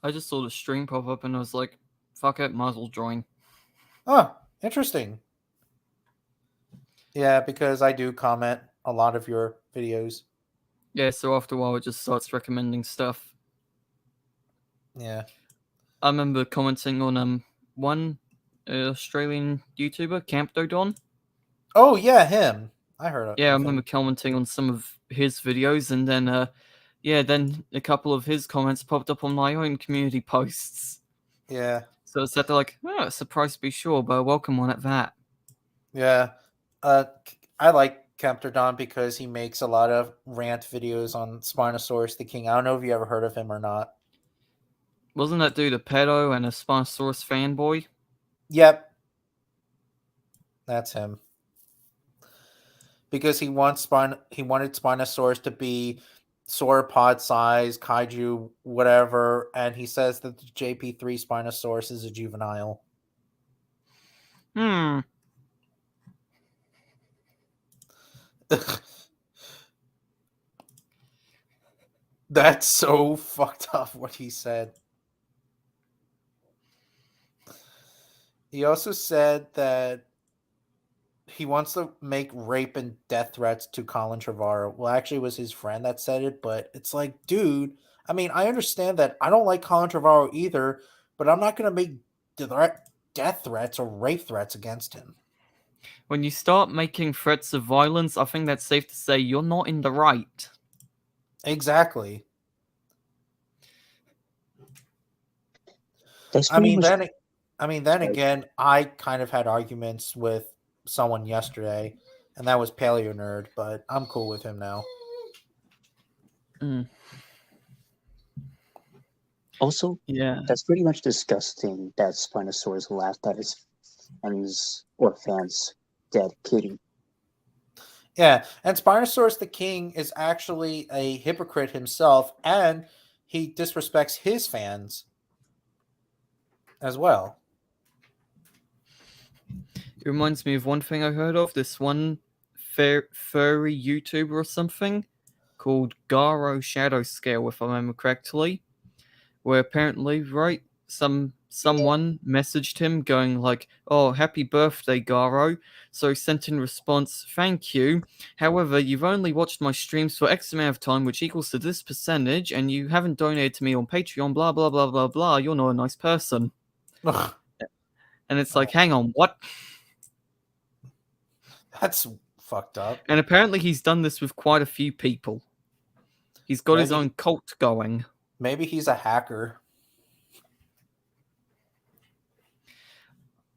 Speaker 5: I just saw the stream pop up and I was like, fuck it, might as well join.
Speaker 1: Oh, interesting. Yeah, because I do comment a lot of your videos.
Speaker 5: Yeah, so after a while it just starts recommending stuff.
Speaker 1: Yeah.
Speaker 5: I remember commenting on one Australian YouTuber, Camp Dodon.
Speaker 1: Oh yeah, him. I heard of
Speaker 5: Yeah, I
Speaker 1: him.
Speaker 5: remember commenting on some of his videos, and then then a couple of his comments popped up on my own community posts.
Speaker 1: Yeah.
Speaker 5: So it's that like, oh, surprised to be sure, but a welcome one at that.
Speaker 1: Yeah. I like Kempterdon because he makes a lot of rant videos on Spinosaurus the King. I don't know if you ever heard of him or not.
Speaker 5: Wasn't that dude a pedo and a Spinosaurus fanboy?
Speaker 1: Yep. That's him. Because he wanted Spinosaurus to be sauropod size, kaiju, whatever, and he says that the JP3 Spinosaurus is a juvenile. That's so fucked up what he said. He also said that he wants to make rape and death threats to Colin Trevorrow. Well, actually, it was his friend that said it, but it's like, dude, I mean, I understand that I don't like Colin Trevorrow either, but I'm not going to make death threats or rape threats against him.
Speaker 5: When you start making threats of violence, I think that's safe to say you're not in the right.
Speaker 1: Exactly.
Speaker 2: That's
Speaker 1: I
Speaker 2: pretty
Speaker 1: mean,
Speaker 2: much
Speaker 1: then again, I kind of had arguments with someone yesterday, and that was Paleo Nerd, but I'm cool with him now.
Speaker 2: also
Speaker 5: Yeah.
Speaker 2: that's pretty much disgusting that Spinosaurus laughed at his fans' dead kitty.
Speaker 1: Yeah, and Spinosaurus the King is actually a hypocrite himself, and he disrespects his fans as well.
Speaker 5: It reminds me of one thing I heard of. This one furry YouTuber or something called Garo Shadow Scale, if I remember correctly, where apparently, right, someone messaged him going like, "Oh, happy birthday, Garo." So he sent in response, "Thank you. However, you've only watched my streams for X amount of time, which equals to this percentage, and you haven't donated to me on Patreon, blah, blah, blah, blah, blah. You're not a nice person." And it's like, hang on, what?
Speaker 1: That's fucked up.
Speaker 5: And apparently he's done this with quite a few people. He's got his
Speaker 1: Maybe-
Speaker 5: own cult going.
Speaker 1: Maybe he's a hacker.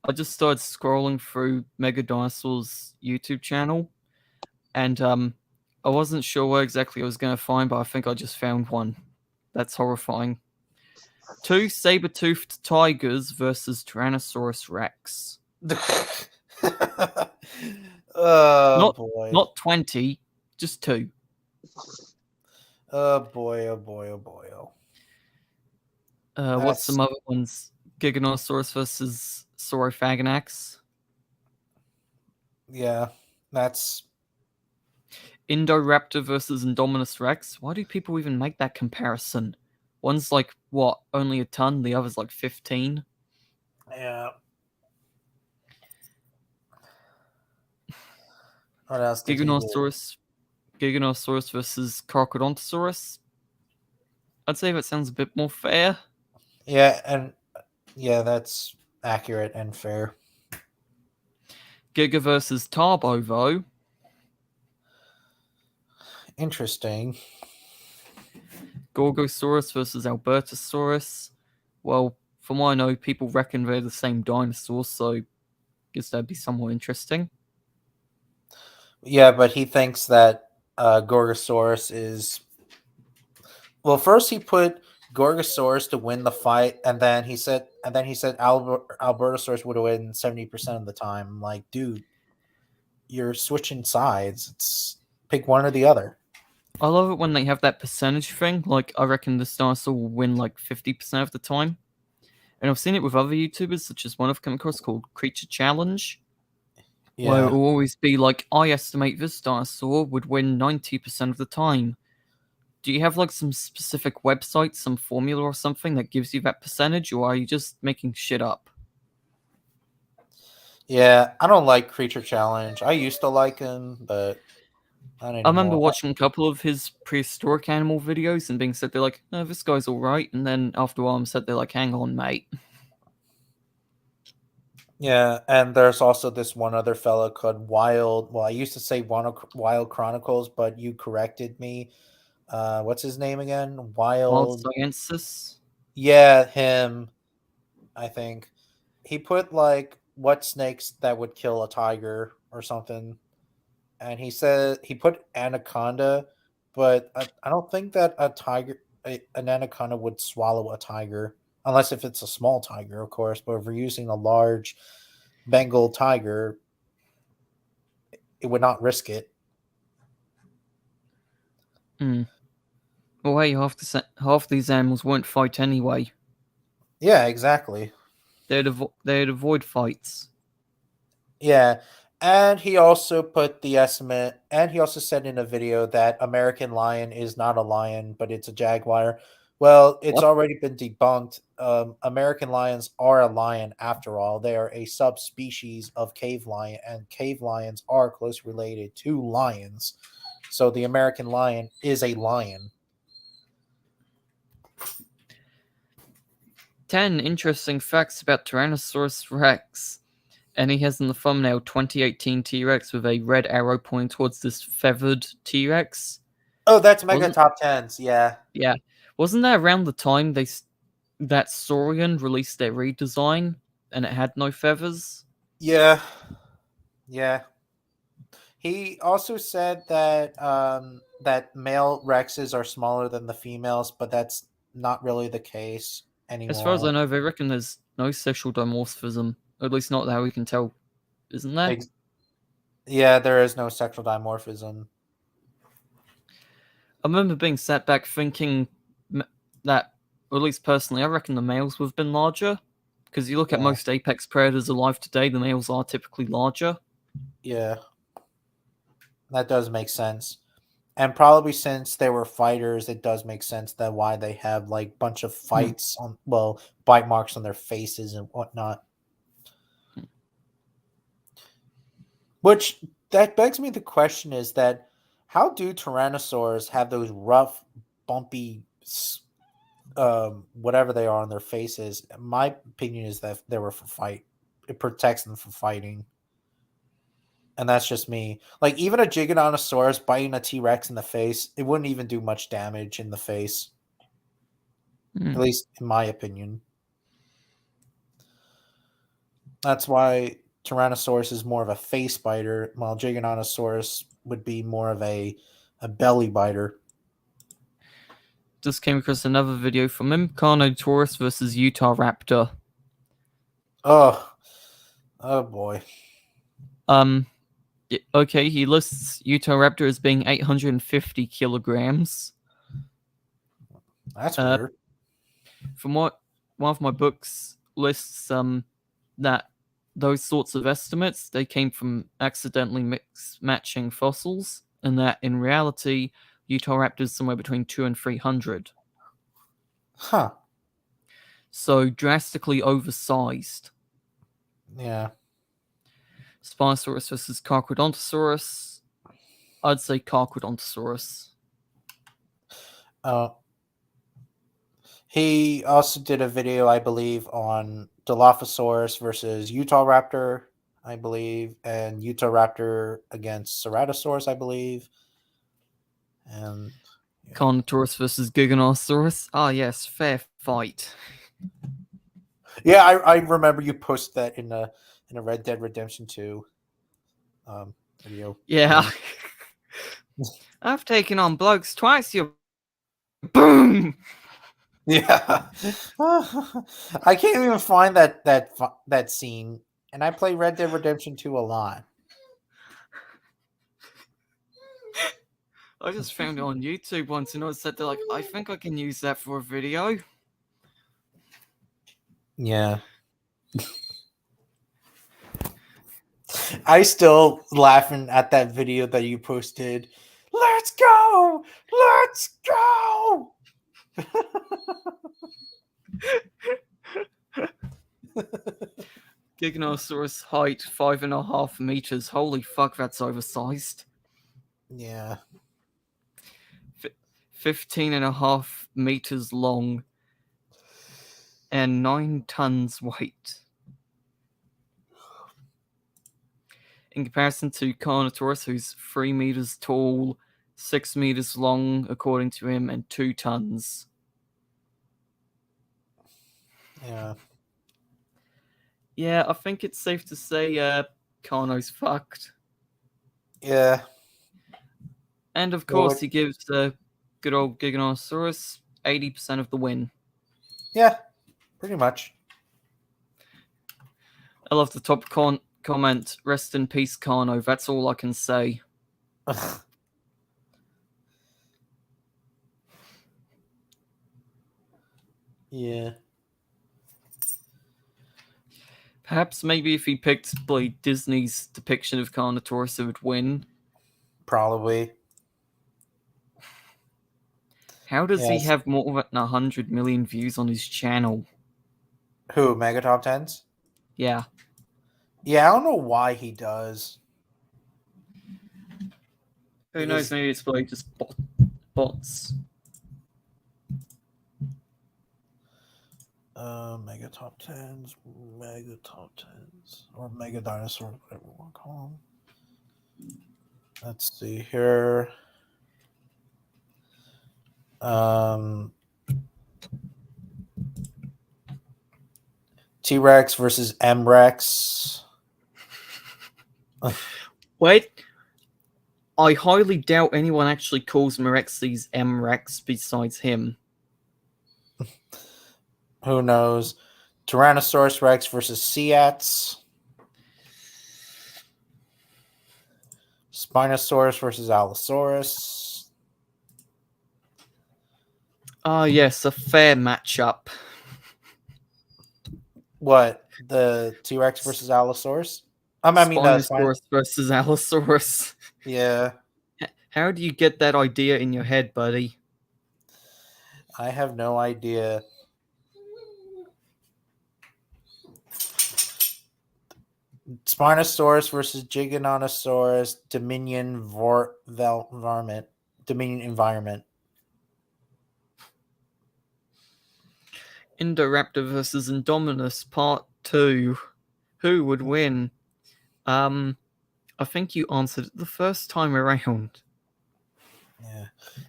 Speaker 5: I just started scrolling through Mega Dinosaur's YouTube channel, and I wasn't sure where exactly I was going to find, but I think I just found one. That's horrifying. 2 saber-toothed tigers versus Tyrannosaurus Rex.
Speaker 1: Oh boy.
Speaker 5: Not 20, just 2.
Speaker 1: Oh boy, oh boy, oh boy, oh.
Speaker 5: What's some other ones? Giganosaurus versus Saurophaganax.
Speaker 1: Yeah, that's
Speaker 5: Indoraptor versus Indominus Rex. Why do people even make that comparison? One's like, what, only a ton? The other's like 15?
Speaker 1: yeah. What else did he do?
Speaker 5: Giganosaurus versus Crocodontosaurus. I'd say that sounds a bit more fair.
Speaker 1: Yeah, and yeah, that's accurate and fair.
Speaker 5: Giga versus Tarbovo.
Speaker 1: Interesting.
Speaker 5: Gorgosaurus versus Albertosaurus. Well, from what I know, people reckon they're the same dinosaur, so I guess that'd be somewhat interesting.
Speaker 1: Yeah, but he thinks that Gorgosaurus is. Well, first he put Gorgosaurus to win the fight, and then he said Albertosaurus would win 70% of the time. I'm like, dude, you're switching sides. It's pick one or the other.
Speaker 5: I love it when they have that percentage thing. Like, I reckon this dinosaur will win like 50% of the time. And I've seen it with other YouTubers, such as one I've come across called Creature Challenge, where it
Speaker 1: Yeah,
Speaker 5: will always be like, I estimate this dinosaur would win 90% of the time. Do you have like some specific website, some formula or something that gives you that percentage, or are you just making shit up?
Speaker 1: yeah. I don't like Creature Challenge. I used to like him, but not anymore.
Speaker 5: I remember watching a couple of his prehistoric animal videos and being said they're like, oh, this guy's alright, and then after a while I'm said they're like, hang on, mate.
Speaker 1: Yeah, and there's also this one other fellow called Wild. Well, I used to say Wild Chronicles, but you corrected me. What's his name again?
Speaker 5: Wild
Speaker 1: Wild.
Speaker 5: Sciences.
Speaker 1: Yeah, him. I think he put like what snakes that would kill a tiger or something, and he said he put anaconda, but I don't think that an anaconda would swallow a tiger unless if it's a small tiger, of course. But if we're using a large Bengal tiger, it would not risk it.
Speaker 5: Well, hey, half these animals won't fight anyway.
Speaker 1: Yeah, exactly.
Speaker 5: They'd avoid fights.
Speaker 1: Yeah. And he also put the estimate, and he also said in a video that American lion is not a lion, but it's a jaguar. Well, it's
Speaker 5: What?
Speaker 1: already been debunked. American lions are a lion after all. They are a subspecies of cave lion, and cave lions are close related to lions. So the American lion is a lion.
Speaker 5: 10 interesting facts about Tyrannosaurus Rex. And he has in the thumbnail 2018 T-Rex with a red arrow pointing towards this feathered T-Rex.
Speaker 1: Oh, that's Mega
Speaker 5: Wasn't-
Speaker 1: Top 10s. Yeah.
Speaker 5: Yeah. Wasn't that around the time that Saurian released their redesign and it had no feathers?
Speaker 1: Yeah. Yeah. He also said that that male Rexes are smaller than the females, but that's not really the case anymore.
Speaker 5: As far as I know, they reckon there's no sexual dimorphism. Or at least not that we can tell. Isn't there?
Speaker 1: Yeah, there is no sexual dimorphism.
Speaker 5: I remember being sat back thinking that, or at least personally, I reckon the males would have been larger. Because you look at
Speaker 1: Yeah.
Speaker 5: most apex predators alive today, the males are typically larger.
Speaker 1: Yeah. That does make sense. And probably since they were fighters, it does make sense that why they have like bunch of fights on, well, bite marks on their faces and whatnot. Which that begs me the question is that how do tyrannosaurs have those rough, bumpy, whatever they are on their faces? My opinion is that they were for fight. It protects them from fighting. And that's just me. Like, even a Giganotosaurus biting a T-Rex in the face, it wouldn't even do much damage in the face. At least in my opinion. That's why Tyrannosaurus is more of a face biter, while Giganotosaurus would be more of a belly biter.
Speaker 5: Just came across another video from him, Carnotaurus versus Utah Raptor.
Speaker 1: Oh boy.
Speaker 5: Okay, he lists Utah Raptor as being 850 kilograms.
Speaker 1: That's weird.
Speaker 5: From what one of my books lists, that those sorts of estimates, they came from accidentally matching fossils, and that in reality, Utah Raptor is somewhere between 200 and 300.
Speaker 1: Huh.
Speaker 5: So drastically oversized.
Speaker 1: Yeah.
Speaker 5: Spinosaurus versus Carcharodontosaurus. I'd say Carcharodontosaurus.
Speaker 1: He also did a video, I believe, on Dilophosaurus versus Utah Raptor, I believe, and Utah Raptor against Ceratosaurus, I believe. And
Speaker 5: Carnotaurus versus Giganotosaurus. Ah, yes, fair fight.
Speaker 1: Yeah, I remember you posted that in a Red Dead Redemption 2 video.
Speaker 5: Yeah. I've taken on blokes twice, you boom!
Speaker 1: Yeah. I can't even find that scene, and I play Red Dead Redemption 2 a lot.
Speaker 5: I just found it on YouTube once and I said they're like, I think I can use that for a video.
Speaker 1: Yeah. I still laughing at that video that you posted. Let's go! Let's go!
Speaker 5: Giganotosaurus height 5.5 meters. Holy fuck, that's oversized.
Speaker 1: Yeah.
Speaker 5: 15.5 meters long and 9 tons weight. In comparison to Carnotaurus, who's 3 meters tall, 6 meters long, according to him, and 2 tons.
Speaker 1: Yeah.
Speaker 5: Yeah, I think it's safe to say Carno's fucked.
Speaker 1: Yeah.
Speaker 5: And of
Speaker 1: Well,
Speaker 5: course, he gives the good old Giganotosaurus 80% of the win.
Speaker 1: Yeah. Pretty much.
Speaker 5: I love the top comment. Rest in peace, Carno. That's all I can say.
Speaker 1: Yeah.
Speaker 5: Perhaps maybe if he picked like Disney's depiction of Carnotaurus, it would win.
Speaker 1: Probably.
Speaker 5: How does he
Speaker 1: Yes.
Speaker 5: have more than 100 million views on his channel?
Speaker 1: Who? Mega Top Tens?
Speaker 5: Yeah.
Speaker 1: Yeah, I don't know why he does.
Speaker 5: Who
Speaker 1: It
Speaker 5: knows?
Speaker 1: is-
Speaker 5: Maybe it's like just bots.
Speaker 1: Mega Top Tens, or Mega Dinosaur, whatever you want to call them. Let's see here. T-Rex versus M-Rex.
Speaker 5: Wait. I highly doubt anyone actually calls Mirexes M-Rex besides him.
Speaker 1: Who knows? Tyrannosaurus Rex versus Seats. Spinosaurus versus Allosaurus.
Speaker 5: Ah, yes, a fair matchup.
Speaker 1: What? The T-Rex versus Allosaurus? I mean,
Speaker 5: Spinosaurus versus Allosaurus.
Speaker 1: Yeah.
Speaker 5: How do you get that idea in your head, buddy?
Speaker 1: I have no idea. Spinosaurus versus Giganotosaurus, Dominion environment.
Speaker 5: Indoraptor versus Indominus Part 2. Who would win? I think you answered it the first time around.
Speaker 1: Yeah.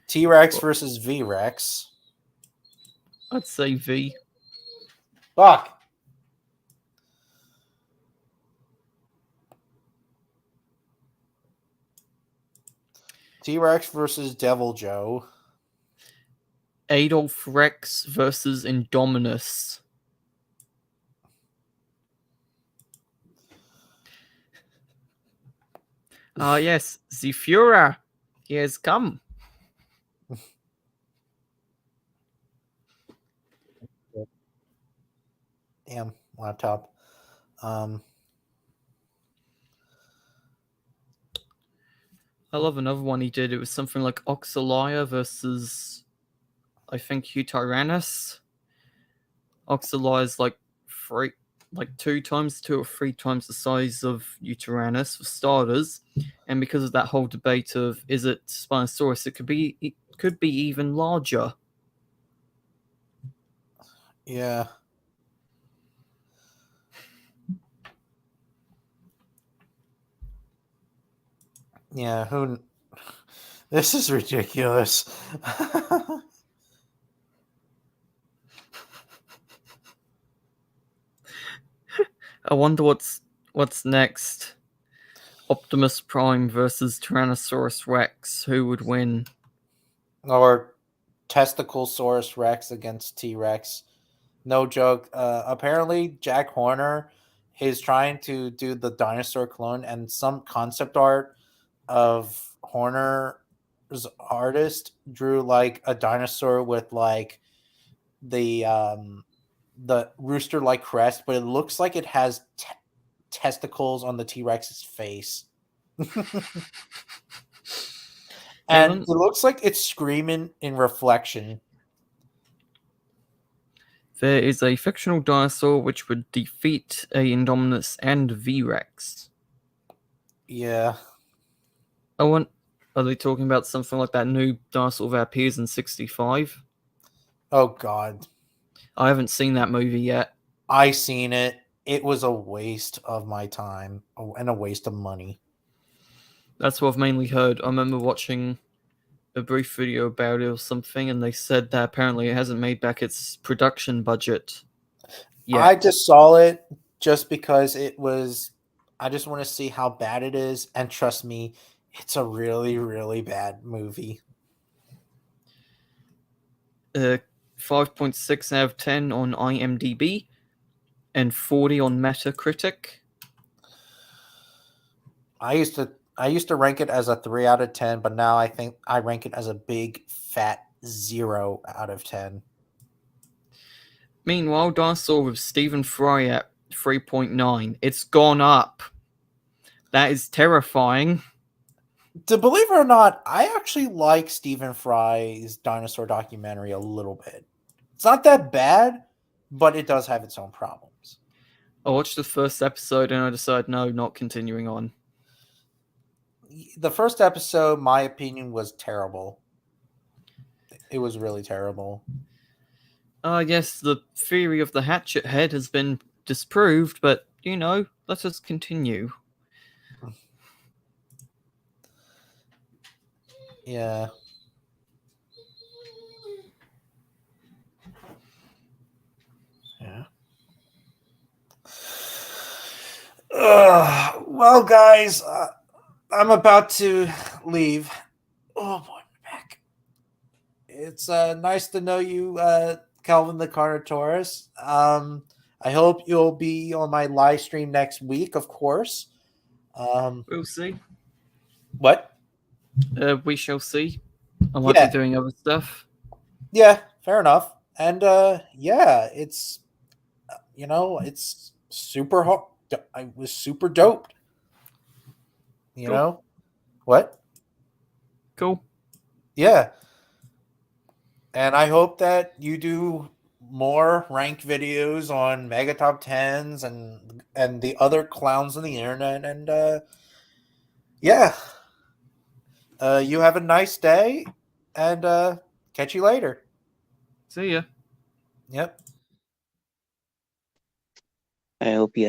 Speaker 1: T-Rex versus V-Rex.
Speaker 5: I'd say V.
Speaker 1: Fuck. T-Rex versus Devil Joe.
Speaker 5: Adolf Rex versus Indominus. Ah, yes, the Führer. He has come.
Speaker 1: Damn, laptop.
Speaker 5: I love another one he did. It was something like Oxalia versus, I think, Hutyrannus. Oxalia is like 2 times 2 or 3 times the size of Hutyrannus for starters, and because of that whole debate of is it Spinosaurus, it could be even larger.
Speaker 1: Yeah. Yeah, This is ridiculous.
Speaker 5: I wonder what's next. Optimus Prime versus Tyrannosaurus Rex. Who would win?
Speaker 1: Or Testiclesaurus Rex against T Rex. No joke. Apparently, Jack Horner is trying to do the dinosaur clone, and some concept art of Horner's artist drew like a dinosaur with like the rooster like crest, but it looks like it has testicles on the T Rex's face. And it looks like it's screaming in reflection.
Speaker 5: There is a fictional dinosaur which would defeat a Indominus and V-Rex.
Speaker 1: Yeah.
Speaker 5: Are they talking about something like that new dinosaur that appears in 65?
Speaker 1: Oh God.
Speaker 5: I haven't seen that movie yet.
Speaker 1: I seen it. It was a waste of my time and a waste of money.
Speaker 5: That's what I've mainly heard. I remember watching a brief video about it or something, and they said that apparently it hasn't made back its production budget yet.
Speaker 1: I just saw it just because it was. I just want to see how bad it is, and trust me, it's a really, really bad movie.
Speaker 5: 5.6 out of 10 on IMDb and 40 on Metacritic.
Speaker 1: I used to rank it as a 3 out of 10, but now I think I rank it as a big fat 0 out of 10.
Speaker 5: Meanwhile, Dinosaur with Stephen Fry at 3.9. It's gone up. That is terrifying.
Speaker 1: To believe it or not, I actually like Stephen Fry's dinosaur documentary a little bit. It's not that bad, but it does have its own problems.
Speaker 5: I watched the first episode and I decided no, not continuing on.
Speaker 1: The first episode, my opinion, was terrible. It was really terrible.
Speaker 5: Yes, the theory of the hatchet head has been disproved, but, let us continue.
Speaker 1: Yeah. Yeah. Well, guys, I'm about to leave. Oh boy, my back. It's nice to know you, Calvin the Carnotaurus. I hope you'll be on my live stream next week, of course.
Speaker 5: We'll see.
Speaker 1: What?
Speaker 5: We shall see. I might be doing other stuff.
Speaker 1: Yeah, fair enough. And yeah, it's it's super hot. I was super doped. You
Speaker 5: Cool.
Speaker 1: know what?
Speaker 5: Cool.
Speaker 1: Yeah. And I hope that you do more ranked videos on Mega Top 10s and the other clowns on the internet. And yeah. You have a nice day, and catch you later.
Speaker 5: See ya.
Speaker 1: Yep.
Speaker 2: I hope you